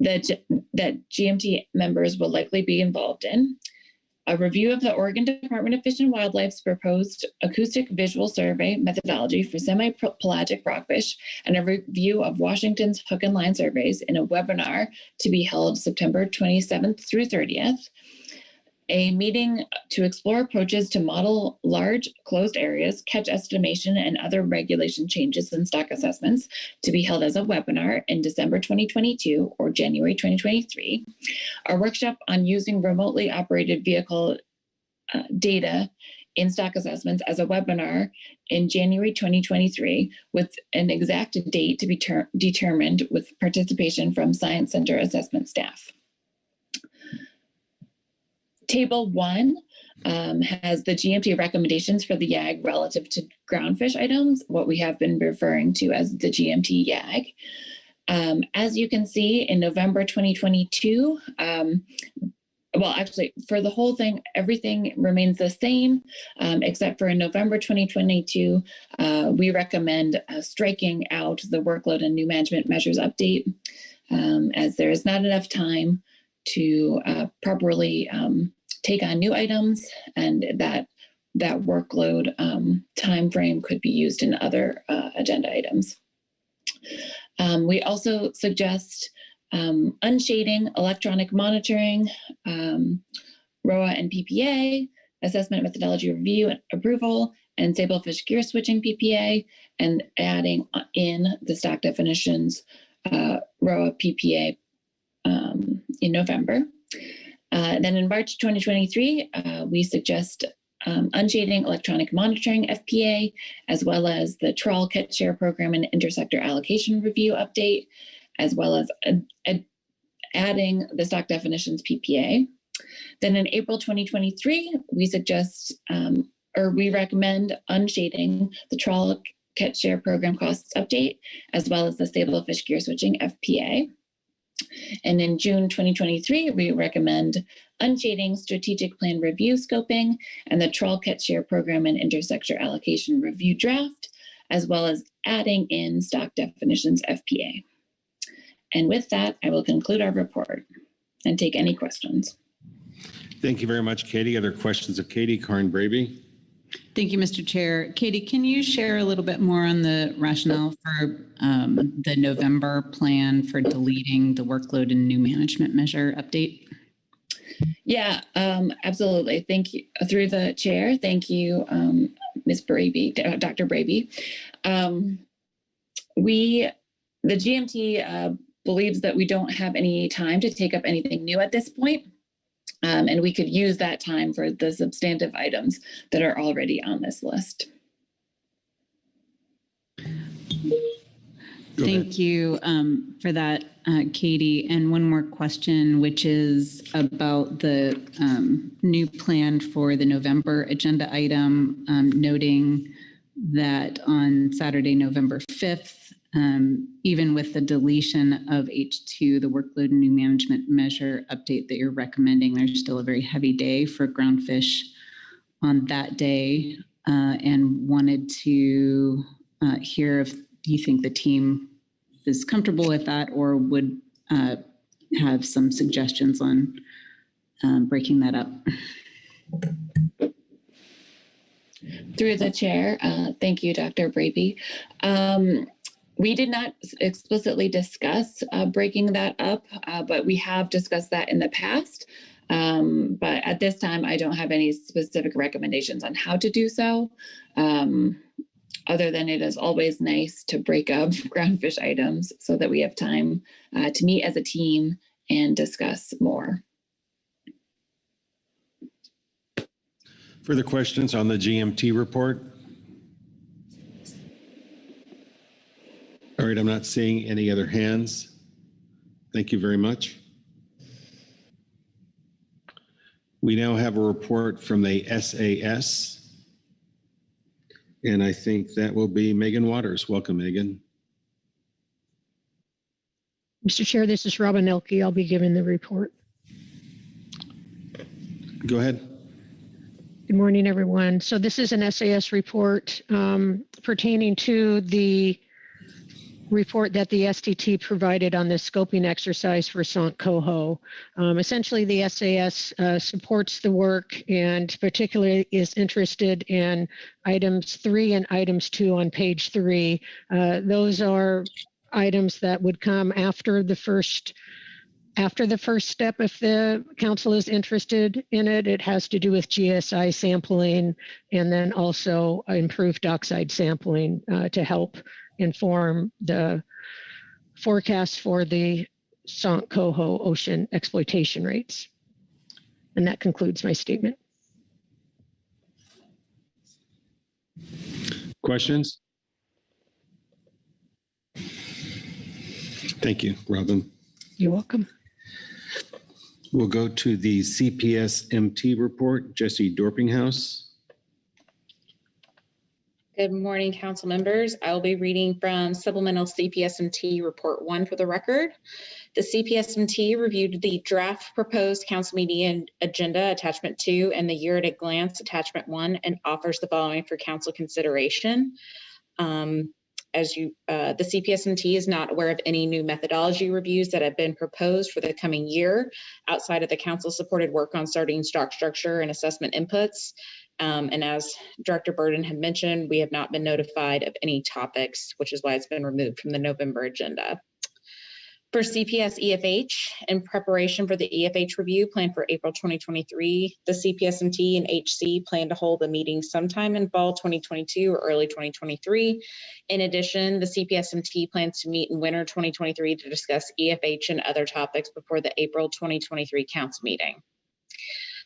That GMT members will likely be involved in. A review of the Oregon Department of Fish and Wildlife's proposed acoustic visual survey methodology for semi-pelagic rockfish, and a review of Washington's hook and line surveys in a webinar to be held September 27th through 30th. A meeting to explore approaches to model large closed areas, catch estimation, and other regulation changes in stock assessments to be held as a webinar in December 2022 or January 2023. A workshop on using remotely operated vehicle data in stock assessments as a webinar in January 2023 with an exact date to be determined with participation from Science Center assessment staff. Table 1 has the GMT recommendations for the YAG relative to groundfish items, what we have been referring to as the GMT YAG. As you can see in November 2022, well, actually, for the whole thing, everything remains the same, except for in November 2022, we recommend striking out the workload and new management measures update, as there is not enough time to properly take on new items, and that workload time frame could be used in other agenda items. We also suggest unshading electronic monitoring, ROA and PPA, assessment methodology review and approval, and Sablefish gear switching PPA, and adding in the stock definitions ROA PPA in November. Then in March 2023, we suggest unshading electronic monitoring FPA, as well as the trawl kit share program and intersector allocation review update, as well as adding the stock definitions PPA. Then in April 2023, we suggest or we recommend unshading the trawl kit share program costs update, as well as the Sablefish gear switching FPA. And in June 2023, we recommend unshading strategic plan review scoping and the trawl kit share program and intersector allocation review draft, as well as adding in stock definitions FPA. And with that, I will conclude our report and take any questions. Thank you very much, Katie. Other questions of Katie? Karin Braby. Thank you, Mr. Chair. Katie, can you share a little bit more on the rationale for the November plan for deleting the workload and new management measure update? Yeah, absolutely. Thank you. Through the chair, thank you, Ms. Braby, Dr. Braby. The GMT believes that we don't have any time to take up anything new at this point. And we could use that time for the substantive items that are already on this list. Thank you for that, Katie. And one more question, which is about the new plan for the November agenda item, noting that on Saturday, November 5th, even with the deletion of H2, the workload and new management measure update that you're recommending, there's still a very heavy day for groundfish on that day, and wanted to hear if you think the team is comfortable with that or would have some suggestions on breaking that up. Through the chair, thank you, Dr. Braby. We did not explicitly discuss breaking that up, but we have discussed that in the past. But at this time, I don't have any specific recommendations on how to do so, other than it is always nice to break up groundfish items so that we have time to meet as a team and discuss more. Further questions on the GMT report? All right, I'm not seeing any other hands. Thank you very much. We now have a report from the SAS, and I think that will be Megan Waters. Welcome, Megan. Mr. Chair, this is Robin Elke. I'll be giving the report. Go ahead. Good morning, everyone. So this is an SAS report pertaining to the report that the STT provided on the scoping exercise for Sant Coho. Essentially, the SAS supports the work and particularly is interested in items 3 and items 2 on page 3. Those are items that would come after the first step. If the council is interested in it, it has to do with GSI sampling and then also improved oxide sampling to help inform the forecast for the Sant Coho ocean exploitation rates. And that concludes my statement. Questions? Thank you, Robin. You're welcome. We'll go to the CPS-MT report. Jesse Dorpinghouse. Good morning, council members. I will be reading from Supplemental CPSMT Report 1 for the record. The CPSMT reviewed the draft proposed council meeting agenda, Attachment 2, and the year at a glance, Attachment 1, and offers the following for council consideration. The CPSMT is not aware of any new methodology reviews that have been proposed for the coming year outside of the council-supported work on starting stock structure and assessment inputs. And as Director Burden had mentioned, we have not been notified of any topics, which is why it's been removed from the November agenda. For CPS EFH, in preparation for the EFH review planned for April 2023, the CPSMT and HC plan to hold a meeting sometime in fall 2022 or early 2023. In addition, the CPSMT plans to meet in winter 2023 to discuss EFH and other topics before the April 2023 council meeting.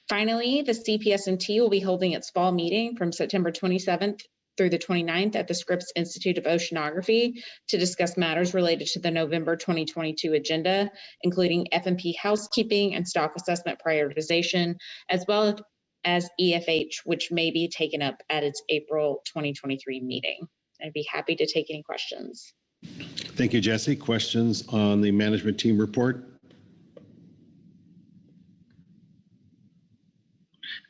Finally, the CPSMT will be holding its fall meeting from September 27th through the 29th at the Scripps Institute of Oceanography to discuss matters related to the November 2022 agenda, including FMP housekeeping and stock assessment prioritization, as well as EFH, which may be taken up at its April 2023 meeting. I'd be happy to take any questions. Thank you, Jesse. Questions on the management team report?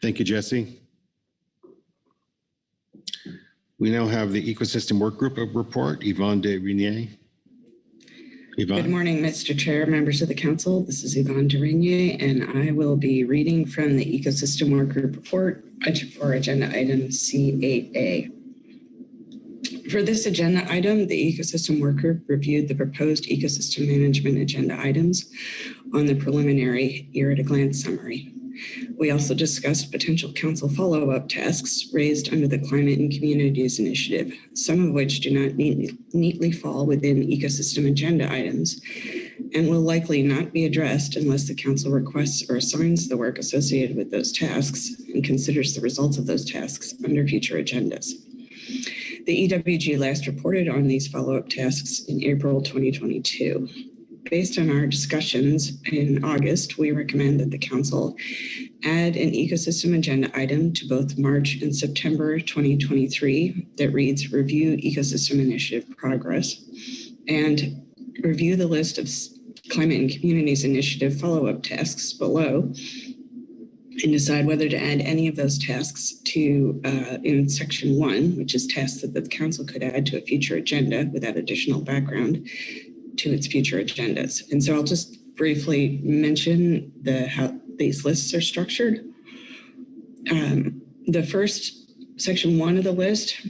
Thank you, Jesse. We now have the Ecosystem Work Group report, Yvonne de Renier. Yvonne. Good morning, Mr. Chair, members of the council. This is Yvonne de Renier, and I will be reading from the Ecosystem Work Group report for agenda item C8A. For this agenda item, the Ecosystem Work Group reviewed the proposed ecosystem management agenda items on the preliminary year-at-a-glance summary. We also discussed potential council follow-up tasks raised under the Climate and Communities Initiative, some of which do not neatly fall within ecosystem agenda items and will likely not be addressed unless the council requests or assigns the work associated with those tasks and considers the results of those tasks under future agendas. The EWG last reported on these follow-up tasks in April 2022. Based on our discussions in August, we recommend that the council add an ecosystem agenda item to both March and September 2023 that reads review ecosystem initiative progress and review the list of climate and communities initiative follow-up tasks below and decide whether to add any of those tasks to in section 1, which is tasks that the council could add to a future agenda without additional background to its future agendas. And so I'll just briefly mention how these lists are structured. The first section 1 of the list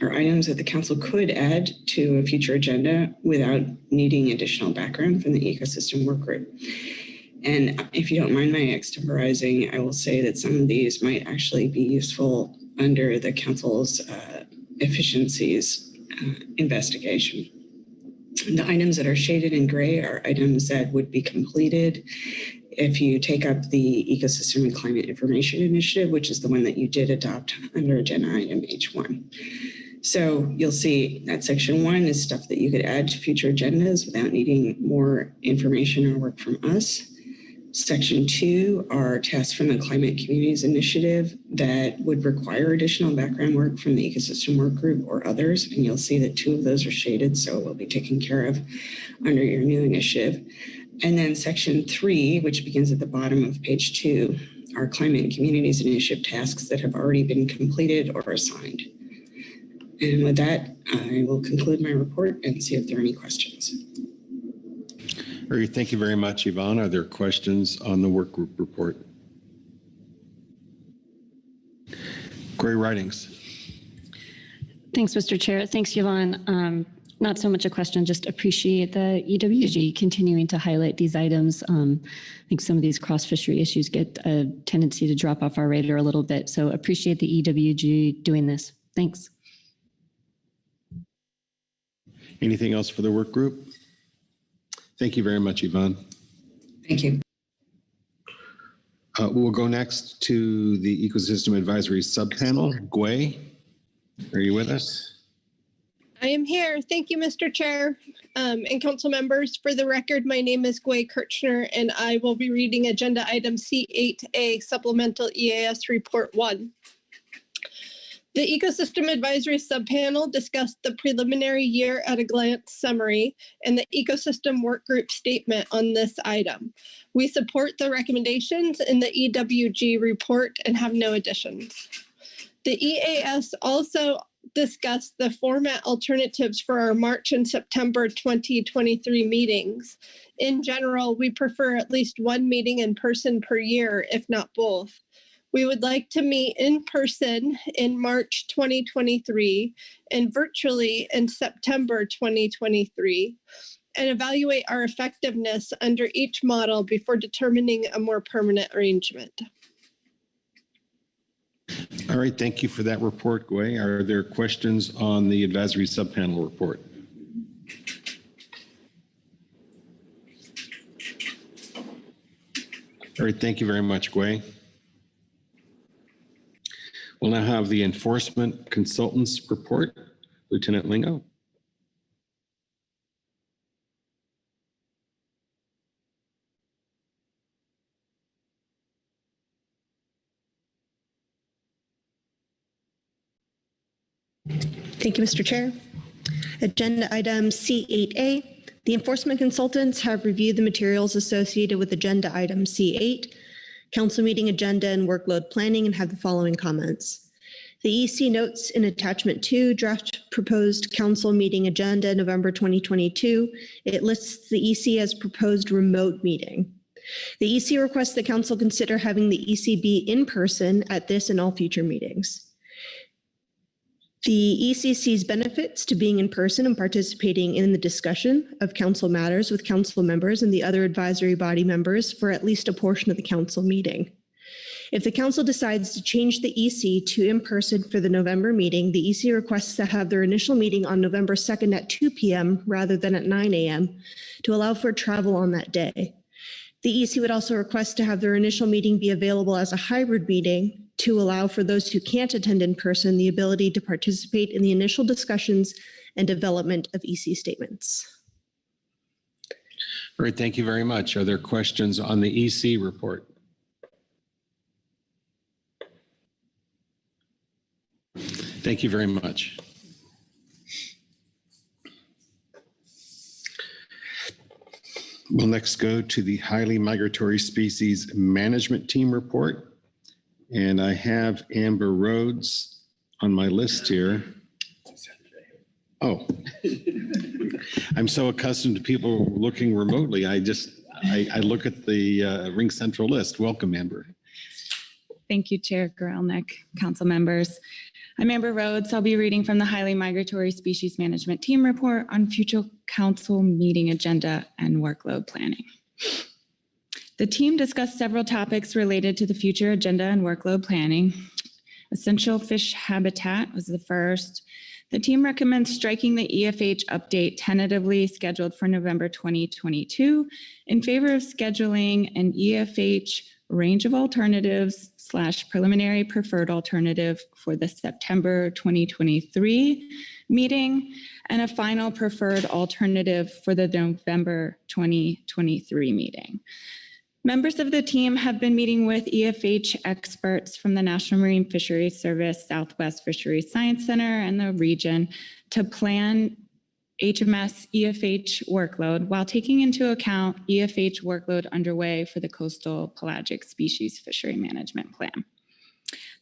are items that the council could add to a future agenda without needing additional background from the ecosystem work group. And if you don't mind my extemporizing, I will say that some of these might actually be useful under the council's efficiencies investigation. The items that are shaded in gray are items that would be completed if you take up the Ecosystem and Climate Information Initiative, which is the one that you did adopt under agenda item H1. So you'll see that section 1 is stuff that you could add to future agendas without needing more information or work from us. Section 2 are tasks from the Climate Communities Initiative that would require additional background work from the Ecosystem Work Group or others. And you'll see that 2 of those are shaded, so will be taken care of under your new initiative. And then section 3, which begins at the bottom of page 2, are Climate and Communities Initiative tasks that have already been completed or assigned. And with that, I will conclude my report and see if there are any questions. Thank you very much, Yvonne. Are there questions on the work group report? Gray Ridings. Thanks, Mr. Chair. Thanks, Yvonne. Not so much a question, just appreciate the EWG continuing to highlight these items. I think some of these cross-fishery issues get a tendency to drop off our radar a little bit. So appreciate the EWG doing this. Thanks. Anything else for the work group? Thank you very much, Yvonne. Thank you. We'll go next to the Ecosystem Advisory Subpanel. Gway, are you with us? I am here. Thank you, Mr. Chair and council members. For the record, my name is Gway Kirchner, and I will be reading agenda item C8A, Supplemental EAS Report 1. The Ecosystem Advisory Subpanel discussed the preliminary year-at-a-glance summary and the Ecosystem Work Group statement on this item. We support the recommendations in the EWG report and have no additions. The EAS also discuss the format alternatives for our March and September 2023 meetings. In general, we prefer at least one meeting in person per year, if not both. We would like to meet in person in March 2023 and virtually in September 2023, and evaluate our effectiveness under each model before determining a more permanent arrangement. All right, thank you for that report, Gway. Are there questions on the advisory subpanel report? All right, thank you very much, Gway. We'll now have the enforcement consultants report. Lieutenant Lingo. Thank you, Mr. Chair. Agenda item C8A. The enforcement consultants have reviewed the materials associated with agenda item C8, council meeting agenda and workload planning, and have the following comments. The EC notes in attachment 2, draft proposed council meeting agenda November 2022. It lists the EC as proposed remote meeting. The EC requests the council consider having the EC be in person at this and all future meetings. The EC sees benefits to being in person and participating in the discussion of council matters with council members and the other advisory body members for at least a portion of the council meeting. If the council decides to change the EC to in person for the November meeting, the EC requests to have their initial meeting on November 2nd at 2 p.m. rather than at 9 a.m. to allow for travel on that day. The EC would also request to have their initial meeting be available as a hybrid meeting to allow for those who can't attend in person the ability to participate in the initial discussions and development of EC statements. All right, thank you very much. Are there questions on the EC report? Thank you very much. We'll next go to the Highly Migratory Species Management Team report. And I have Amber Rhodes on my list here. Oh, I'm so accustomed to people looking remotely. I look at the Ring Central list. Welcome, Amber. Thank you, Chair Gorelnik, council members. I'm Amber Rhodes. I'll be reading from the Highly Migratory Species Management Team report on future council meeting agenda and workload planning. The team discussed several topics related to the future agenda and workload planning. Essential fish habitat was the first. The team recommends striking the EFH update tentatively scheduled for November 2022 in favor of scheduling an EFH range of alternatives / preliminary preferred alternative for the September 2023 meeting and a final preferred alternative for the November 2023 meeting. Members of the team have been meeting with EFH experts from the National Marine Fisheries Service, Southwest Fisheries Science Center, and the region to plan HMS EFH workload while taking into account EFH workload underway for the Coastal Pelagic Species Fishery Management Plan.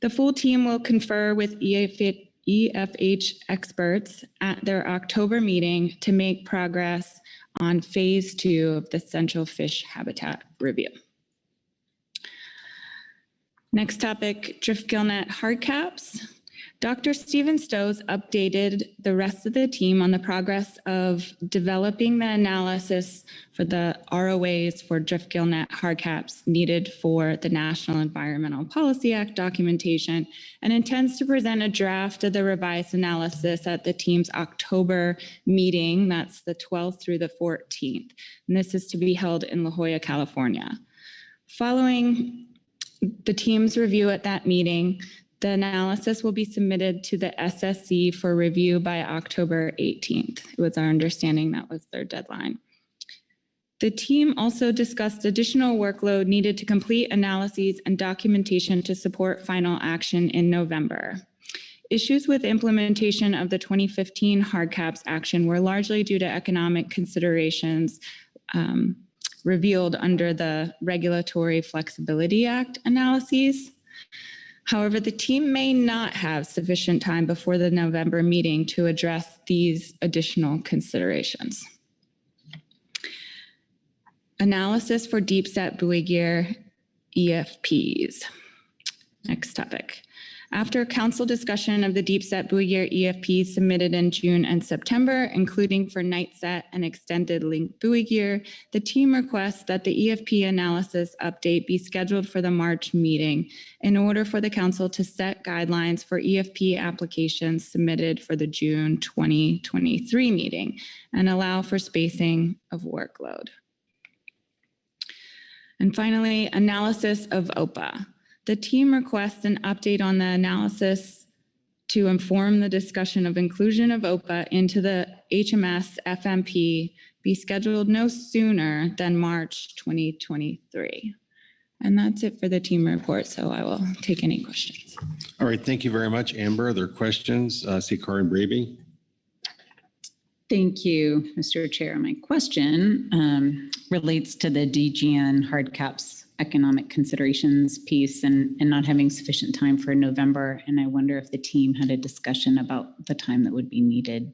The full team will confer with EFH experts at their October meeting to make progress on phase 2 of the Essential Fish Habitat Review. Next topic, drift gillnet hardcaps. Dr. Stephen Stowe's updated the rest of the team on the progress of developing the analysis for the ROAs for drift gillnet hardcaps needed for the National Environmental Policy Act documentation and intends to present a draft of the revised analysis at the team's October meeting. That's the 12th through the 14th. And this is to be held in La Jolla, California. Following the team's review at that meeting, the analysis will be submitted to the SSC for review by October 18th. It was our understanding that was their deadline. The team also discussed additional workload needed to complete analyses and documentation to support final action in November. Issues with implementation of the 2015 hardcaps action were largely due to economic considerations revealed under the Regulatory Flexibility Act analyses. However, the team may not have sufficient time before the November meeting to address these additional considerations. Analysis for deep set buoy gear EFPs. Next topic. After council discussion of the deep set buoy gear EFPs submitted in June and September, including for night set and extended link buoy gear, the team requests that the EFP analysis update be scheduled for the March meeting in order for the council to set guidelines for EFP applications submitted for the June 2023 meeting and allow for spacing of workload. And finally, analysis of OPA. The team requests an update on the analysis to inform the discussion of inclusion of OPA into the HMS FMP be scheduled no sooner than March 2023. And that's it for the team report, so I will take any questions. All right, thank you very much, Amber. Are there questions? Sikar and Braby? Thank you, Mr. Chair. My question relates to the DGN hard caps economic considerations piece and not having sufficient time for November. And I wonder if the team had a discussion about the time that would be needed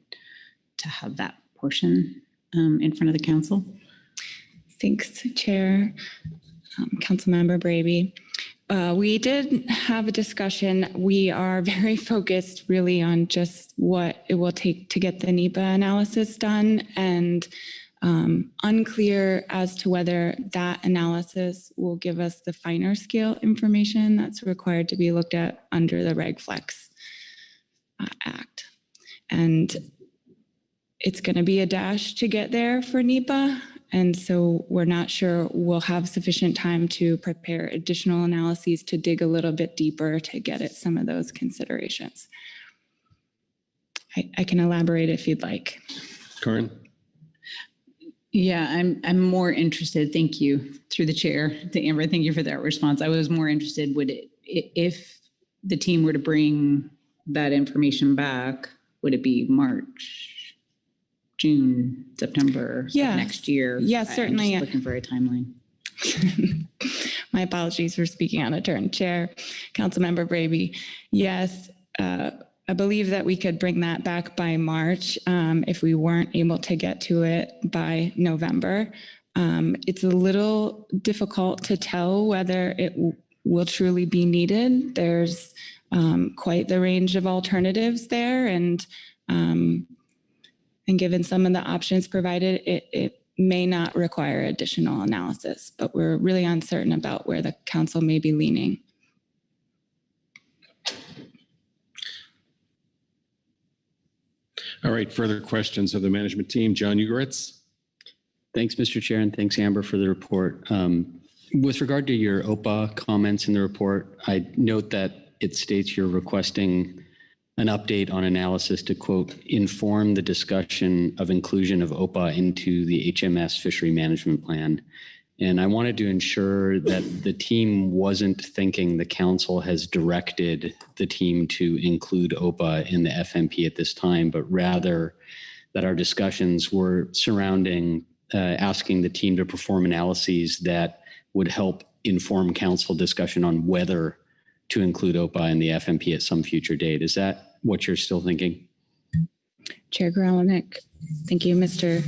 to have that portion in front of the council. Thanks, Chair. Councilmember Braby. We did have a discussion. We are very focused really on just what it will take to get the NEPA analysis done, and unclear as to whether that analysis will give us the finer scale information that's required to be looked at under the Reg Flex Act. And it's going to be a dash to get there for NEPA. And so we're not sure we'll have sufficient time to prepare additional analyses to dig a little bit deeper to get at some of those considerations. I can elaborate if you'd like. Karin? Yeah, I'm more interested, thank you, through the chair, to Amber, thank you for that response. I was more interested, if the team were to bring that information back, would it be March, June, September of next year? Yes, certainly. I'm just looking for a timeline. My apologies for speaking out of turn. Chair, Councilmember Braby. Yes, I believe that we could bring that back by March if we weren't able to get to it by November. It's a little difficult to tell whether it will truly be needed. There's quite the range of alternatives there, and given some of the options provided, it may not require additional analysis, but we're really uncertain about where the council may be leaning. All right, further questions of the management team. John Ugoretz. Thanks, Mr. Chair, and thanks, Amber, for the report. With regard to your OPA comments in the report, I note that it states you're requesting an update on analysis to, quote, inform the discussion of inclusion of OPA into the HMS fishery management plan. And I wanted to ensure that the team wasn't thinking the council has directed the team to include OPA in the FMP at this time, but rather that our discussions were surrounding asking the team to perform analyses that would help inform council discussion on whether to include OPA in the FMP at some future date. Is that what you're still thinking? Chair Gralnick, thank you, Mr.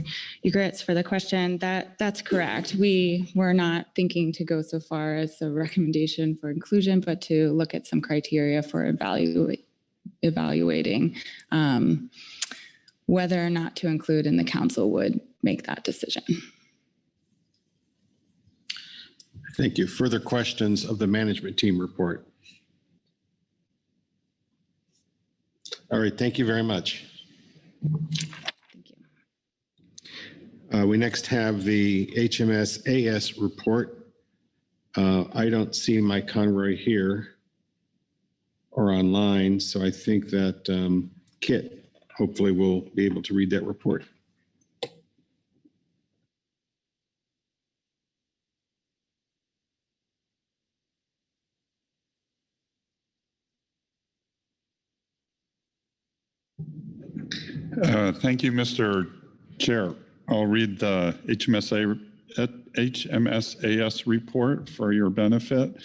Ugoretz, for the question. That's correct. We were not thinking to go so far as a recommendation for inclusion, but to look at some criteria for evaluating whether or not to include, and the council would make that decision. Thank you. Further questions of the management team report? All right, thank you very much. Thank you. We next have the HMS AS report. I don't see Mike Conroy here or online, so I think that Kit hopefully will be able to read that report. Thank you, Mr. Chair. I'll read the HMSAS report for your benefit.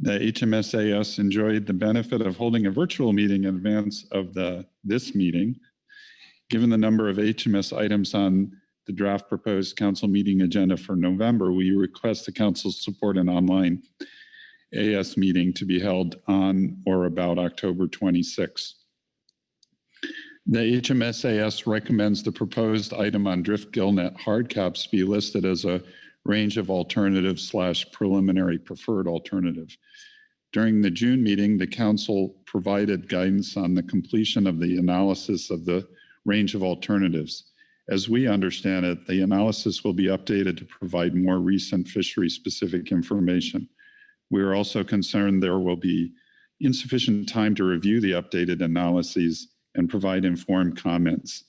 The HMSAS enjoyed the benefit of holding a virtual meeting in advance of this meeting. Given the number of HMS items on the draft proposed council meeting agenda for November, we request the council's support an online AS meeting to be held on or about October 26. The HMSAS recommends the proposed item on drift gillnet hard caps be listed as a range of alternatives / preliminary preferred alternative. During the June meeting, the council provided guidance on the completion of the analysis of the range of alternatives. As we understand it, the analysis will be updated to provide more recent fishery-specific information. We are also concerned there will be insufficient time to review the updated analyses and provide informed comments.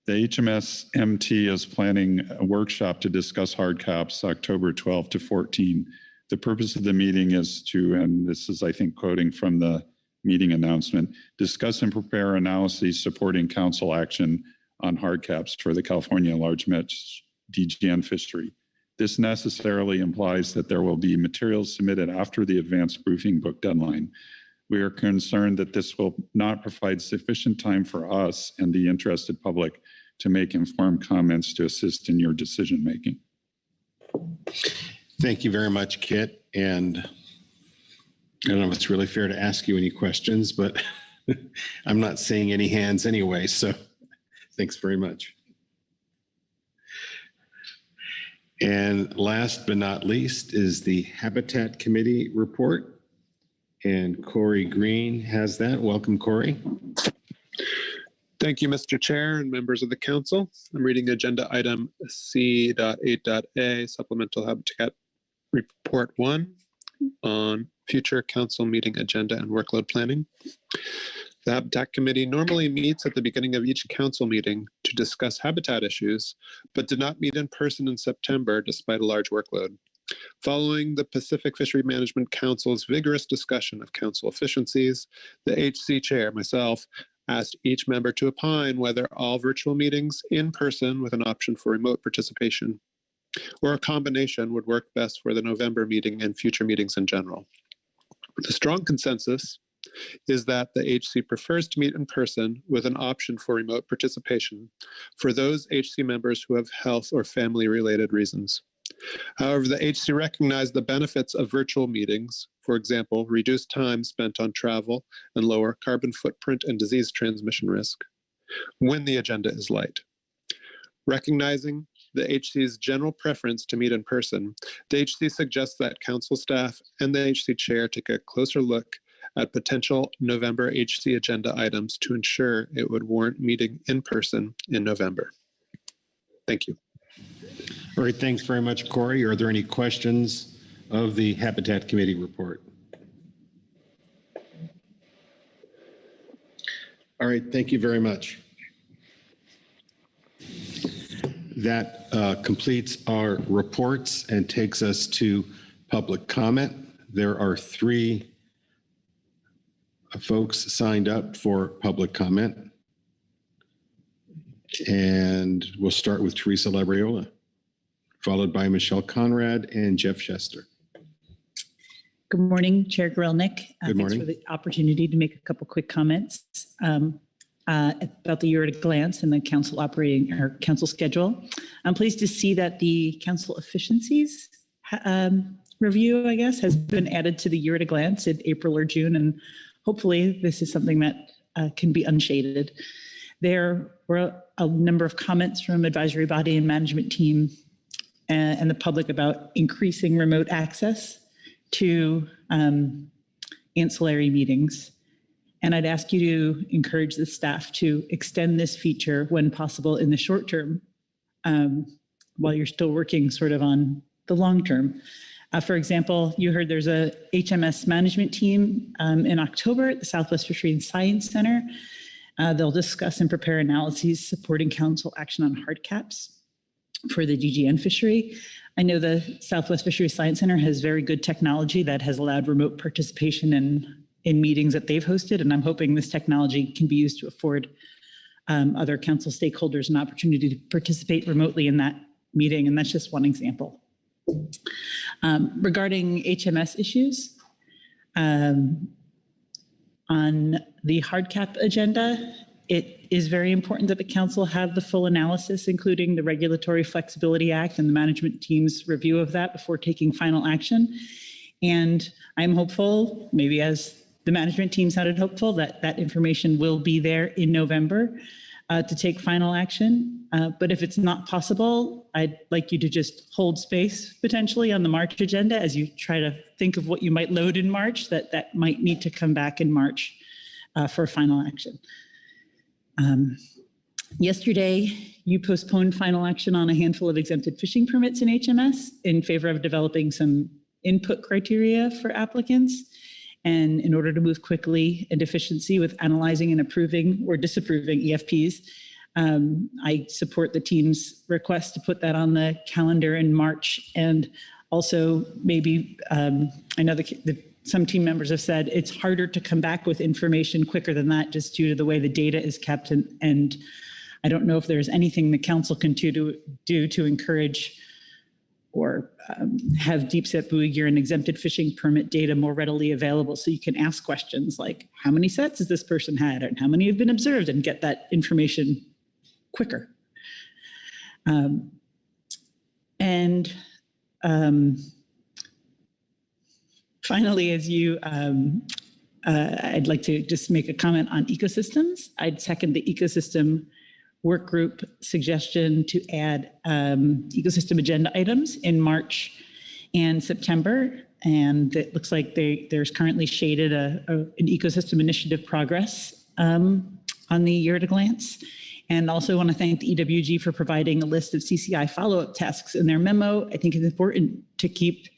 The HMS-MT is planning a workshop to discuss hard caps October 12 to 14. The purpose of the meeting is to, and this is, I think, quoting from the meeting announcement, discuss and prepare analyses supporting council action on hard caps for the California large metch DGN fishery. This necessarily implies that there will be materials submitted after the advanced briefing book deadline. We are concerned that this will not provide sufficient time for us and the interested public to make informed comments to assist in your decision making. Thank you very much, Kit. And I don't know if it's really fair to ask you any questions, but I'm not seeing any hands anyway, so thanks very much. And last but not least is the Habitat Committee report. And Corey Green has that. Welcome, Corey. Thank you, Mr. Chair and members of the council. I'm reading agenda item C.8.A, Supplemental Habitat Report 1 on future council meeting agenda and workload planning. The Habitat Committee normally meets at the beginning of each council meeting to discuss habitat issues, but did not meet in person in September despite a large workload. Following the Pacific Fishery Management Council's vigorous discussion of council efficiencies, the HC chair, myself, asked each member to opine whether all virtual meetings in person with an option for remote participation or a combination would work best for the November meeting and future meetings in general. The strong consensus is that the HC prefers to meet in person with an option for remote participation for those HC members who have health or family-related reasons. However, the HC recognized the benefits of virtual meetings, for example, reduced time spent on travel and lower carbon footprint and disease transmission risk, when the agenda is light. Recognizing the HC's general preference to meet in person, the HC suggests that council staff and the HC chair take a closer look at potential November HC agenda items to ensure it would warrant meeting in person in November. Thank you. All right, thanks very much, Corey. Are there any questions of the Habitat Committee report? All right, thank you very much. That completes our reports and takes us to public comment. There are 3 folks signed up for public comment. And we'll start with Teresa Labriola, followed by Michelle Conrad and Jeff Shester. Good morning, Chair Grelnick. Good morning. Thanks for the opportunity to make a couple quick comments about the year at a glance and the council operating or council schedule. I'm pleased to see that the council efficiencies review, I guess, has been added to the year at a glance in April or June, and hopefully this is something that can be unshaded. There were a number of comments from advisory body and management team and the public about increasing remote access to ancillary meetings. And I'd ask you to encourage the staff to extend this feature when possible in the short term, while you're still working sort of on the long term. For example, you heard there's a HMS management team in October at the Southwest Fishery and Science Center. They'll discuss and prepare analyses supporting council action on hard caps for the DGN fishery. I know the Southwest Fishery Science Center has very good technology that has allowed remote participation in meetings that they've hosted, and I'm hoping this technology can be used to afford other council stakeholders an opportunity to participate remotely in that meeting, and that's just one example. Regarding HMS issues, On the hard cap agenda, it is very important that the council have the full analysis, including the Regulatory Flexibility Act and the management team's review of that before taking final action. And I'm hopeful, maybe as the management team sounded hopeful, that that information will be there in November to take final action. But if it's not possible, I'd like you to just hold space potentially on the March agenda as you try to think of what you might load in March that might need to come back in March for final action. Yesterday, you postponed final action on a handful of exempted fishing permits in HMS in favor of developing some input criteria for applicants. And in order to move quickly and efficiency with analyzing and approving or disapproving EFPs, I support the team's request to put that on the calendar in March. And also maybe, I know some team members have said it's harder to come back with information quicker than that just due to the way the data is kept. And I don't know if there's anything the council can do to encourage or have deep set buoy gear and exempted fishing permit data more readily available so you can ask questions like how many sets has this person had and how many have been observed and get that information quicker. Finally, as you, I'd like to just make a comment on ecosystems. I'd second the ecosystem work group suggestion to add ecosystem agenda items in March and September. And it looks like there's currently shaded an ecosystem initiative progress on the year at a glance. And also want to thank the EWG for providing a list of CCI follow-up tasks in their memo. I think it's important to keep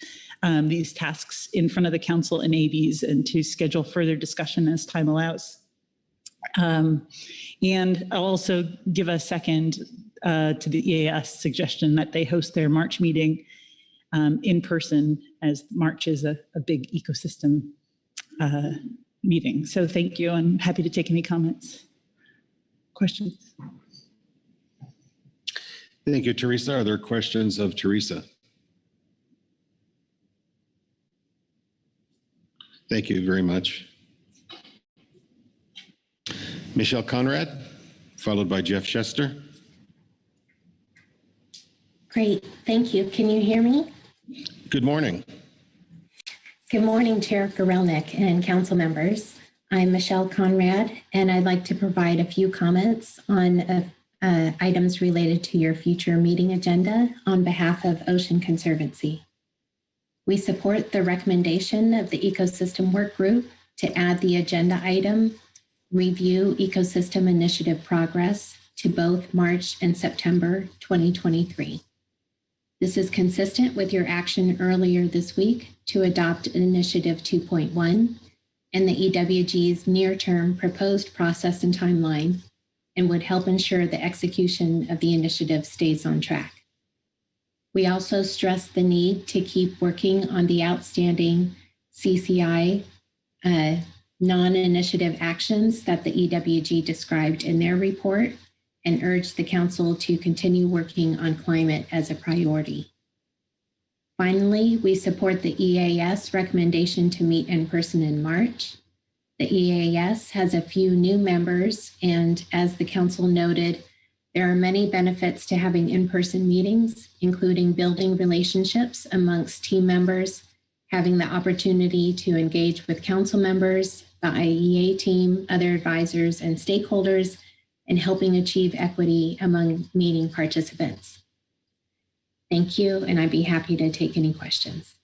these tasks in front of the council and ABs and to schedule further discussion as time allows. And I'll also give a second to the EAS suggestion that they host their March meeting in person, as March is a big ecosystem meeting. So thank you. I'm happy to take any comments, questions. Thank you, Teresa. Are there questions of Teresa? Thank you very much. Michelle Conrad, followed by Jeff Chester. Great, thank you. Can you hear me? Good morning. Good morning, Chair Gorelnik and council members. I'm Michelle Conrad, and I'd like to provide a few comments on items related to your future meeting agenda on behalf of Ocean Conservancy. We support the recommendation of the Ecosystem Work Group to add the agenda item, Review Ecosystem Initiative Progress, to both March and September 2023. This is consistent with your action earlier this week to adopt Initiative 2.1 and the EWG's near-term proposed process and timeline, and would help ensure the execution of the initiative stays on track. We also stress the need to keep working on the outstanding CCI non-initiative actions that the EWG described in their report, and urge the council to continue working on climate as a priority. Finally, we support the EAS recommendation to meet in person in March. The EAS has a few new members, and as the council noted, there are many benefits to having in-person meetings, including building relationships amongst team members, having the opportunity to engage with council members, the IEA team, other advisors, and stakeholders, and helping achieve equity among meeting participants. Thank you, and I'd be happy to take any questions.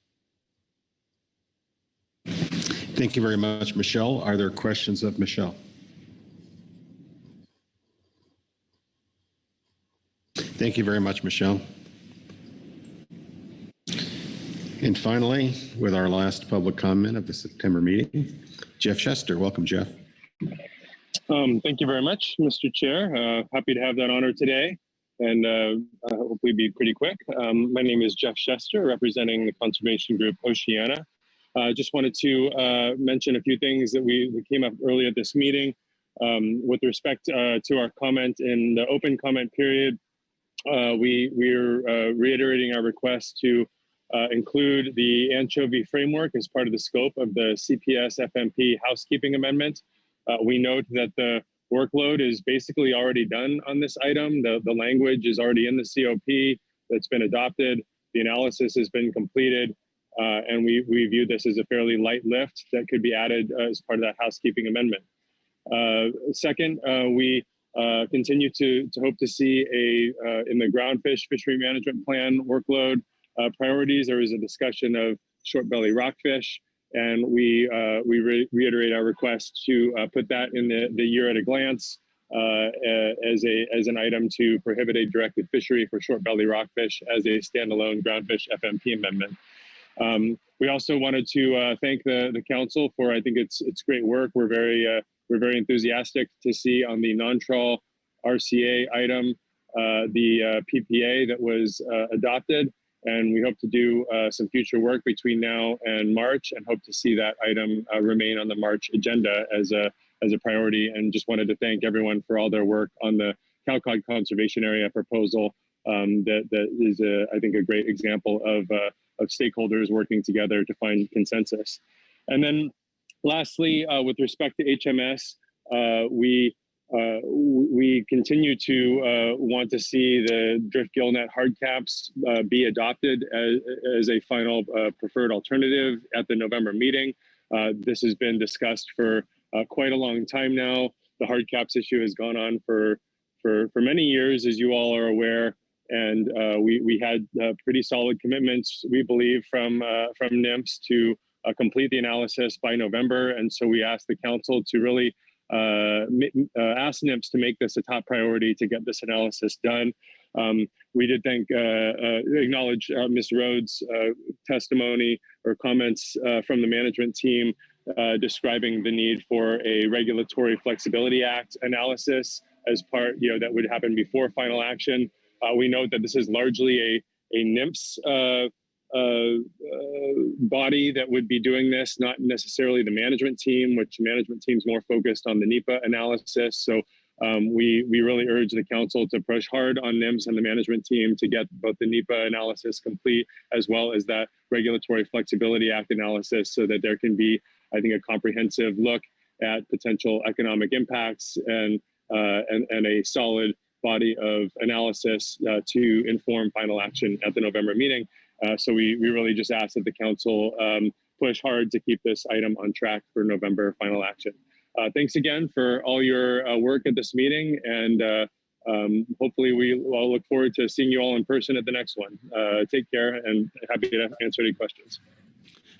Thank you very much, Michelle. Are there questions of Michelle? Thank you very much, Michelle. And finally, with our last public comment of the September meeting, Jeff Chester. Welcome, Jeff. Thank you very much, Mr. Chair. Happy to have that honor today, and hopefully be pretty quick. My name is Jeff Chester, representing the conservation group Oceana. Just wanted to mention a few things that we came up early at this meeting. With respect to our comment in the open comment period, we're reiterating our request to include the anchovy framework as part of the scope of the CPS FMP housekeeping amendment. We note that the workload is basically already done on this item. The language is already in the COP that's been adopted. The analysis has been completed. And we view this as a fairly light lift that could be added as part of that housekeeping amendment. Second, we continue to hope to see in the groundfish fishery management plan workload priorities. There is a discussion of short belly rockfish, and we reiterate our request to put that in the year at a glance as an item to prohibit a directed fishery for short belly rockfish as a standalone groundfish FMP amendment. We also wanted to thank the council for, I think it's great work. We're very enthusiastic to see on the non-trawl RCA item the PPA that was adopted, and we hope to do some future work between now and March, and hope to see that item remain on the March agenda as a priority. And just wanted to thank everyone for all their work on the Cowcod Conservation Area proposal. That is, I think, a great example of stakeholders working together to find consensus. And then lastly, with respect to HMS, we continue to want to see the drift gillnet hard caps be adopted as a final preferred alternative at the November meeting. This has been discussed for quite a long time now. The hard caps issue has gone on for many years, as you all are aware. And we had pretty solid commitments, we believe, from NIMS to complete the analysis by November. And so we asked the council to really ask NIMS to make this a top priority to get this analysis done. We did acknowledge Ms. Rhodes' testimony or comments from the management team describing the need for a Regulatory Flexibility Act analysis as part, that would happen before final action. We note that this is largely a NIMS body that would be doing this, not necessarily the management team, which management team's more focused on the NEPA analysis. So we really urge the council to push hard on NIMS and the management team to get both the NEPA analysis complete, as well as that Regulatory Flexibility Act analysis, so that there can be, I think, a comprehensive look at potential economic impacts and a solid body of analysis to inform final action at the November meeting. So we really just ask that the council push hard to keep this item on track for November final action. Thanks again for all your work at this meeting, and hopefully we all look forward to seeing you all in person at the next one. Take care, and happy to answer any questions.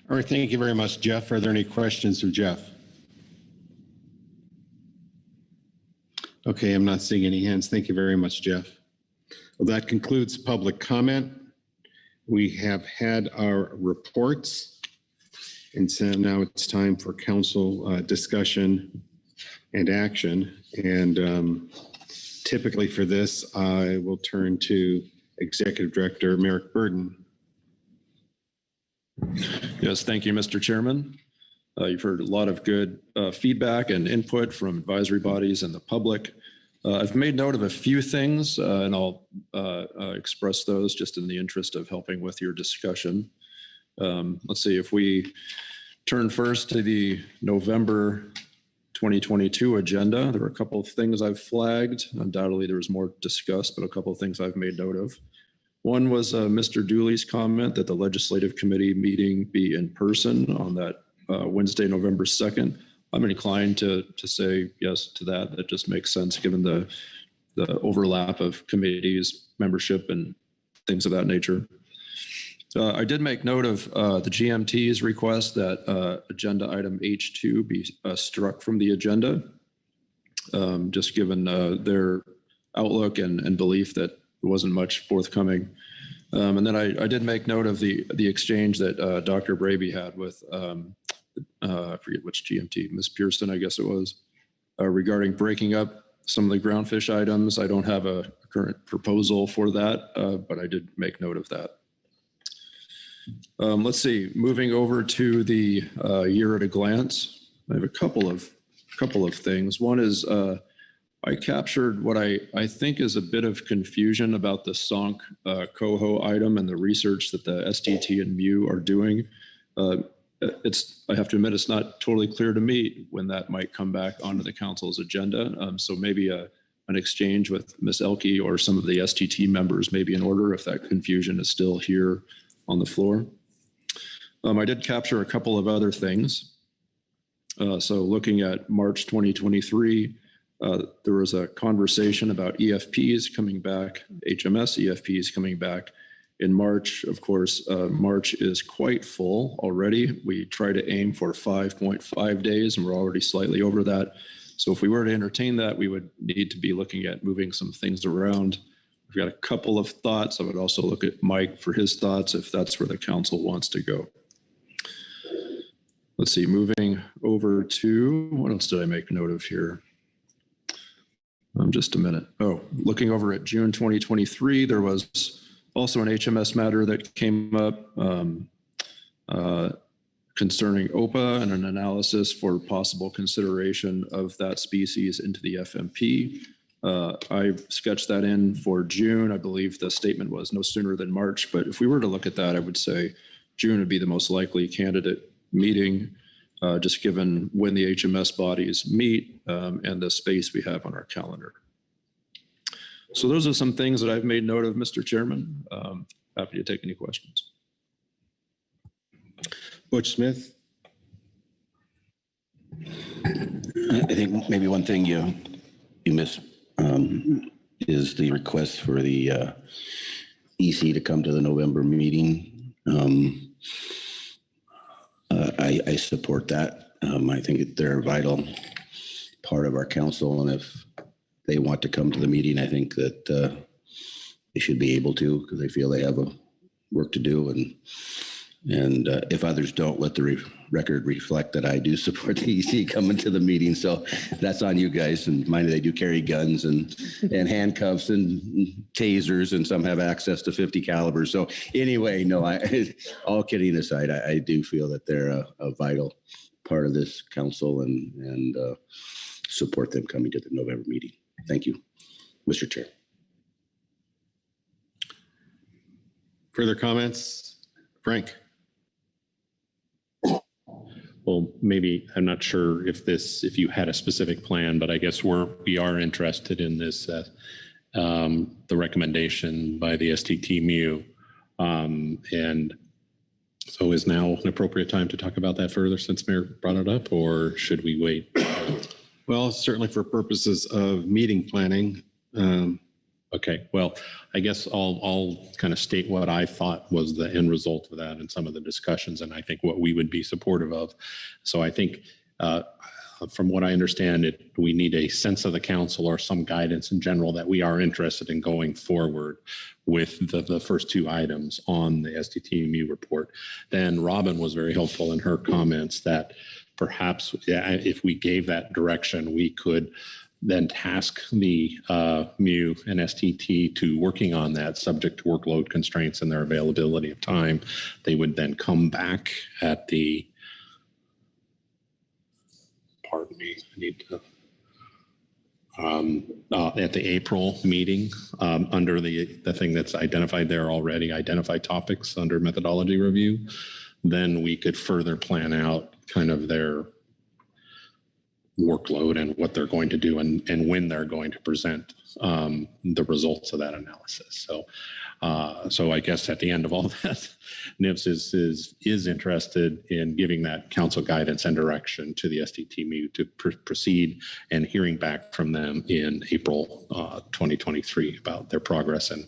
All right, thank you very much, Jeff. Are there any questions of Jeff? Okay, I'm not seeing any hands. Thank you very much, Jeff. Well, that concludes public comment. We have had our reports, and so now it's time for council discussion and action. And typically for this, I will turn to Executive Director Merrick Burden. Yes, thank you, Mr. Chairman. You've heard a lot of good feedback and input from advisory bodies and the public. I've made note of a few things, and I'll express those just in the interest of helping with your discussion. Let's see, if we turn first to the November 2022 agenda, there were a couple of things I've flagged. Undoubtedly, there was more discussed, but a couple of things I've made note of. One was Mr. Dooley's comment that the legislative committee meeting be in person on that Wednesday, November 2nd. I'm inclined to say yes to that. That just makes sense given the overlap of committees, membership, and things of that nature. I did make note of the GMT's request that agenda item H2 be struck from the agenda, just given their outlook and belief that there wasn't much forthcoming. And then I did make note of the exchange that Dr. Braby had with I forget which GMT, Ms. Pearson, I guess it was, regarding breaking up some of the groundfish items. I don't have a current proposal for that, but I did make note of that. Let's see, moving over to the year at a glance, I have a couple of things. One is I captured what I think is a bit of confusion about the SONC coho item and the research that the STT and MU are doing. I have to admit, it's not totally clear to me when that might come back onto the council's agenda. So maybe an exchange with Ms. Elke or some of the STT members may be in order if that confusion is still here on the floor. I did capture a couple of other things. So looking at March 2023, there was a conversation about EFPs coming back, HMS EFPs coming back in March. Of course, March is quite full already. We try to aim for 5.5 days, and we're already slightly over that. So if we were to entertain that, we would need to be looking at moving some things around. We've got a couple of thoughts. I would also look at Mike for his thoughts if that's where the council wants to go. Let's see, moving over to, what else did I make note of here? Just a minute. Oh, looking over at June 2023, there was also an HMS matter that came up concerning OPA and an analysis for possible consideration of that species into the FMP. I sketched that in for June. I believe the statement was no sooner than March, but if we were to look at that, I would say June would be the most likely candidate meeting, just given when the HMS bodies meet and the space we have on our calendar. So those are some things that I've made note of, Mr. Chairman. Happy to take any questions. Butch Smith. I think maybe one thing you miss is the request for the EC to come to the November meeting. I support that. I think they're a vital part of our council, and if they want to come to the meeting, I think that they should be able to, because they feel they have a work to do. And if others don't, let the record reflect that I do support the EC coming to the meeting. So that's on you guys. And mind you, they do carry guns and handcuffs and tasers, and some have access to 50 calibers. So anyway, no, all kidding aside, I do feel that they're a vital part of this council, and support them coming to the November meeting. Thank you, Mr. Chair. Further comments? Frank. Well, maybe, I'm not sure if you had a specific plan, but I guess we are interested in this, the recommendation by the STT-MU. And so is now an appropriate time to talk about that further since Mayor brought it up, or should we wait? Well, certainly for purposes of meeting planning. Okay, well, I guess I'll kind of state what I thought was the end result of that and some of the discussions, and I think what we would be supportive of. So I think from what I understand, we need a sense of the council or some guidance in general that we are interested in going forward with the first two items on the STT-MU report. Then Robin was very helpful in her comments that perhaps if we gave that direction, we could then task the MU and STT to working on that, subject to workload constraints and their availability of time. They would then come back at the, pardon me, I need to, at the April meeting under the thing that's identified there already, identify topics under methodology review. Then we could further plan out kind of their workload and what they're going to do and when they're going to present the results of that analysis. So I guess at the end of all that, NIPS is interested in giving that council guidance and direction to the STT-MU to proceed, and hearing back from them in April 2023 about their progress and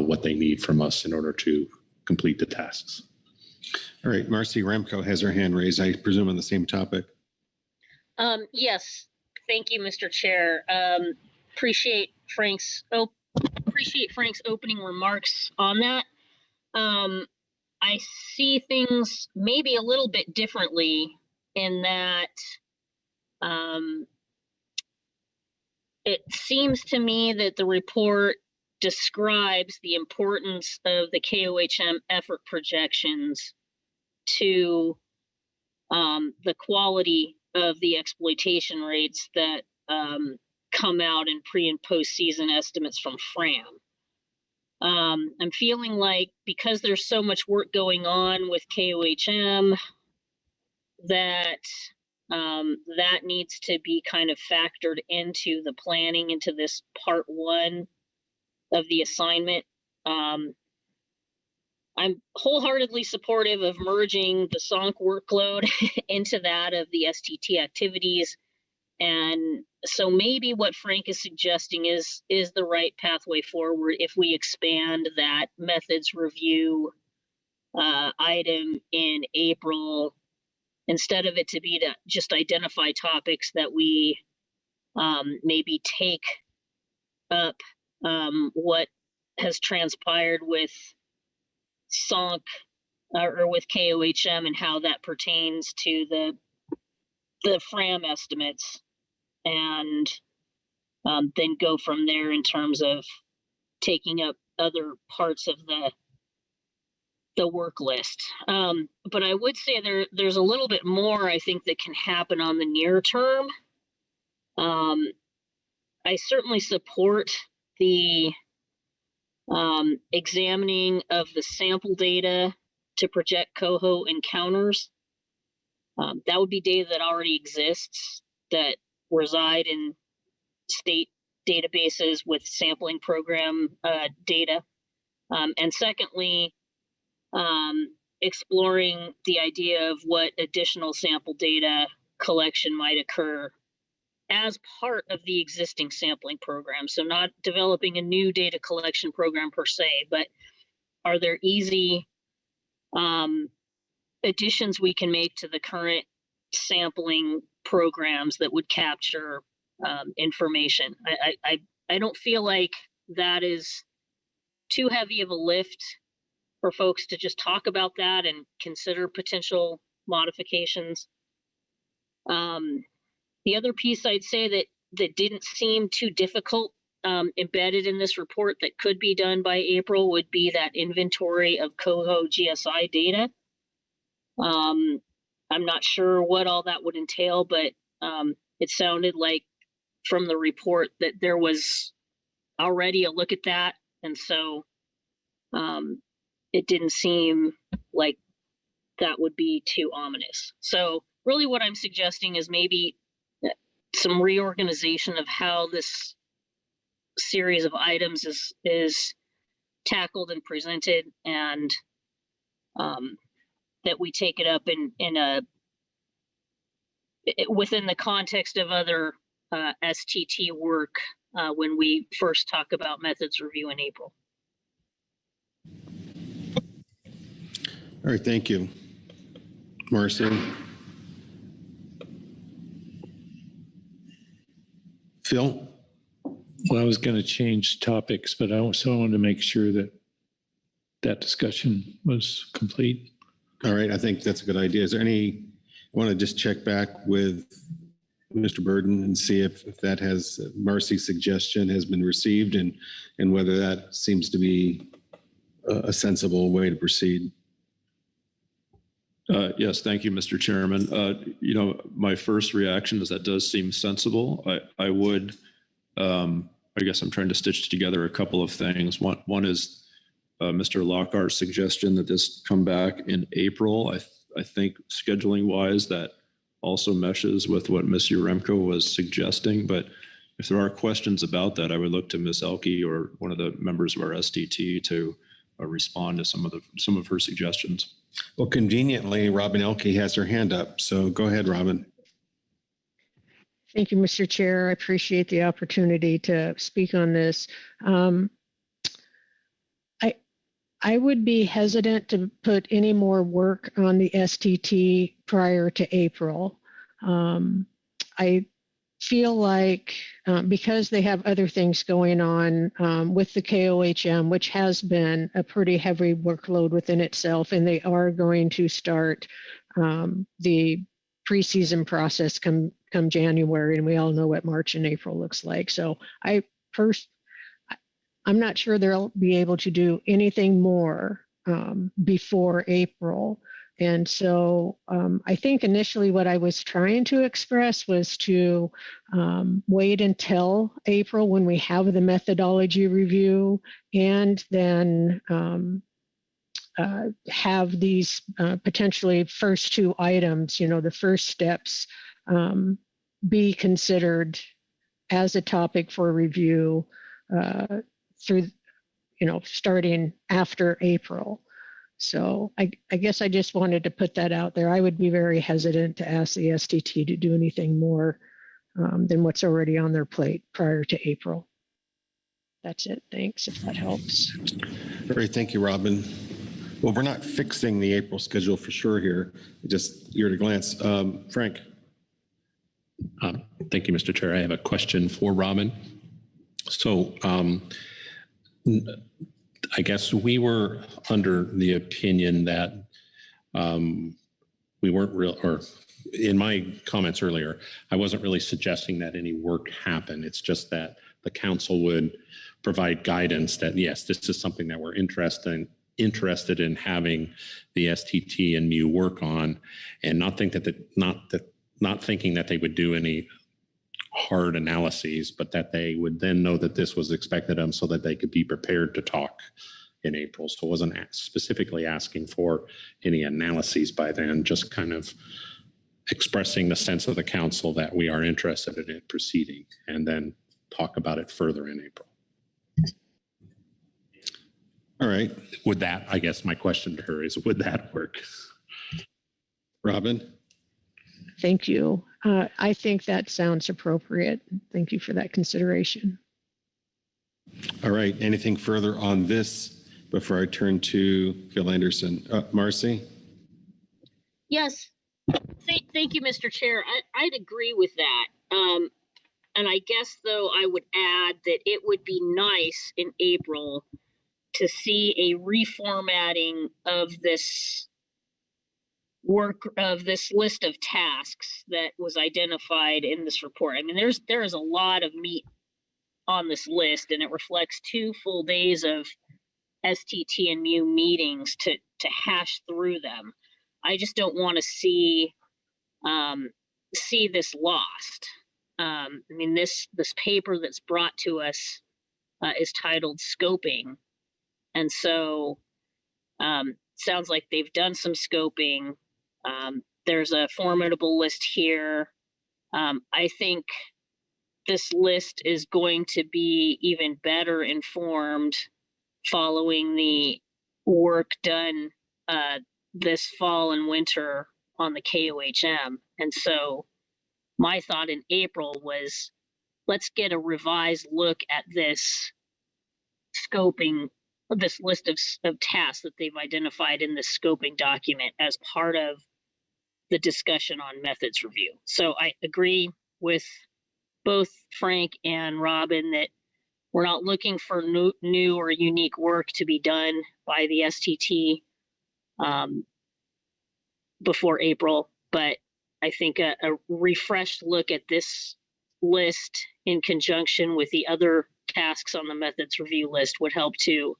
what they need from us in order to complete the tasks. All right, Marcy Remco has her hand raised, I presume on the same topic. Yes, thank you, Mr. Chair. Appreciate Frank's opening remarks on that. I see things maybe a little bit differently in that it seems to me that the report describes the importance of the KOHM effort projections to the quality of the exploitation rates that come out in pre and post season estimates from FRAM. I'm feeling like because there's so much work going on with KOHM that that needs to be kind of factored into the planning, into this part one of the assignment. I'm wholeheartedly supportive of merging the SONC workload into that of the STT activities. And so maybe what Frank is suggesting is the right pathway forward if we expand that methods review item in April, instead of it to be to just identify topics that we maybe take up what has transpired with SONC or with KOHM and how that pertains to the FRAM estimates, and then go from there in terms of taking up other parts of the work list. But I would say there's a little bit more I think that can happen on the near term. I certainly support the examining of the sample data to project coho encounters. That would be data that already exists, that reside in state databases with sampling program data. And secondly, exploring the idea of what additional sample data collection might occur as part of the existing sampling program. So not developing a new data collection program per se, but are there easy additions we can make to the current sampling programs that would capture information? I don't feel like that is too heavy of a lift for folks to just talk about that and consider potential modifications. The other piece I'd say that didn't seem too difficult embedded in this report that could be done by April would be that inventory of coho GSI data. I'm not sure what all that would entail, but it sounded like from the report that there was already a look at that. And so it didn't seem like that would be too ominous. So really what I'm suggesting is maybe some reorganization of how this series of items is tackled and presented, and that we take it up within the context of other STT work when we first talk about methods review in April. All right, thank you. Marcy? Phil? Well, I was going to change topics, but I also wanted to make sure that that discussion was complete. All right, I think that's a good idea. Is there I want to just check back with Mr. Burden and see if that has, Marcy's suggestion has been received and whether that seems to be a sensible way to proceed. Yes, thank you, Mr. Chairman. My first reaction is that does seem sensible. I would, I guess I'm trying to stitch together a couple of things. One is Mr. Lockhart's suggestion that this come back in April. I think scheduling wise, that also meshes with what Ms. Uremko was suggesting. But if there are questions about that, I would look to Ms. Elke or one of the members of our STT to respond to some of her suggestions. Well, conveniently, Robin Elke has her hand up. So go ahead, Robin. Thank you, Mr. Chair. I appreciate the opportunity to speak on this. I would be hesitant to put any more work on the STT prior to April. I feel like because they have other things going on with the KOHM, which has been a pretty heavy workload within itself, and they are going to start the preseason process come January, and we all know what March and April looks like. So I'm not sure they'll be able to do anything more before April. And so I think initially what I was trying to express was to wait until April when we have the methodology review, and then have these potentially first two items, the first steps, be considered as a topic for review through, starting after April. So I guess I just wanted to put that out there. I would be very hesitant to ask the STT to do anything more than what's already on their plate prior to April. That's it. Thanks, if that helps. Great, thank you, Robin. Well, we're not fixing the April schedule for sure here, just ear to glance. Frank. Thank you, Mr. Chair. I have a question for Robin. So I guess we were under the opinion that we weren't real, or in my comments earlier, I wasn't really suggesting that any work happened. It's just that the council would provide guidance that, yes, this is something that we're interested in having the STT and MU work on, and not thinking that they would do any hard analyses, but that they would then know that this was expected of them so that they could be prepared to talk in April. So I wasn't specifically asking for any analyses by then, just kind of expressing the sense of the council that we are interested in it proceeding, and then talk about it further in April. All right. Would that, I guess my question to her is, would that work? Robin? Thank you. I think that sounds appropriate. Thank you for that consideration. All right. Anything further on this before I turn to Phil Anderson? Marcy? Yes. Thank you, Mr. Chair. I'd agree with that. And I guess, though, I would add that it would be nice in April to see a reformatting of this list of tasks that was identified in this report. I mean, there is a lot of meat on this list, and it reflects 2 full days of STT and MU meetings to hash through them. I just don't want to see this lost. I mean, this paper that's brought to us is titled Scoping, and so sounds like they've done some scoping. There's a formidable list here. I think this list is going to be even better informed following the work done this fall and winter on the KOHM. And so my thought in April was, let's get a revised look at this scoping, this list of tasks that they've identified in this scoping document as part of the discussion on methods review. So I agree with both Frank and Robin that we're not looking for new or unique work to be done by the STT before April, but I think a refreshed look at this list in conjunction with the other tasks on the methods review list would help to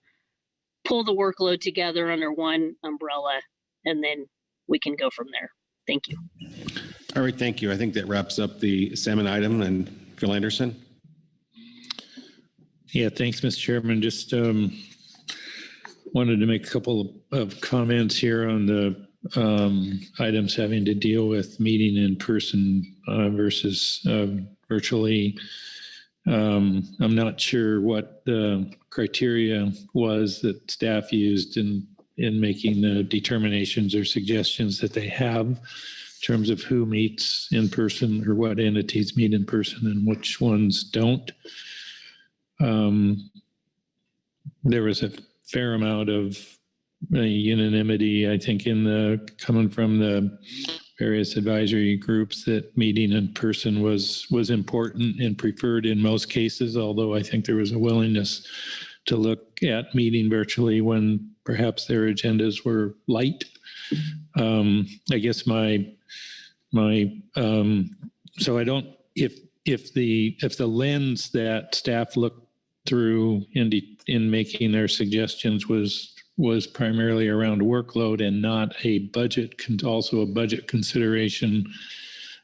pull the workload together under one umbrella, and then we can go from there. Thank you. All right, thank you. I think that wraps up the salmon item. And Phil Anderson? Yeah, thanks, Mr. Chairman. Just wanted to make a couple of comments here on the items having to deal with meeting in person versus virtually. I'm not sure what the criteria was that staff used in making the determinations or suggestions that they have in terms of who meets in person or what entities meet in person and which ones don't. There was a fair amount of unanimity, I think, coming from the various advisory groups that meeting in person was important and preferred in most cases, although I think there was a willingness to look at meeting virtually when perhaps their agendas were light. I guess so I don't, if the lens that staff looked through in making their suggestions was was primarily around workload and not a budget, also a budget consideration.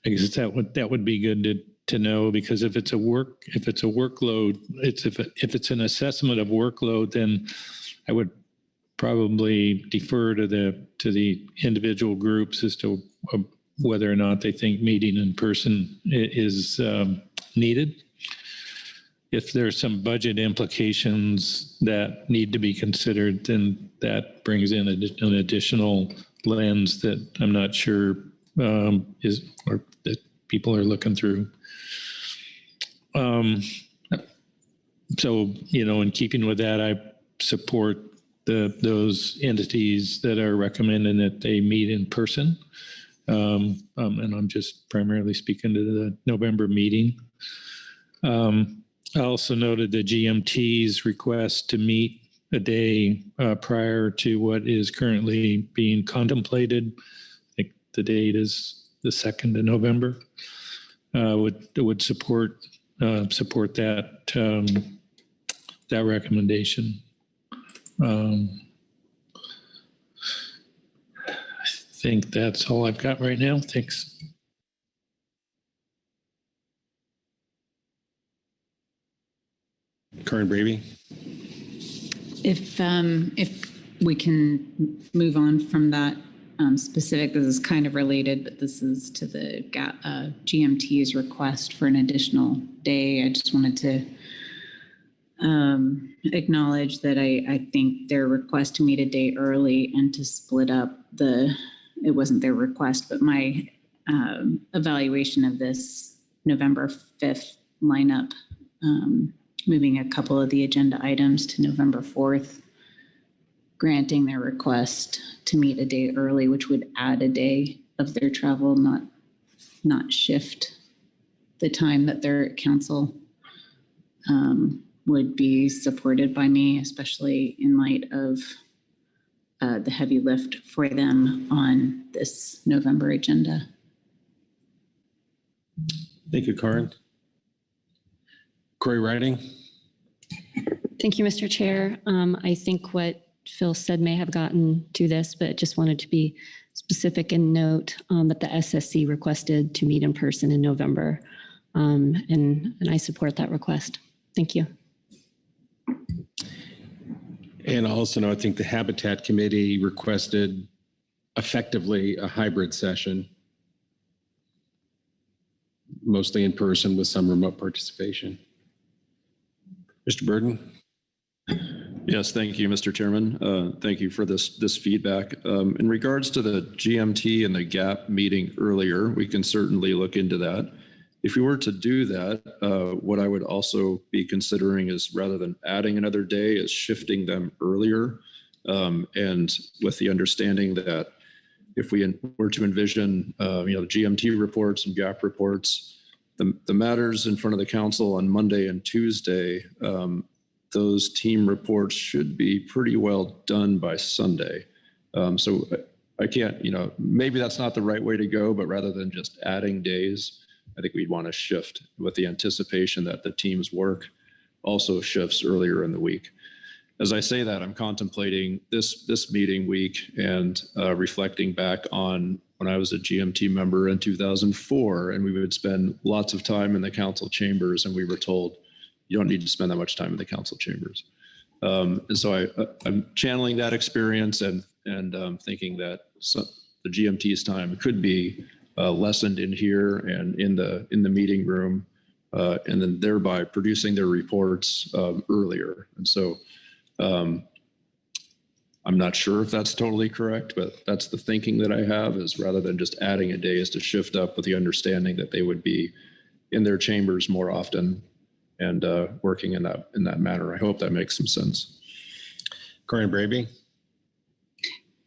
I guess that would be good to know, because if it's a workload, if it's an assessment of workload, then I would probably defer to the individual groups as to whether or not they think meeting in person is needed. If there's some budget implications that need to be considered, then that brings in an additional lens that I'm not sure or that people are looking through. So, in keeping with that, I support those entities that are recommending that they meet in person. And I'm just primarily speaking to the November meeting. I also noted the GMT's request to meet a day prior to what is currently being contemplated. I think the date is the 2nd of November. Would support that recommendation. I think that's all I've got right now. Thanks. Karen Bravey. If we can move on from that specific, this is kind of related, but this is to the GMT's request for an additional day. I just wanted to acknowledge that I think their request to meet a day early and to split up it wasn't their request, but my evaluation of this November 5th lineup, moving a couple of the agenda items to November 4th, granting their request to meet a day early, which would add a day of their travel, not shift the time that their council would be supported by me, especially in light of the heavy lift for them on this November agenda. Thank you, Karen. Corey Riding. Thank you, Mr. Chair. I think what Phil said may have gotten to this, but just wanted to be specific and note that the SSC requested to meet in person in November, and I support that request. Thank you. And also, I think the Habitat Committee requested effectively a hybrid session, mostly in person with some remote participation. Mr. Burden. Yes, thank you, Mr. Chairman. Thank you for this feedback. In regards to the GMT and the GAP meeting earlier, we can certainly look into that. If we were to do that, what I would also be considering is, rather than adding another day, is shifting them earlier. And with the understanding that if we were to envision, the GMT reports and GAP reports, the matters in front of the council on Monday and Tuesday, those team reports should be pretty well done by Sunday. So I can't, maybe that's not the right way to go, but rather than just adding days, I think we'd want to shift with the anticipation that the team's work also shifts earlier in the week. As I say that, I'm contemplating this meeting week and reflecting back on when I was a GMT member in 2004, and we would spend lots of time in the council chambers, and we were told, you don't need to spend that much time in the council chambers. And so I'm channeling that experience and thinking that the GMT's time could be lessened in here and in the meeting room, and then thereby producing their reports earlier. And so I'm not sure if that's totally correct, but that's the thinking that I have, is rather than just adding a day, is to shift up with the understanding that they would be in their chambers more often and working in that manner. I hope that makes some sense. Corinne Bravey.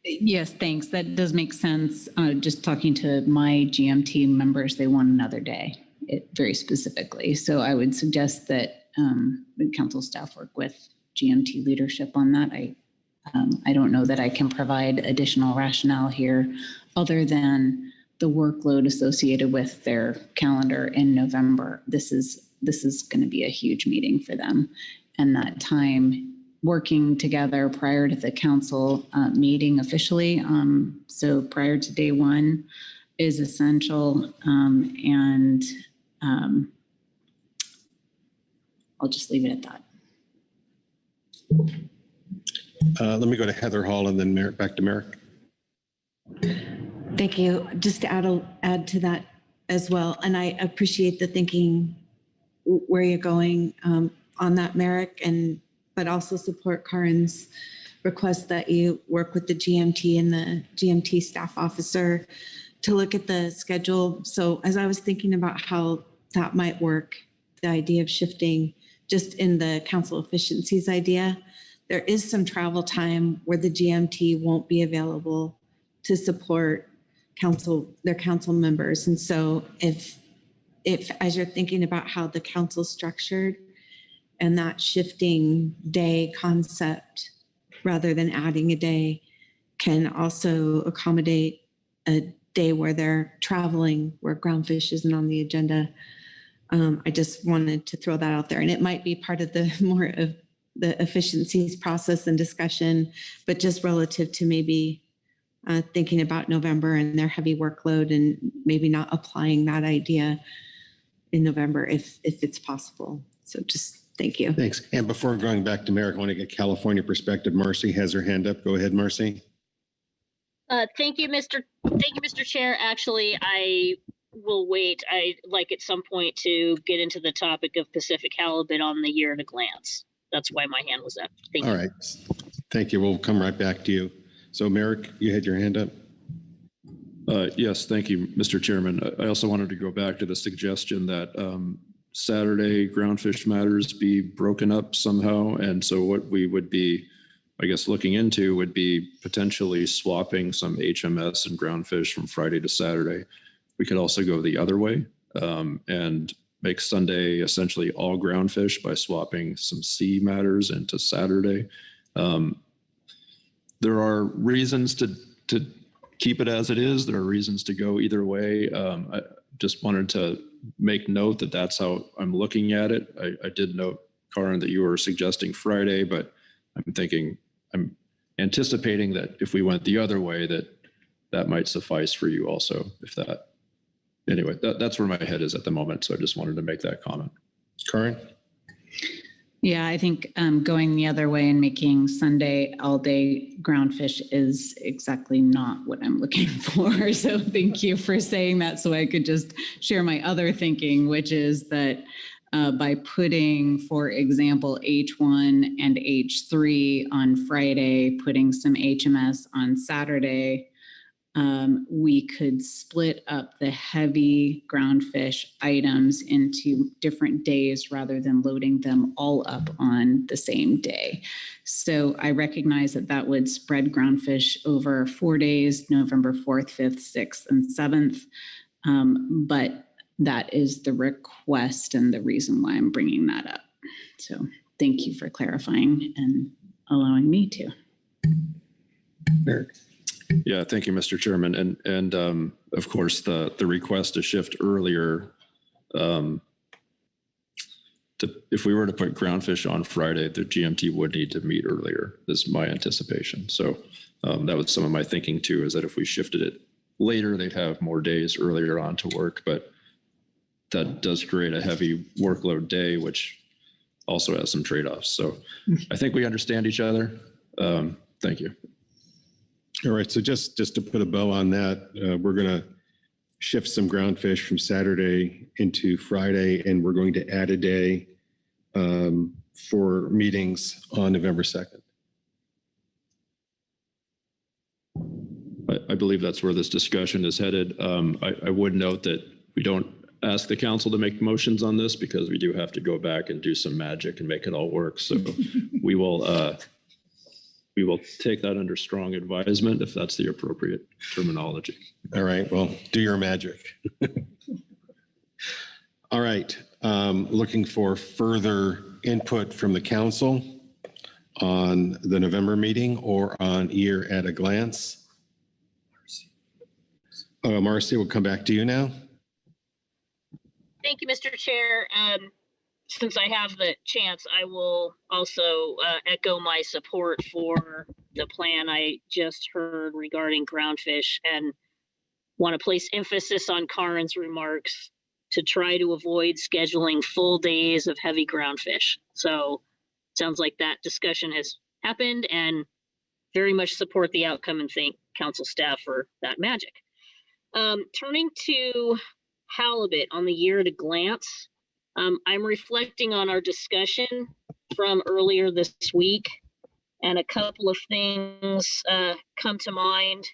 Yes, thanks. That does make sense. Just talking to my GMT members, they want another day, very specifically. So I would suggest that the council staff work with GMT leadership on that. I don't know that I can provide additional rationale here other than the workload associated with their calendar in November. This is going to be a huge meeting for them. And that time working together prior to the council meeting officially. So prior to day one is essential. And I'll just leave it at that. Let me go to Heather Hall and then back to Merrick. Thank you. Just to add to that as well, and I appreciate the thinking where you're going on that, Merrick, but also support Karen's request that you work with the GMT and the GMT staff officer to look at the schedule. So as I was thinking about how that might work, the idea of shifting just in the council efficiencies idea, there is some travel time where the GMT won't be available to support their council members. And so if as you're thinking about how the council's structured and that shifting day concept rather than adding a day can also accommodate a day where they're traveling, where groundfish isn't on the agenda. I just wanted to throw that out there. And it might be part of the more of the efficiencies process and discussion, but just relative to maybe thinking about November and their heavy workload and maybe not applying that idea in November if it's possible. So just thank you. Thanks. And before going back to Merrick, I want to get California perspective. Marcy has her hand up. Go ahead, Marcy. Thank you, Mr. Chair. Actually, I will wait. I'd like at some point to get into the topic of Pacific halibut on the year at a glance. That's why my hand was up. Thank you. All right. Thank you. We'll come right back to you. So Merrick, you had your hand up. Yes, thank you, Mr. Chairman. I also wanted to go back to the suggestion that Saturday groundfish matters be broken up somehow. And so what we would be, I guess, looking into would be potentially swapping some HMS and groundfish from Friday to Saturday. We could also go the other way and make Sunday essentially all groundfish by swapping some sea matters into Saturday. There are reasons to keep it as it is. There are reasons to go either way. I just wanted to make note that that's how I'm looking at it. I did note, Karen, that you were suggesting Friday, but I'm anticipating that if we went the other way, that might suffice for you also. Anyway, that's where my head is at the moment. So I just wanted to make that comment. Karen? Yeah, I think going the other way and making Sunday all day groundfish is exactly not what I'm looking for. So thank you for saying that so I could just share my other thinking, which is that by putting, for example, H1 and H3 on Friday, putting some HMS on Saturday, we could split up the heavy groundfish items into different days rather than loading them all up on the same day. So I recognize that would spread groundfish over 4 days, November 4th, 5th, 6th, and 7th. But that is the request and the reason why I'm bringing that up. So thank you for clarifying and allowing me to. Eric. Yeah, thank you, Mr. Chairman. And of course, the request to shift earlier, if we were to put groundfish on Friday, the GMT would need to meet earlier, is my anticipation. So that was some of my thinking too, is that if we shifted it later, they'd have more days earlier on to work, but that does create a heavy workload day, which also has some trade-offs. So I think we understand each other. Thank you. All right, so just to put a bow on that, we're going to shift some groundfish from Saturday into Friday, and we're going to add a day for meetings on November 2nd. I believe that's where this discussion is headed. I would note that we don't ask the council to make motions on this because we do have to go back and do some magic and make it all work. So we will take that under strong advisement if that's the appropriate terminology. All right, well, do your magic. All right, looking for further input from the council on the November meeting or on year at a glance. Marcy, we'll come back to you now. Thank you, Mr. Chair. since I have the chance, I will also echo my support for the plan I just heard regarding groundfish, and want to place emphasis on Karen's remarks to try to avoid scheduling full days of heavy groundfish. So sounds like that discussion has happened, and very much support the outcome and thank council staff for that magic. Turning to halibut on the year at a glance, I'm reflecting on our discussion from earlier this week, and a couple of things come to mind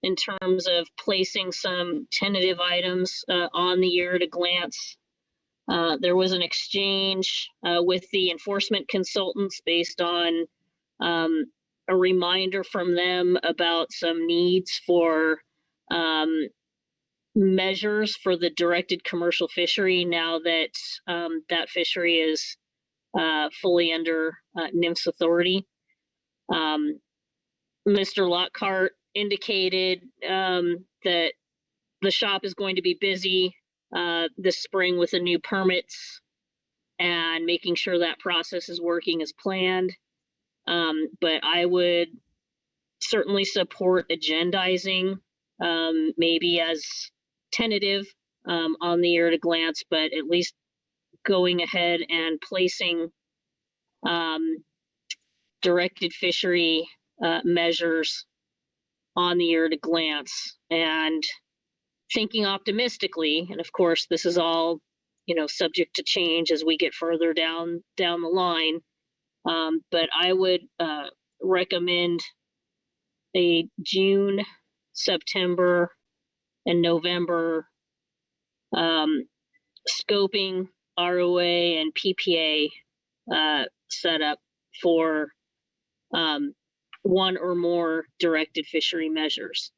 in terms of placing some tentative items on the year at a glance. There was an exchange with the enforcement consultants based on a reminder from them about some needs for measures for the directed commercial fishery now that that fishery is fully under NIMS authority. Mr. Lockhart indicated that the shop is going to be busy this spring with the new permits and making sure that process is working as planned. But I would certainly support agendizing, maybe as tentative on the year at a glance, but at least going ahead and placing directed fishery measures on the year at a glance, and thinking optimistically. And of course, this is all, subject to change as we get further down the line. But I would recommend a June, September, and November scoping ROA and PPA setup for one or more directed fishery measures.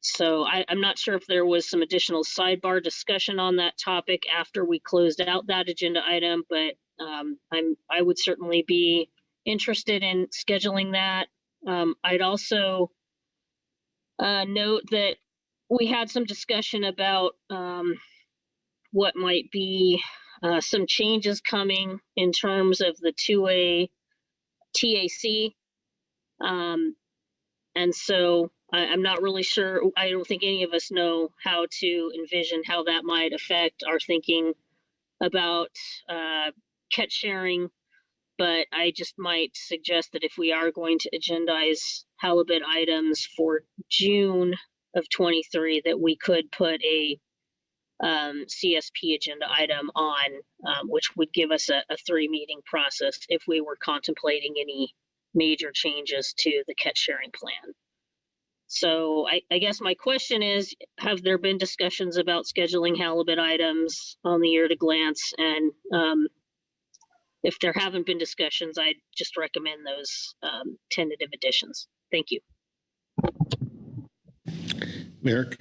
So I'm not sure if there was some additional sidebar discussion on that topic after we closed out that agenda item, but I would certainly be interested in scheduling that. I'd also note that we had some discussion about what might be some changes coming in terms of the 2A TAC. And so I'm not really sure. I don't think any of us know how to envision how that might affect our thinking about catch sharing. But I just might suggest that if we are going to agendize halibut items for June of 23, that we could put a CSP agenda item on, which would give us a 3-meeting process if we were contemplating any major changes to the catch sharing plan. So I guess my question is, have there been discussions about scheduling halibut items on the year at a glance? And if there haven't been discussions, I'd just recommend those tentative additions. Thank you. Merrick?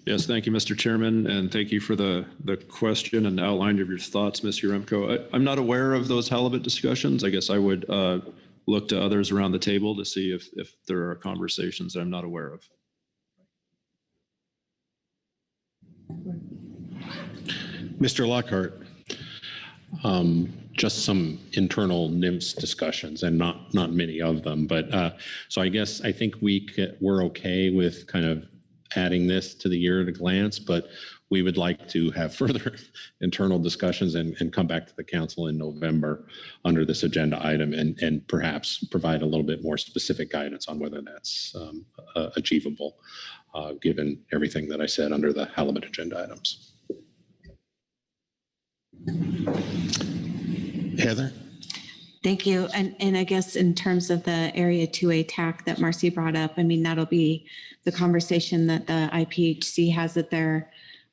Yes, thank you, Mr. Chairman, and thank you for the question and outline of your thoughts, Ms. Uremko. I'm not aware of those halibut discussions. I guess I would look to others around the table to see if there are conversations that I'm not aware of. Mr. Lockhart. Just some internal NIMS discussions, and not many of them. But so I think we're okay with kind of adding this to the year at a glance, but we would like to have further internal discussions and come back to the council in November under this agenda item and perhaps provide a little bit more specific guidance on whether that's achievable, given everything that I said under the halibut agenda items. Heather? Thank you. And I guess in terms of the Area 2A TAC that Marcy brought up, I mean, that'll be the conversation that the IPHC has at their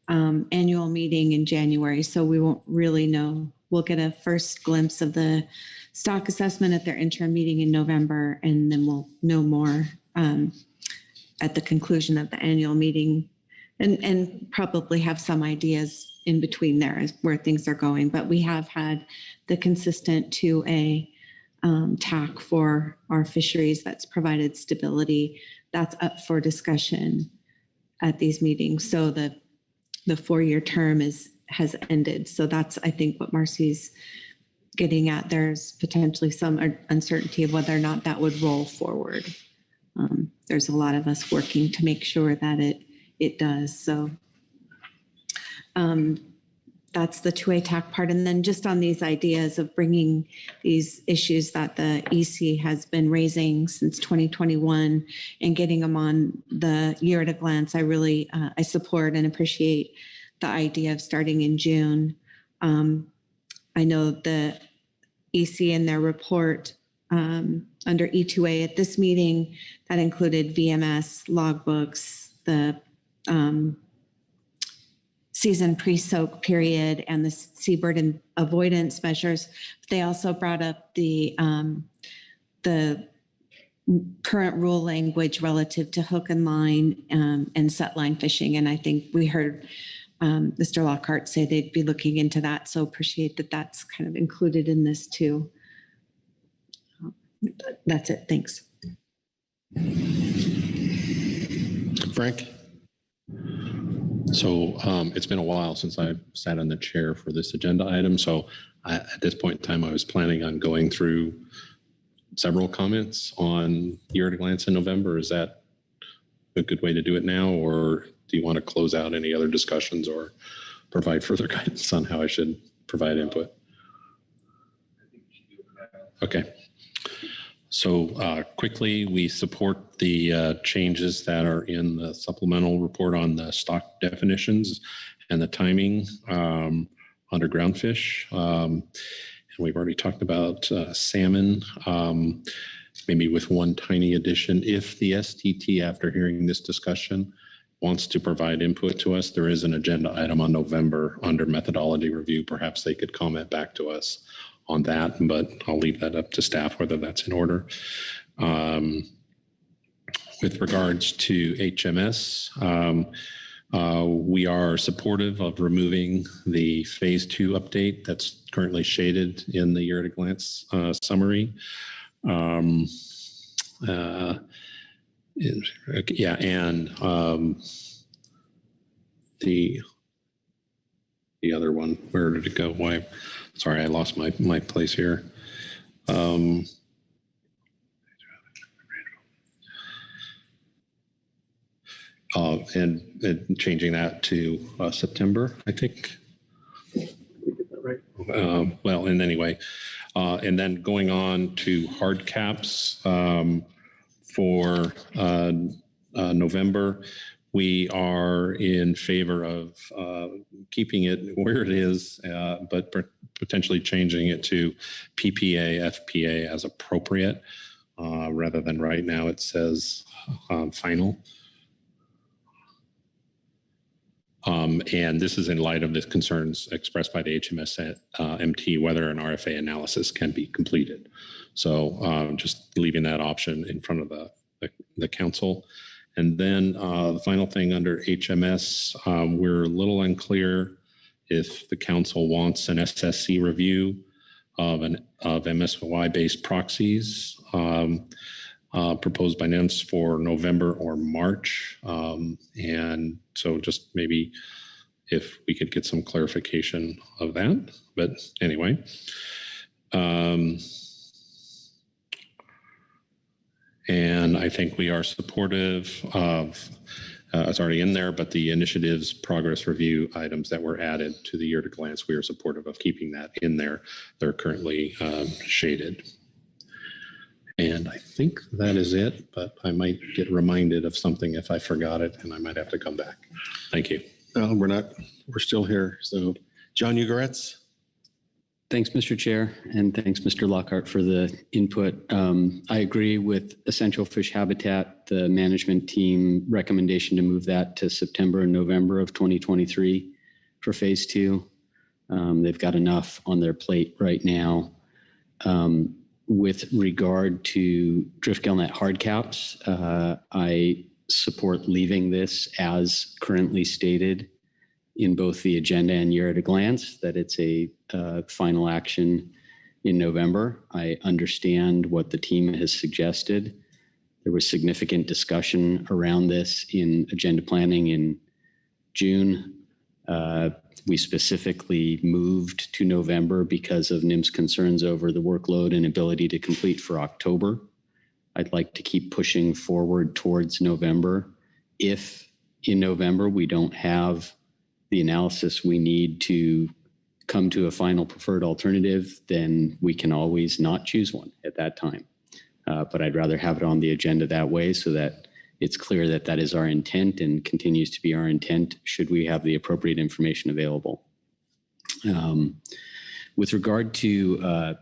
annual meeting in January. So we won't really know. We'll get a first glimpse of the stock assessment at their interim meeting in November, and then we'll know more at the conclusion of the annual meeting, and probably have some ideas in between there as where things are going. But we have had the consistent 2A TAC for our fisheries that's provided stability. That's up for discussion at these meetings. So the 4-year term is has ended. So that's, I think, what Marcy's getting at. There's potentially some uncertainty of whether or not that would roll forward. There's a lot of us working to make sure that it does. So that's the two-way TAC part. And then just on these ideas of bringing these issues that the EC has been raising since 2021 and getting them on the year at a glance, I really, I support and appreciate the idea of starting in June. I know the EC in their report under E2A at this meeting, that included VMS, logbooks, the season pre-soak period, and the seabird and avoidance measures. They also brought up the current rule language relative to hook and line and set line fishing. And I think we heard Mr. Lockhart say they'd be looking into that. So appreciate that that's kind of included in this too. That's it. Thanks. Frank? So it's been a while since I sat in the chair for this agenda item. So at this point in time, I was planning on going through several comments on year at a glance in November. Is that a good way to do it now? Or do you want to close out any other discussions or provide further guidance on how I should provide input? Okay. So quickly, we support the changes that are in the supplemental report on the stock definitions and the timing under groundfish. And we've already talked about salmon, maybe with one tiny addition. If the STT, after hearing this discussion, wants to provide input to us, there is an agenda item on November under methodology review. Perhaps they could comment back to us on that, but I'll leave that up to staff whether that's in order. With regards to HMS, we are supportive of removing the phase 2 update that's currently shaded in the year at a glance summary. Yeah, and the other one, where did it go? Why? Sorry, I lost my place here. And changing that to September, I think. Right. Well, and anyway, and then going on to hard caps for November. We are in favor of keeping it where it is, but potentially changing it to PPA, FPA as appropriate, rather than right now it says final. And this is in light of the concerns expressed by the HMS MT, whether an RFA analysis can be completed. So just leaving that option in front of the council. And then the final thing under HMS, we're a little unclear if the council wants an SSC review of MSY-based proxies proposed by NIMS for November or March. And so just maybe if we could get some clarification of that. But anyway. And I think we are supportive of, it's already in there, but the initiatives progress review items that were added to the year at a glance, we are supportive of keeping that in there. They're currently shaded. And I think that is it, but I might get reminded of something if I forgot it, and I might have to come back. Thank you. No, we're still here. So John Ugaretz. Thanks, Mr. Chair, and thanks, Mr. Lockhart, for the input. I agree with Essential Fish Habitat, the management team recommendation to move that to September and November of 2023 for phase 2. They've got enough on their plate right now. With regard to drift gillnet hard caps, I support leaving this as currently stated in both the agenda and year at a glance, that it's a final action in November. I understand what the team has suggested. There was significant discussion around this in agenda planning in June. We specifically moved to November because of NIM's concerns over the workload and ability to complete for October. I'd like to keep pushing forward towards November. If in November we don't have the analysis we need to come to a final preferred alternative, then we can always not choose one at that time. But I'd rather have it on the agenda that way so that it's clear that that is our intent and continues to be our intent should we have the appropriate information available. With regard to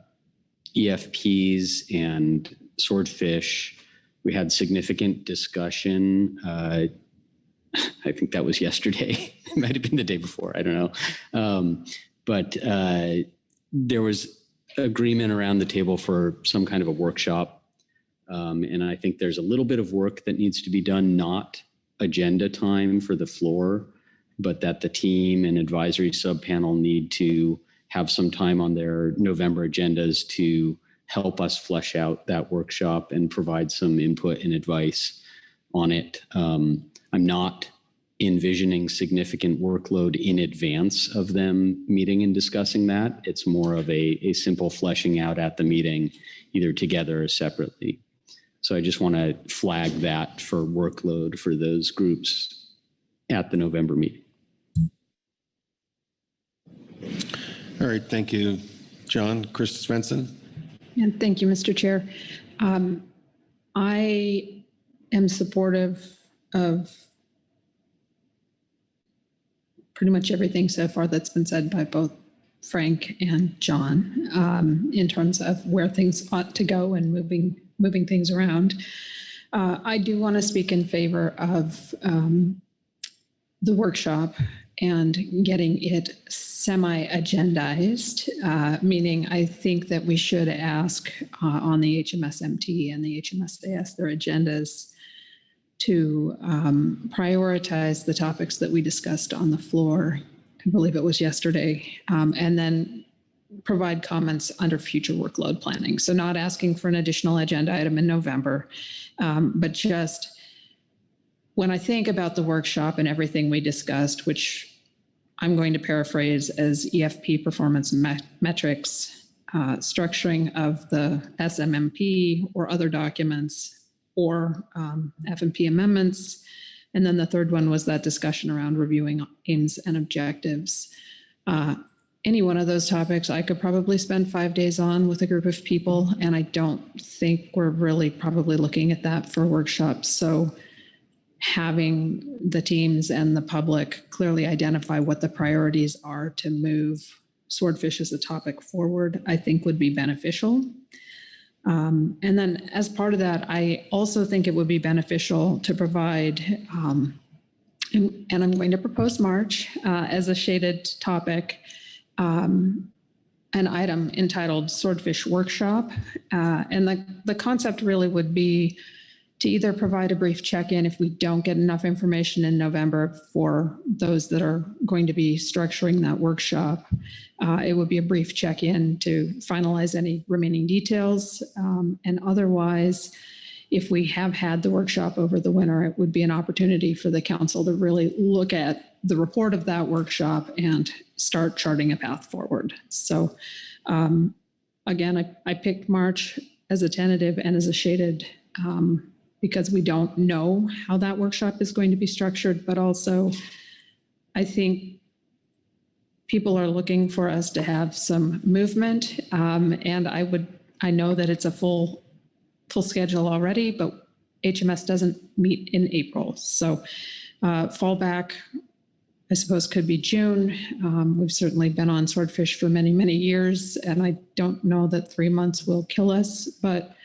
EFPs and swordfish, we had significant discussion. I think that was yesterday. It might have been the day before. I don't know. But there was agreement around the table for some kind of a workshop. And I think there's a little bit of work that needs to be done, not agenda time for the floor, but that the team and advisory subpanel need to have some time on their November agendas to help us flesh out that workshop and provide some input and advice on it. I'm not envisioning significant workload in advance of them meeting and discussing that. It's more of a simple fleshing out at the meeting, either together or separately. So I just want to flag that for workload for those groups at the November meeting. All right, thank you, John. Chris Svensson. And thank you, Mr. Chair. I am supportive of pretty much everything so far that's been said by both Frank and John in terms of where things ought to go and moving things around. I do want to speak in favor of the workshop and getting it semi-agendized, meaning I think that we should ask on the HMSMT and the HMSAS their agendas to prioritize the topics that we discussed on the floor. I believe it was yesterday, and then provide comments under future workload planning. So not asking for an additional agenda item in November, but just when I think about the workshop and everything we discussed, which I'm going to paraphrase as EFP performance metrics, structuring of the SMMP or other documents, or FMP amendments. And then the third one was that discussion around reviewing aims and objectives. Any one of those topics I could probably spend 5 days on with a group of people, and I don't think we're really probably looking at that for workshops. So having the teams and the public clearly identify what the priorities are to move swordfish as a topic forward, I think would be beneficial. And then as part of that, I also think it would be beneficial to provide, and I'm going to propose March as a shaded topic, an item entitled Swordfish Workshop. And the concept really would be to either provide a brief check-in if we don't get enough information in November for those that are going to be structuring that workshop. It would be a brief check-in to finalize any remaining details. And otherwise, if we have had the workshop over the winter, it would be an opportunity for the council to really look at the report of that workshop and start charting a path forward. So again, I picked March as a tentative and as a shaded because we don't know how that workshop is going to be structured, but also I think people are looking for us to have some movement. And I know that it's a full schedule already, but HMS doesn't meet in April. So fallback, I suppose, could be June. We've certainly been on swordfish for many, many years, and I don't know that 3 months will kill us, but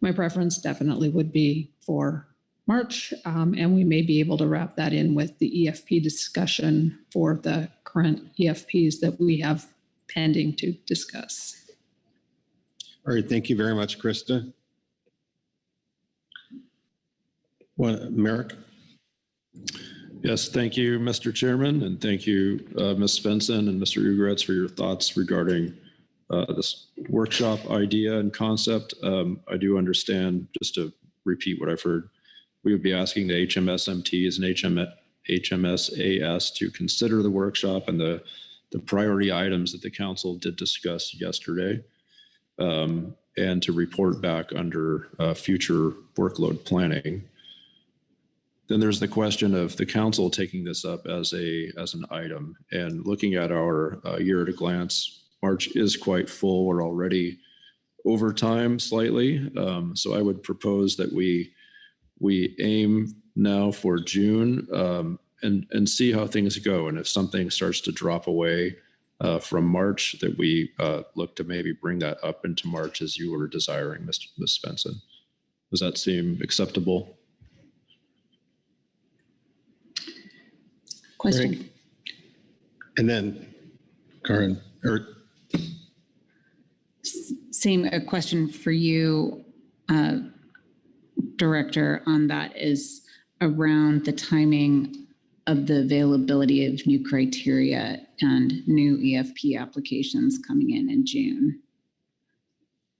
my preference definitely would be for March, and we may be able to wrap that in with the EFP discussion for the current EFPs that we have pending to discuss. All right, thank you very much, Krista. Merrick? Yes, thank you, Mr. Chairman, and thank you, Ms. Svensson and Mr. Ugretz, for your thoughts regarding this workshop idea and concept. I do understand, just to repeat what I've heard, we would be asking the HMSMTs and HMSAS to consider the workshop and the priority items that the council did discuss yesterday, and to report back under future workload planning. Then there's the question of the council taking this up as an item, and looking at our year at a glance. March is quite full. We're already over time slightly. So I would propose that we aim now for June, and see how things go. And if something starts to drop away from March, that we look to maybe bring that up into March as you were desiring, Ms. Svensson. Does that seem acceptable? Question. Great. And then, Karen, or same a question for you, Director, on that is around the timing of the availability of new criteria and new EFP applications coming in June.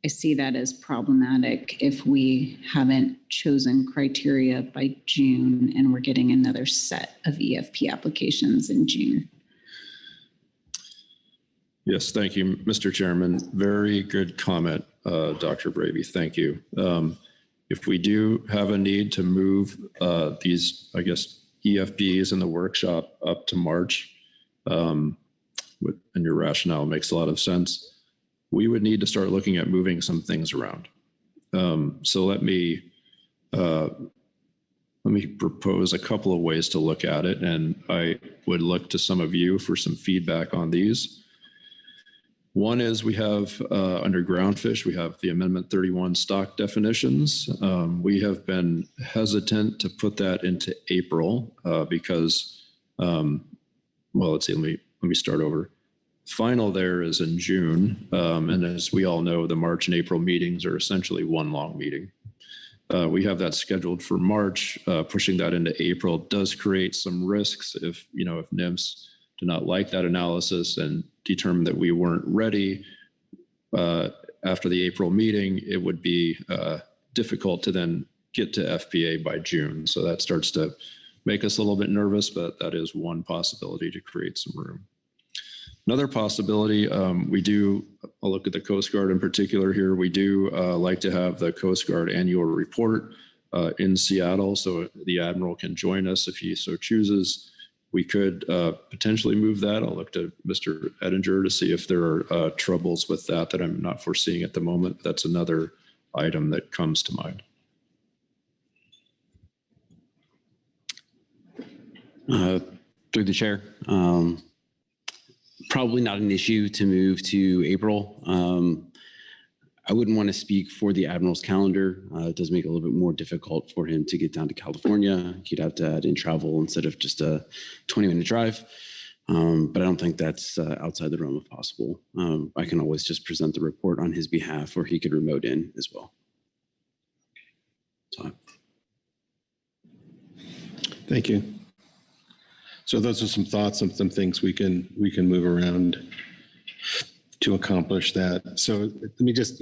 I see that as problematic if we haven't chosen criteria by June and we're getting another set of EFP applications in June. Yes, thank you, Mr. Chairman. Very good comment, Dr. Bravey. Thank you. If we do have a need to move these, I guess, EFPs in the workshop up to March, and your rationale makes a lot of sense, we would need to start looking at moving some things around. So let me propose a couple of ways to look at it, and I would look to some of you for some feedback on these. One is we have under groundfish, we have the Amendment 31 stock definitions. We have been hesitant to put that into April because, well, let's see, let me start over. Final there is in June. And as we all know, the March and April meetings are essentially one long meeting. We have that scheduled for March. Pushing that into April does create some risks if NIMS do not like that analysis and determine that we weren't ready after the April meeting, it would be difficult to then get to FPA by June. So that starts to make us a little bit nervous, but that is one possibility to create some room. Another possibility, I'll look at the Coast Guard in particular here. We do like to have the Coast Guard annual report in Seattle, so the Admiral can join us if he so chooses. We could potentially move that. I'll look to Mr. Ettinger to see if there are troubles with that I'm not foreseeing at the moment. That's another item that comes to mind. Through the chair, probably not an issue to move to April. I wouldn't want to speak for the Admiral's calendar. It does make it a little bit more difficult for him to get down to California. He'd have to add in travel instead of just a 20-minute drive. But I don't think that's outside the realm of possible. I can always just present the report on his behalf, or he could remote in as well. So. Thank you. So those are some thoughts and some things we can move around to accomplish that. So let me just,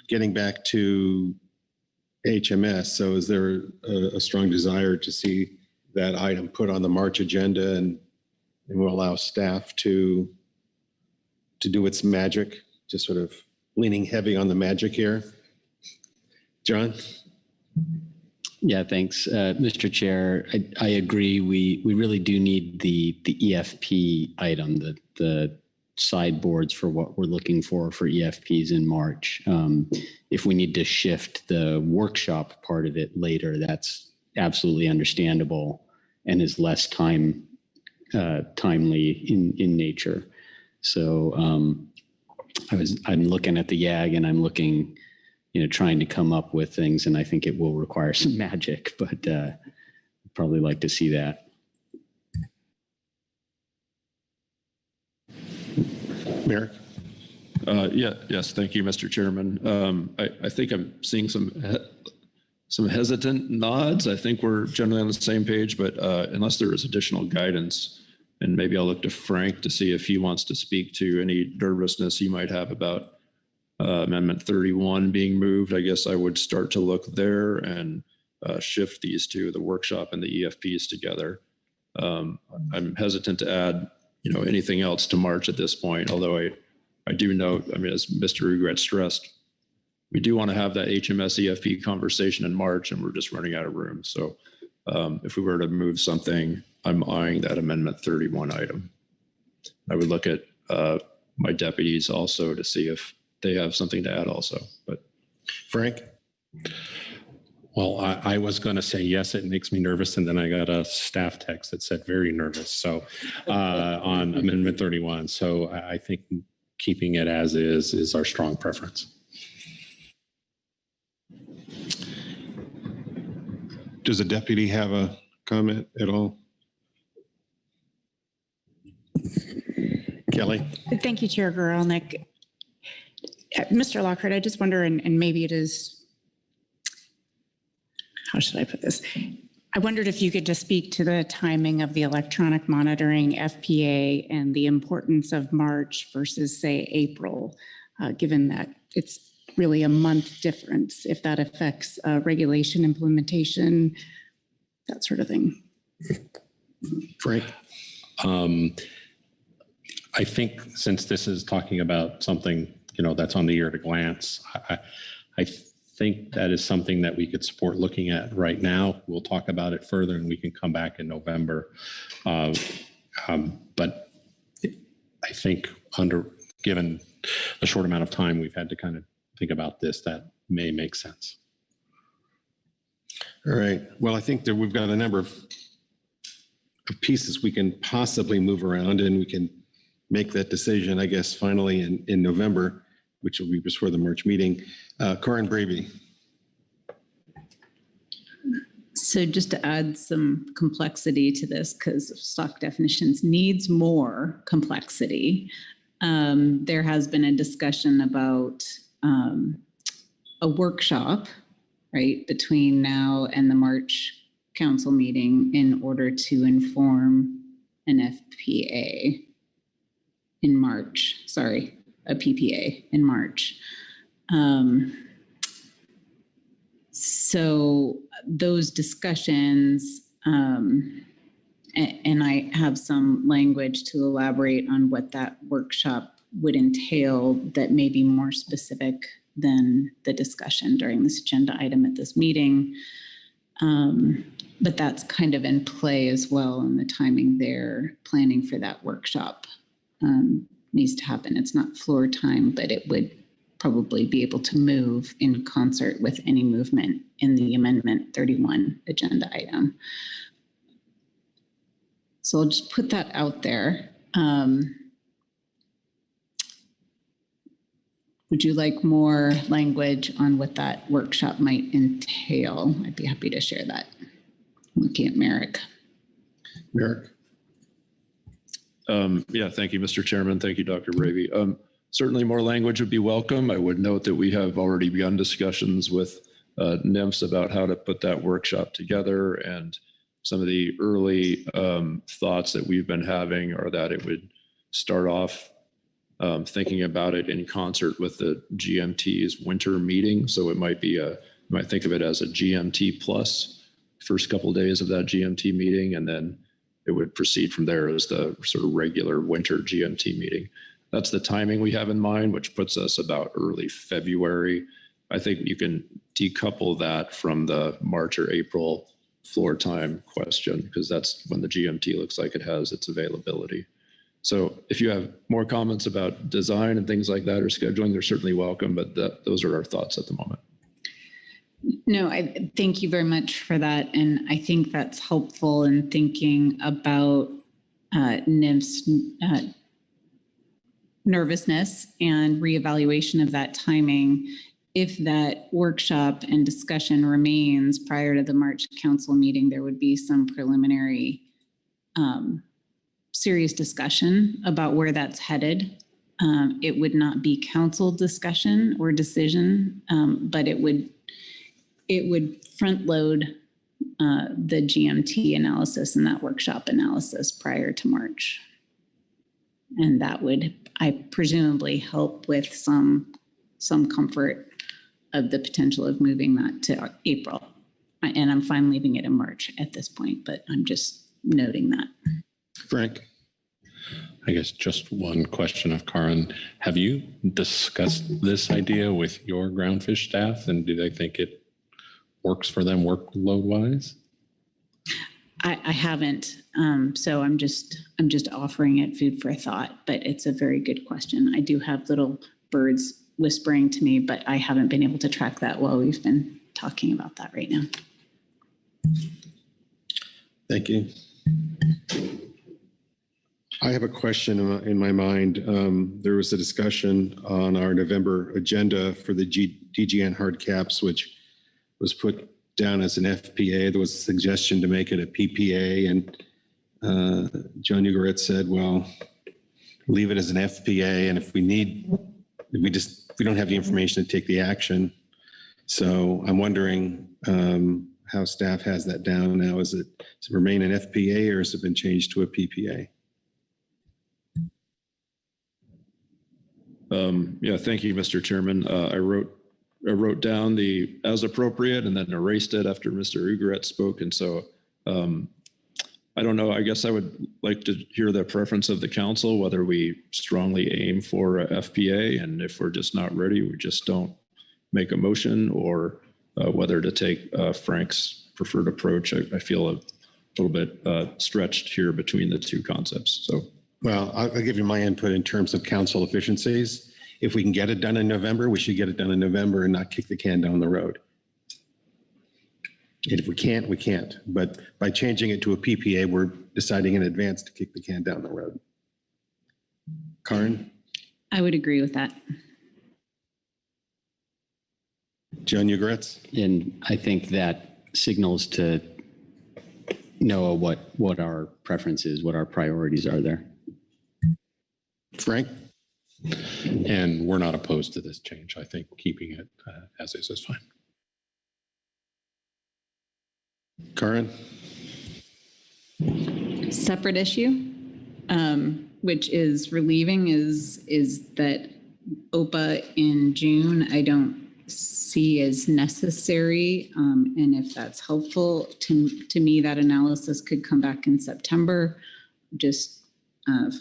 getting back to HMS. So is there a strong desire to see that item put on the March agenda, and we'll allow staff to do its magic, just sort of leaning heavy on the magic here? John? Yeah, thanks, Mr. Chair. I agree. We really do need the EFP item, the sideboards for what we're looking for EFPs in March. If we need to shift the workshop part of it later, that's absolutely understandable and is less timely in nature. So I'm looking at the YAG and I'm looking, trying to come up with things, and I think it will require some magic, but probably like to see that. Merrick? Yes, thank you, Mr. Chairman. I think I'm seeing some hesitant nods. I think we're generally on the same page, but unless there is additional guidance, and maybe I'll look to Frank to see if he wants to speak to any nervousness he might have about Amendment 31 being moved. I guess I would start to look there and shift these two, the workshop and the EFPs together. I'm hesitant to add, anything else to March at this point, although I do note, as Mr. Regret stressed, we do want to have that HMS EFP conversation in March, and we're just running out of room. So if we were to move something, I'm eyeing that Amendment 31 item. I would look at my deputies also to see if they have something to add also. But Frank? Well, I was going to say yes, it makes me nervous. And then I got a staff text that said very nervous. So on Amendment 31. So I think keeping it as is our strong preference. Does a deputy have a comment at all? Kelly? Thank you, Chair Guralnick. Mr. Lockhart, I just wonder, and maybe it is, how should I put this? I wondered if you could just speak to the timing of the electronic monitoring FPA and the importance of March versus, say, April, given that it's really a month difference, if that affects regulation implementation, that sort of thing. Frank? I think since this is talking about something, that's on the ear at a glance, I think that is something that we could support looking at right now. We'll talk about it further and we can come back in November. But I think given the short amount of time we've had to kind of think about this, that may make sense. All right. Well, I think that we've got a number of pieces we can possibly move around, and we can make that decision, I guess, finally in November, which will be before the March meeting. Corin Braby. So just to add some complexity to this, because stock definitions needs more complexity, there has been a discussion about a workshop, right, between now and the March council meeting in order to inform an FPA in March, a PPA in March. So those discussions, and I have some language to elaborate on what that workshop would entail that may be more specific than the discussion during this agenda item at this meeting. But that's kind of in play as well, and the timing there, planning for that workshop needs to happen. It's not floor time, but it would probably be able to move in concert with any movement in the Amendment 31 agenda item. So I'll just put that out there. Would you like more language on what that workshop might entail? I'd be happy to share that. Looking at Merrick. Merrick. Yeah, thank you, Mr. Chairman. Thank you, Dr. Braby. Certainly more language would be welcome. I would note that we have already begun discussions with NIMS about how to put that workshop together, and some of the early thoughts that we've been having are that it would start off thinking about it in concert with the GMT's winter meeting. So it might be you might think of it as a GMT plus first couple of days of that GMT meeting, and then it would proceed from there as the sort of regular winter GMT meeting. That's the timing we have in mind, which puts us about early February. I think you can decouple that from the March or April floor time question, because that's when the GMT looks like it has its availability. So if you have more comments about design and things like that or scheduling, they're certainly welcome, but those are our thoughts at the moment. No, I thank you very much for that. And I think that's helpful in thinking about NIMS nervousness and reevaluation of that timing. If that workshop and discussion remains prior to the March council meeting, there would be some preliminary serious discussion about where that's headed. It would not be council discussion or decision, but it would front load the GMT analysis and that workshop analysis prior to March. And that would, I presumably, help with some comfort of the potential of moving that to April. And I'm fine leaving it in March at this point, but I'm just noting that. Frank? I guess just one question of Karen. Have you discussed this idea with your groundfish staff, and do they think it works for them workload wise? I haven't, so I'm just offering it food for thought, but it's a very good question. I do have little birds whispering to me, but I haven't been able to track that while we've been talking about that right now. Thank you. I have a question in my mind. There was a discussion on our November agenda for the DGN hard caps, which was put down as an FPA. There was a suggestion to make it a PPA, and John Ugarit said, well, leave it as an FPA, and if we don't have the information to take the action. So I'm wondering how staff has that down now. Does it remain an FPA, or has it been changed to a PPA? Yeah, thank you, Mr. Chairman. I wrote down the as appropriate and then erased it after Mr. Ugaret spoke. And so I don't know, I guess I would like to hear the preference of the council, whether we strongly aim for a FPA, and if we're just not ready, we just don't make a motion, or whether to take Frank's preferred approach. I feel a little bit stretched here between the two concepts. So, well, I'll give you my input in terms of council efficiencies. If we can get it done in November, we should get it done in November and not kick the can down the road. And if we can't, we can't. But by changing it to a PPA, we're deciding in advance to kick the can down the road. Karen? I would agree with that. John Ugaritz? And I think that signals to Noah what our preference is, what our priorities are there. Frank? And we're not opposed to this change. I think keeping it as is fine. Karen? Separate issue, which is relieving, is that OPA in June, I don't see as necessary. And if that's helpful to me, that analysis could come back in September. Just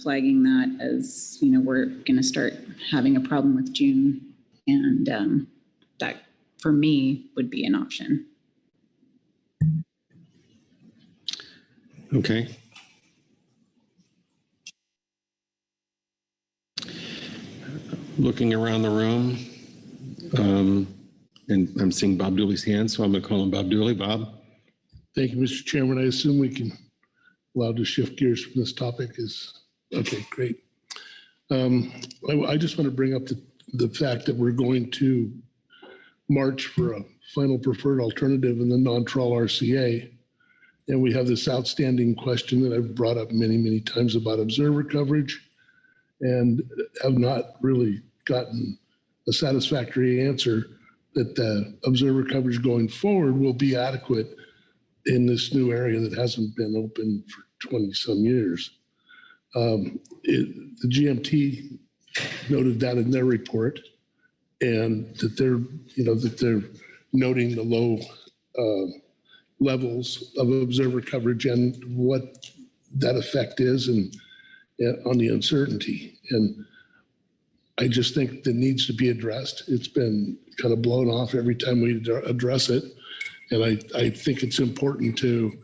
flagging that as, we're going to start having a problem with June, and that for me would be an option. Okay. Looking around the room, and I'm seeing Bob Dooley's hand, so I'm going to call him Bob Dooley. Bob? Thank you, Mr. Chairman. I assume we can allow to shift gears from this topic. Okay, great. I just want to bring up the fact that we're going to march for a final preferred alternative in the non-trawl RCA. And we have this outstanding question that I've brought up many, many times about observer coverage, and have not really gotten a satisfactory answer that the observer coverage going forward will be adequate in this new area that hasn't been open for 20 some years. The GMT noted that in their report, and that they're noting the low levels of observer coverage and what that effect is, and on the uncertainty. And I just think that needs to be addressed. It's been kind of blown off every time we address it. And I think it's important to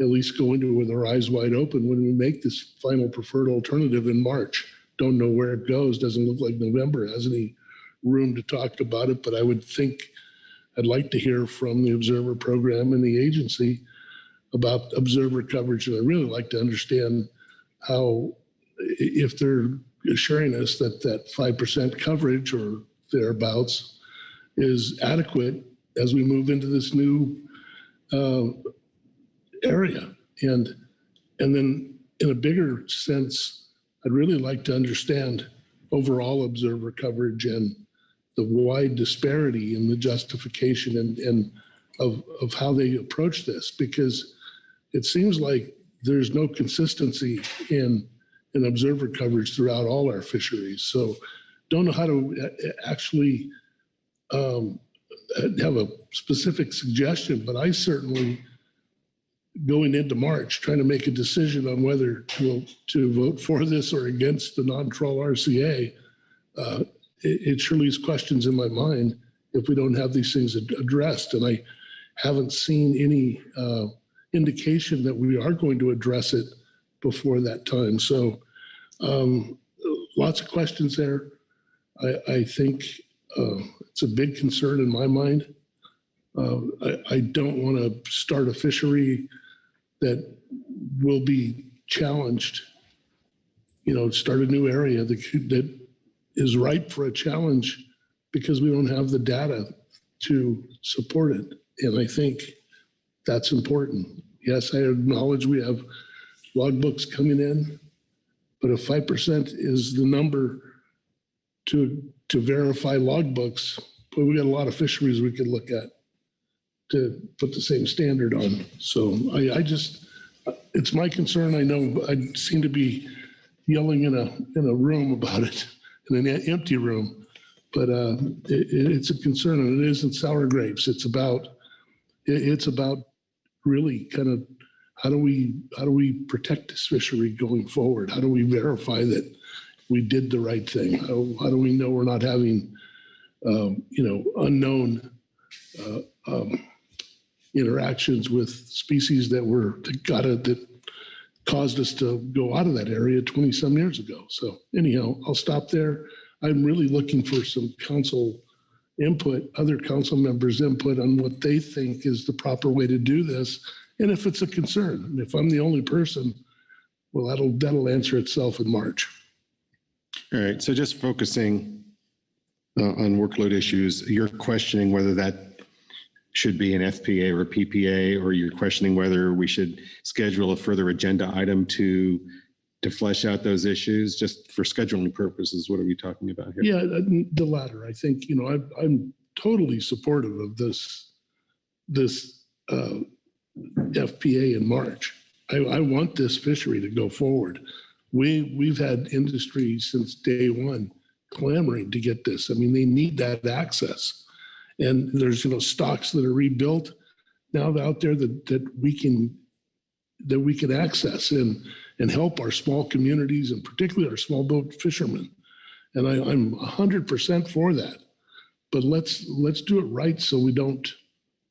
at least go into it with our eyes wide open when we make this final preferred alternative in March. Don't know where it goes. Doesn't look like November has any room to talk about it, but I would think I'd like to hear from the observer program and the agency about observer coverage. And I'd really like to understand how, if they're assuring us that 5% coverage or thereabouts is adequate as we move into this new area. And then in a bigger sense, I'd really like to understand overall observer coverage and the wide disparity in the justification and of how they approach this, because it seems like there's no consistency in observer coverage throughout all our fisheries. So don't know how to actually have a specific suggestion, but I certainly going into March, trying to make a decision on whether to vote for this or against the non-trawl RCA, it sure leaves questions in my mind if we don't have these things addressed. And I haven't seen any indication that we are going to address it before that time. So lots of questions there. I think it's a big concern in my mind. I don't want to start a fishery that will be challenged, start a new area that is ripe for a challenge because we don't have the data to support it. And I think that's important. Yes, I acknowledge we have logbooks coming in, but if 5% is the number to verify logbooks, boy, we got a lot of fisheries we could look at to put the same standard on. So it's my concern. I know I seem to be yelling in a room about it, in an empty room, but it's a concern, and it isn't sour grapes. It's about really kind of how do we protect this fishery going forward? How do we verify that we did the right thing? How do we know we're not having unknown interactions with species that caused us to go out of that area 20 some years ago? So anyhow, I'll stop there. I'm really looking for some council input, other council members' input on what they think is the proper way to do this. And if it's a concern, and if I'm the only person, well, that'll answer itself in March. All right. So just focusing on workload issues, you're questioning whether that should be an FPA or a PPA, or you're questioning whether we should schedule a further agenda item to flesh out those issues, just for scheduling purposes. What are we talking about here? Yeah, the latter. I think, I'm totally supportive of this FPA in March. I want this fishery to go forward. We've had industry since day one clamoring to get this. I mean, they need that access. And there's, stocks that are rebuilt now out there that we can access and help our small communities, and particularly our small boat fishermen. And I'm 100% for that. But let's do it right, so we don't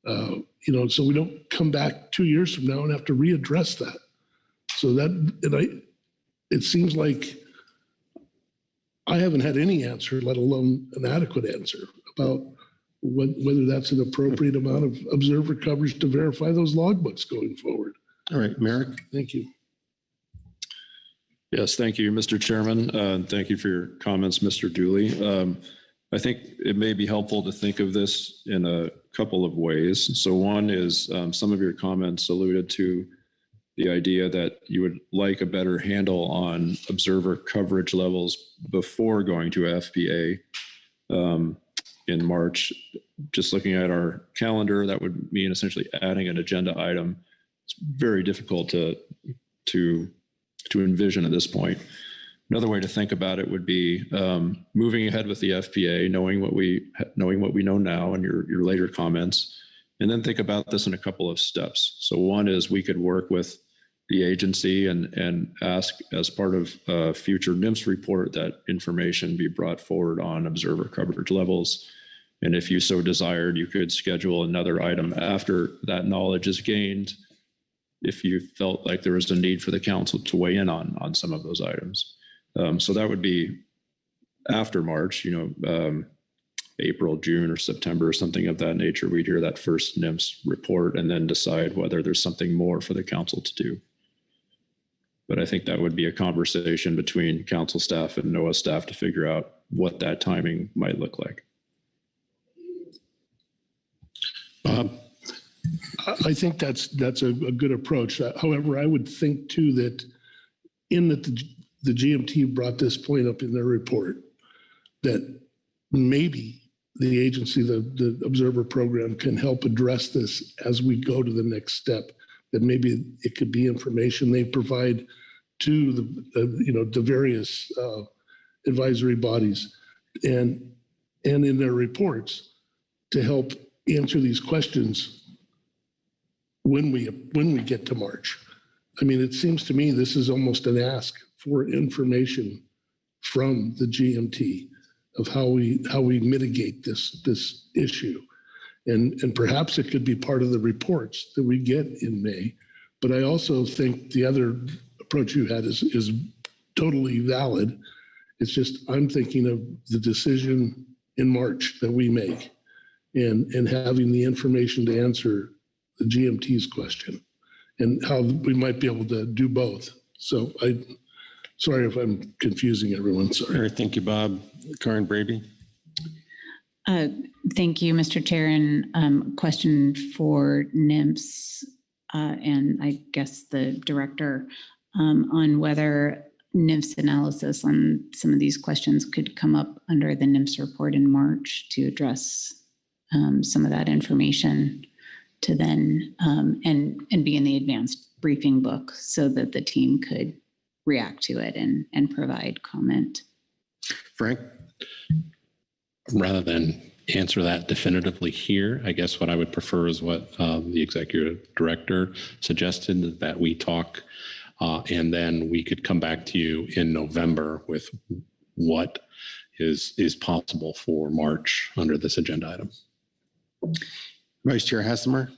so we don't come back 2 years from now and have to readdress that. So it seems like I haven't had any answer, let alone an adequate answer, about whether that's an appropriate amount of observer coverage to verify those logbooks going forward. All right, Merrick. Thank you. Yes, thank you, Mr. Chairman. Thank you for your comments, Mr. Dooley. I think it may be helpful to think of this in a couple of ways. So one is some of your comments alluded to the idea that you would like a better handle on observer coverage levels before going to FPA in March. Just looking at our calendar, that would mean essentially adding an agenda item. It's very difficult to envision at this point. Another way to think about it would be moving ahead with the FPA, knowing what we know now and your later comments, and then think about this in a couple of steps. So one is we could work with the agency and ask, as part of a future NIMS report, that information be brought forward on observer coverage levels. And if you so desired, you could schedule another item after that knowledge is gained, if you felt like there was a need for the council to weigh in on some of those items. So that would be after March, April, June, or September, or something of that nature. We'd hear that first NIMS report and then decide whether there's something more for the council to do. But I think that would be a conversation between council staff and NOAA staff to figure out what that timing might look like. I think that's a good approach. However, I would think too that the GMT brought this point up in their report, that maybe the agency, the observer program, can help address this as we go to the next step. That maybe it could be information they provide to the various advisory bodies and in their reports to help answer these questions when we get to March. I mean, it seems to me this is almost an ask for information from the GMT of how we mitigate this issue. And perhaps it could be part of the reports that we get in May. But I also think the other approach you had is totally valid. It's just I'm thinking of the decision in March that we make and having the information to answer the GMT's question and how we might be able to do both. So sorry if I'm confusing everyone. Sorry. All right, thank you, Bob. Karen Brady. Thank you, Mr. Chair. And question for NIMS and I guess the director on whether NIMS analysis on some of these questions could come up under the NIMS report in March to address some of that information to then and be in the advanced briefing book so that the team could react to it and provide comment. Frank? Rather than answer that definitively here, I guess what I would prefer is what the executive director suggested, that we talk and then we could come back to you in November with what is possible for March under this agenda item. Vice Chair Hassemer.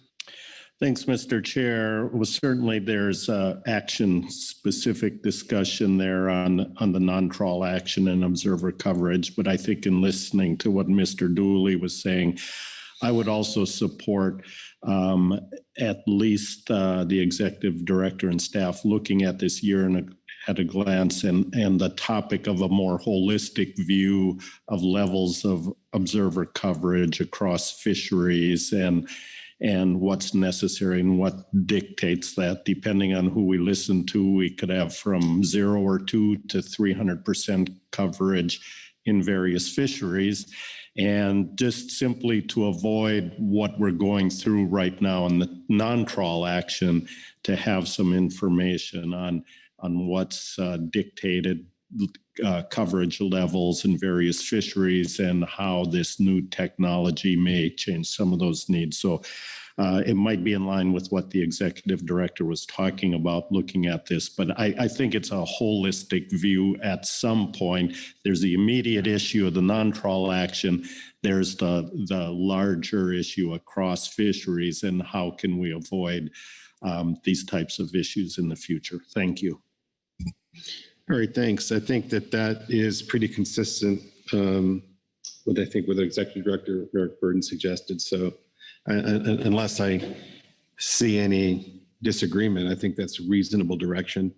Thanks, Mr. Chair. Well, certainly there's action-specific discussion there on the non-trawl action and observer coverage, but I think in listening to what Mr. Dooley was saying, I would also support at least the executive director and staff looking at this year at a glance and the topic of a more holistic view of levels of observer coverage across fisheries and what's necessary and what dictates that. Depending on who we listen to, we could have from 0 or 2 to 300% coverage in various fisheries. And just simply to avoid what we're going through right now in the non-trawl action, to have some information on what's dictated coverage levels in various fisheries and how this new technology may change some of those needs. So it might be in line with what the executive director was talking about looking at this, but I think it's a holistic view at some point. There's the immediate issue of the non-trawl action. There's the larger issue across fisheries and how can we avoid these types of issues in the future. Thank you. All right, thanks. I think that is pretty consistent with what the executive director, Eric Burden, suggested. So unless I see any disagreement, I think that's a reasonable direction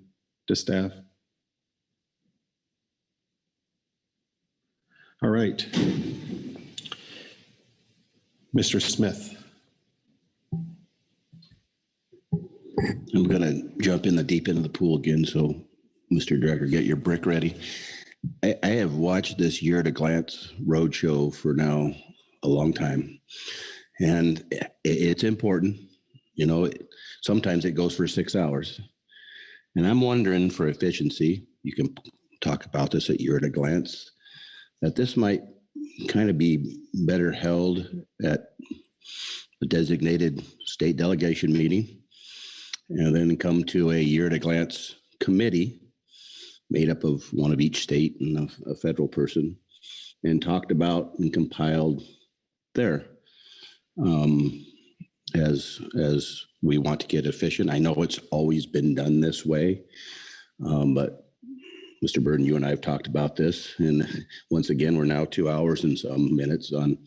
to staff. All right. Mr. Smith. I'm going to jump in the deep end of the pool again. So, Mr. Director, get your brick ready. I have watched this year at a glance roadshow for now a long time. And it's important. You know, sometimes it goes for 6 hours. And I'm wondering, for efficiency, you can talk about this at year at a glance, that this might kind of be better held at the designated state delegation meeting, and then come to a year at a glance committee made up of one of each state and a federal person, and talked about and compiled there. As we want to get efficient. I know it's always been done this way, but Mr. Burden, you and I have talked about this, and once again, we're now 2 hours and some minutes on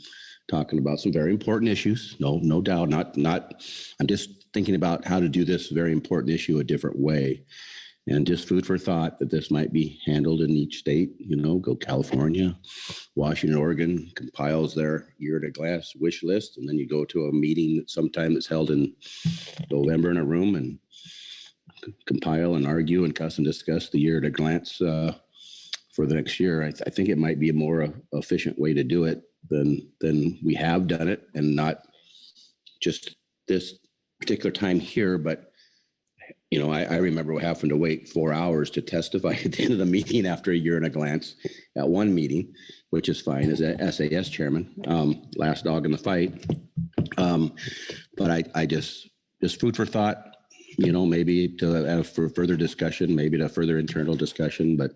talking about some very important issues. No doubt, not. I'm just thinking about how to do this very important issue a different way, and just food for thought that this might be handled in each state. You know, go California, Washington, Oregon compiles their year at a glance wish list, and then you go to a meeting sometime that's held in November in a room and compile and argue and discuss the year at a glance for the next year. I think it might be a more efficient way to do it than we have done it, and not just this particular time here, but you know, I remember having to wait 4 hours to testify at the end of the meeting after a year at a glance at one meeting, which is fine as a SAS chairman, last dog in the fight. But I just just food for thought, you know, maybe to have for further discussion, maybe to further internal discussion, but,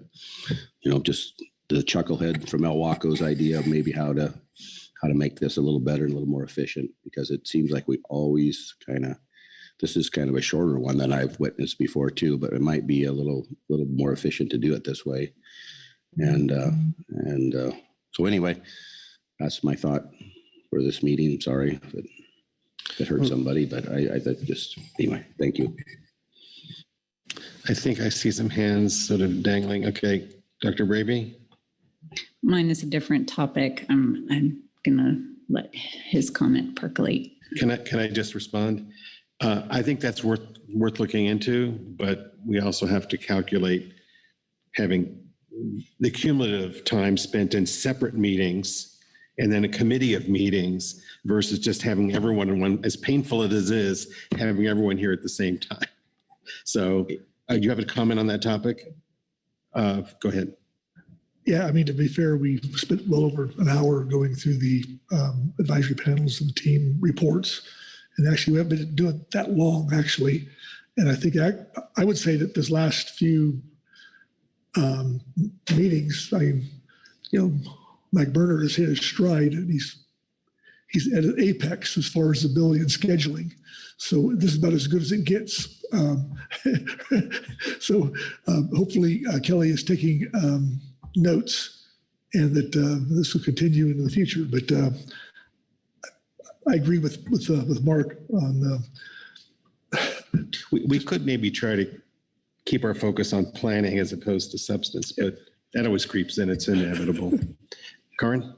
you know, just the chucklehead from El Waco's idea of maybe how to make this a little better and a little more efficient, because it seems like we always this is kind of a shorter one than I've witnessed before too, but it might be a little more efficient to do it this way. And so anyway, that's my thought for this meeting. Sorry if it hurt somebody, but I just, anyway, thank you. I think I see some hands sort of dangling. Okay, Dr. Braby? Mine is a different topic. I'm going to let his comment percolate. Can I just respond? I think that's worth looking into, but we also have to calculate having the cumulative time spent in separate meetings and then a committee of meetings versus just having everyone in one, as painful as it is, having everyone here at the same time. So do you have a comment on that topic? Go ahead. Yeah, I mean, to be fair, we spent well over an hour going through the advisory panels and team reports. And actually, we haven't been doing that long, actually. And I think I would say that this last few meetings, I mean, you know, Mike Bernard has hit his stride, and he's at an apex as far as ability and scheduling. So this is about as good as it gets. So hopefully Kelly is taking notes, and that this will continue into the future. But I agree with Mark on. We could maybe try to keep our focus on planning as opposed to substance, but that always creeps in. It's inevitable. Karin?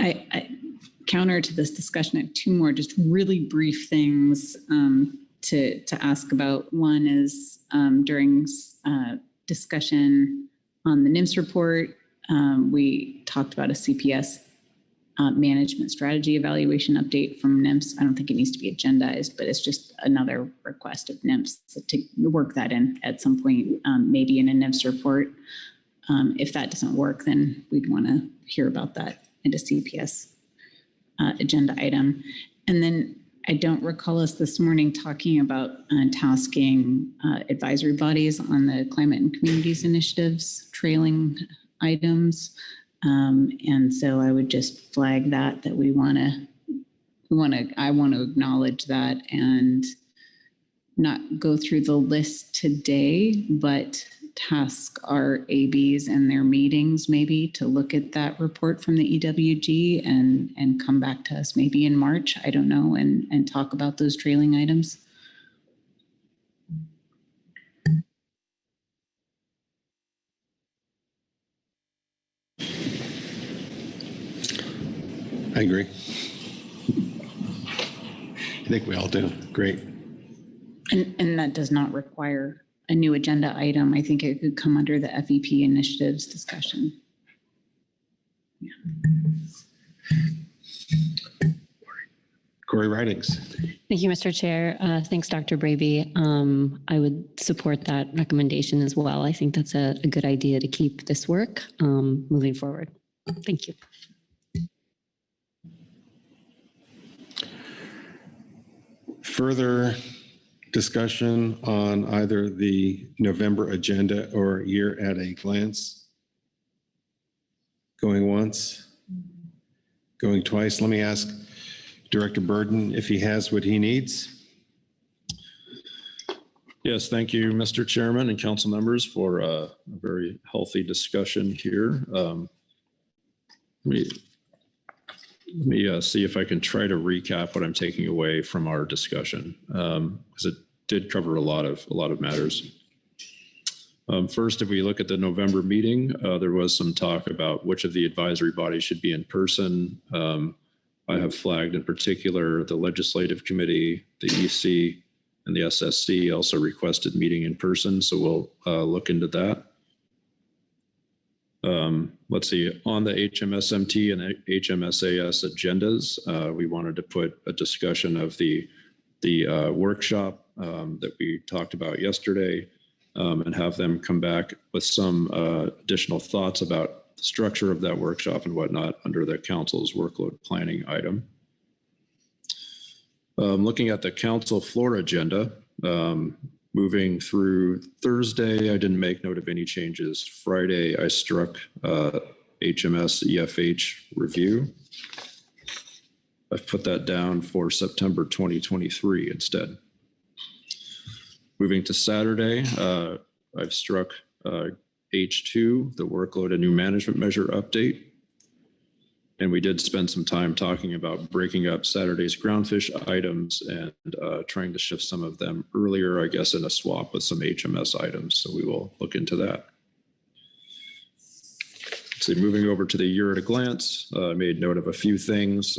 I counter to this discussion, I have two more just really brief things to ask about. One is during discussion on the NIMS report, we talked about a CPS management strategy evaluation update from NIMS. I don't think it needs to be agendized, but it's just another request of NIMS to work that in at some point, maybe in a NIMS report. If that doesn't work, then we'd want to hear about that in a CPS agenda item. And then I don't recall us this morning talking about tasking advisory bodies on the climate and communities initiatives, trailing items. And so I would just flag that I want to acknowledge that and not go through the list today, but task our ABs and their meetings maybe to look at that report from the EWG and come back to us maybe in March, I don't know, and talk about those trailing items. I agree. I think we all do. Great. And that does not require a new agenda item. I think it could come under the FEP initiatives discussion. Yeah. Corey Ridings. Thank you, Mr. Chair. Thanks, Dr. Braby. I would support that recommendation as well. I think that's a good idea to keep this work moving forward. Thank you. Further discussion on either the November agenda or year at a glance? Going once, going twice. Let me ask Director Burden if he has what he needs. Yes, thank you, Mr. Chairman and council members, for a very healthy discussion here. Let me see if I can try to recap what I'm taking away from our discussion, because it did cover a lot of matters. First, if we look at the November meeting, there was some talk about which of the advisory bodies should be in person. I have flagged in particular the Legislative Committee, the EC, and the SSC also requested meeting in person, so we'll look into that. Let's see, on the HMSMT and HMSAS agendas, we wanted to put a discussion of the workshop that we talked about yesterday, and have them come back with some additional thoughts about the structure of that workshop and whatnot under the council's workload planning item. Looking at the council floor agenda, moving through Thursday, I didn't make note of any changes. Friday, I struck HMS EFH review. I've put that down for September 2023 instead. Moving to Saturday, I've struck H2, the workload and new management measure update. And we did spend some time talking about breaking up Saturday's groundfish items and trying to shift some of them earlier, I guess, in a swap with some HMS items. So we will look into that. So moving over to the year at a glance, I made note of a few things.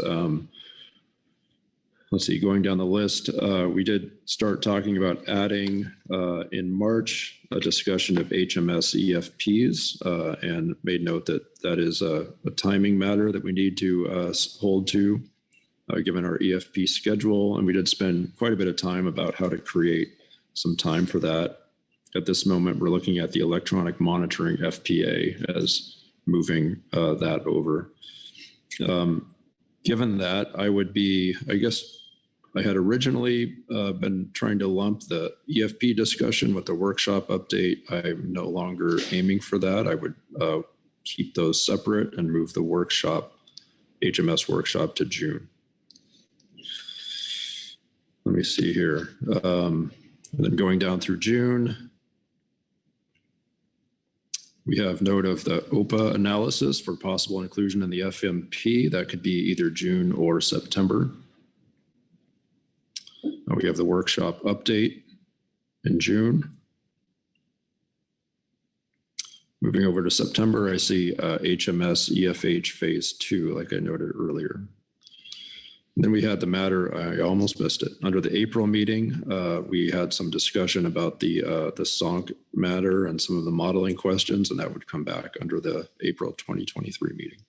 Let's see, going down the list, we did start talking about adding in March a discussion of HMS EFPs and made note that that is a timing matter that we need to hold to given our EFP schedule. And we did spend quite a bit of time about how to create some time for that. At this moment, we're looking at the electronic monitoring FPA as moving that over. Given that, I would be, I guess, I had originally been trying to lump the EFP discussion with the workshop update. I'm no longer aiming for that. I would keep those separate and move the workshop, HMS workshop, to June. Let me see here. And then going down through June, we have note of the OPA analysis for possible inclusion in the FMP. That could be either June or September. We have the workshop update in June. Moving over to September, I see HMS EFH phase 2, like I noted earlier. And then we had the matter, I almost missed it. Under the April meeting, we had some discussion about the SONC matter and some of the modeling questions, and that would come back under the April 2023 meeting.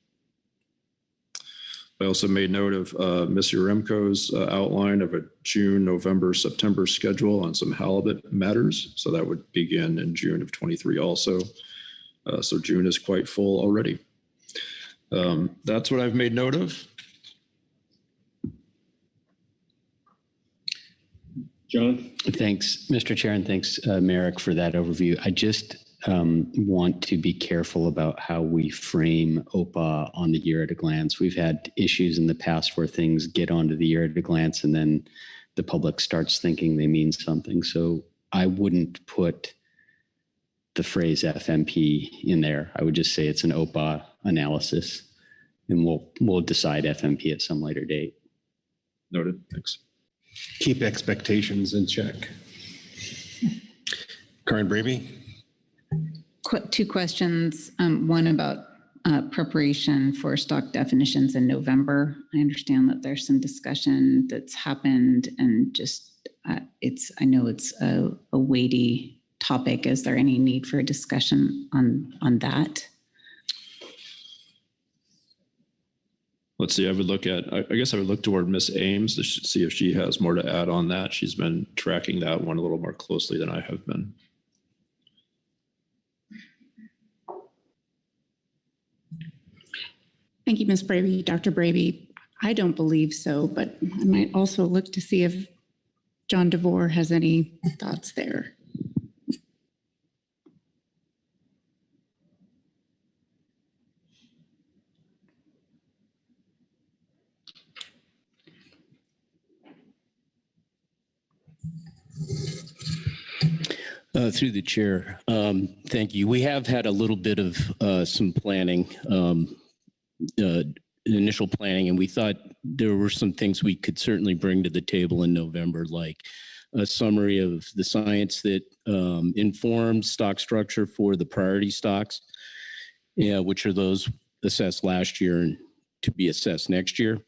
I also made note of Ms. Uremko's outline of a June, November, September schedule on some halibut matters. So that would begin in June of 23 also. So June is quite full already. That's what I've made note of. John? Thanks, Mr. Chair, and thanks, Merrick, for that overview. I just want to be careful about how we frame OPA on the year at a glance. We've had issues in the past where things get onto the year at a glance and then the public starts thinking they mean something. So I wouldn't put the phrase FMP in there. I would just say it's an OPA analysis, and we'll decide FMP at some later date. Noted. Thanks. Keep expectations in check. Karen Braby. Two questions. One about preparation for stock definitions in November. I understand that there's some discussion that's happened, and just I know it's a weighty topic. Is there any need for a discussion on that? Let's see, I would look at, I guess I would look toward Ms. Ames to see if she has more to add on that. She's been tracking that one a little more closely than I have been. Thank you, Ms. Braby. Dr. Braby, I don't believe so, but I might also look to see if John DeVore has any thoughts there. Through the chair, thank you. We have had a little bit of some planning, initial planning, and we thought there were some things we could certainly bring to the table in November, like a summary of the science that informs stock structure for the priority stocks, which are those assessed last year and to be assessed next year.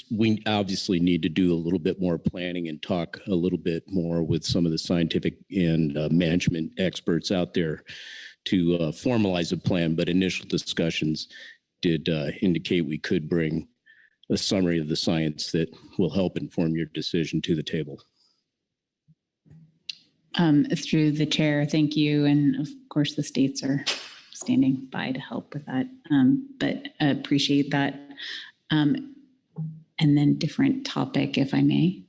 We obviously need to do a little bit more planning and talk a little bit more with some of the scientific and management experts out there to formalize a plan. But initial discussions did indicate we could bring a summary of the science that will help inform your decision to the table. Through the chair, thank you. And of course, the states are standing by to help with that. But I appreciate that. And then different topic, if I may,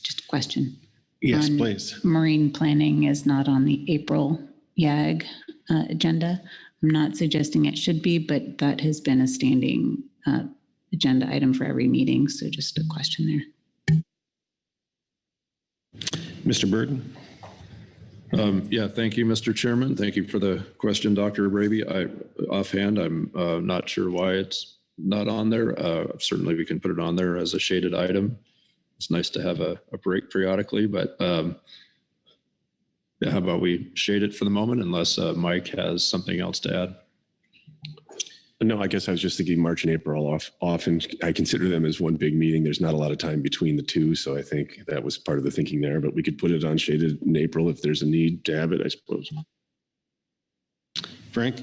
just a question. Yes, please. Marine planning is not on the April YAG agenda. I'm not suggesting it should be, but that has been a standing agenda item for every meeting. So just a question there. Mr. Burton? Yeah, thank you, Mr. Chairman. Thank you for the question, Dr. Braby. Offhand, I'm not sure why it's not on there. Certainly, we can put it on there as a shaded item. It's nice to have a break periodically, but yeah, how about we shade it for the moment unless Mike has something else to add? No, I guess I was just thinking March and April off, and I consider them as one big meeting. There's not a lot of time between the two, so I think that was part of the thinking there, but we could put it on shaded in April if there's a need to have it, I suppose. Frank?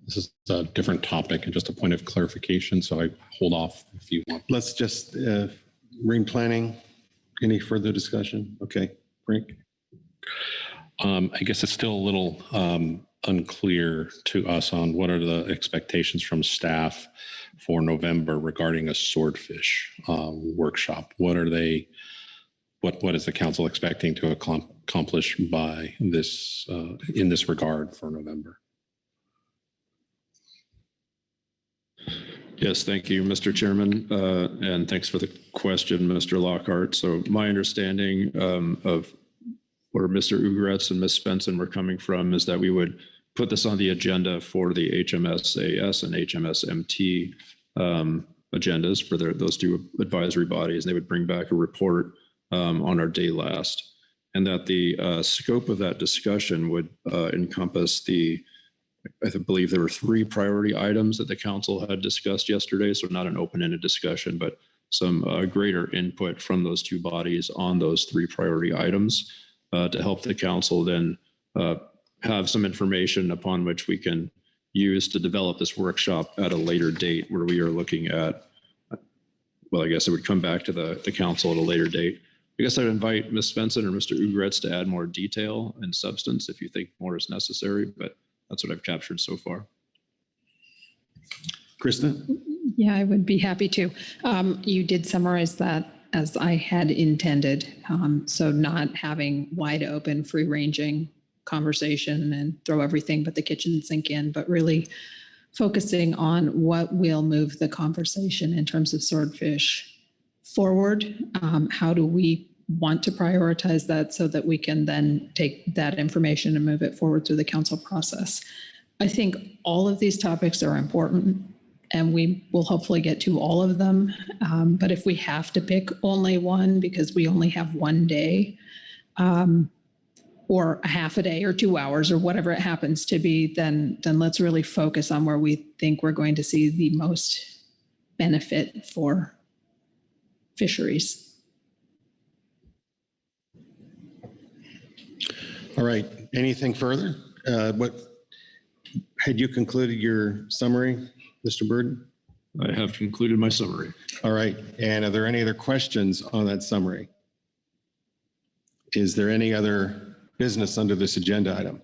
This is a different topic and just a point of clarification, so I hold off if you want. Let's just, marine planning, any further discussion? Okay, Frank? I guess it's still a little unclear to us on what are the expectations from staff for November regarding a swordfish workshop. What are they, what is the council expecting to accomplish by this, in this regard for November? Yes, thank you, Mr. Chairman, and thanks for the question, Mr. Lockhart. So my understanding of where Mr. Ugretz and Ms. Svensson were coming from is that we would put this on the agenda for the HMSAS and HMSMT agendas for those two advisory bodies. And they would bring back a report on our day last, and that the scope of that discussion would encompass I believe there were 3 priority items that the council had discussed yesterday. So not an open-ended discussion, but some greater input from those 2 bodies on those 3 priority items to help the council then have some information upon which we can use to develop this workshop at a later date where we are looking at, well, I guess it would come back to the council at a later date. I guess I'd invite Ms. Svensson or Mr. Ugretz to add more detail and substance if you think more is necessary, but that's what I've captured so far. Krista? Yeah, I would be happy to. You did summarize that as I had intended. So not having wide open, free ranging conversation and throw everything but the kitchen sink in, but really focusing on what will move the conversation in terms of swordfish forward. How do we want to prioritize that so that we can then take that information and move it forward through the council process? I think all of these topics are important and we will hopefully get to all of them. But if we have to pick only one because we only have one day, or a half a day or 2 hours or whatever it happens to be, then let's really focus on where we think we're going to see the most benefit for fisheries. All right, anything further? Had you concluded your summary, Mr. Burden? I have concluded my summary. All right, and are there any other questions on that summary? Is there any other business under this agenda item?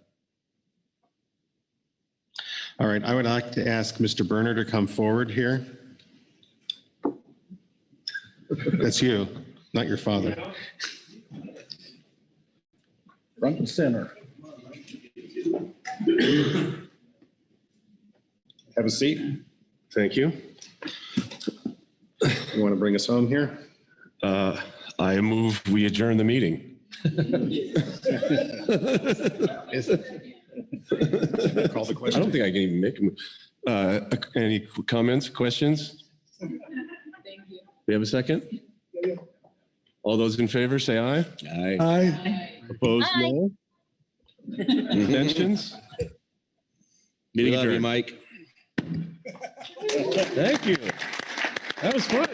All right, I would like to ask Mr. Berner to come forward here. That's you, not your father. Front and center. Have a seat. Thank you. You want to bring us home here? I move we adjourn the meeting. Call the question. I don't think I can even make any comments, questions? Thank you. We have a second? All those in favor say aye. Aye. Aye. Opposed, no. Abstentions? We love you, Mike. Thank you. That was fun.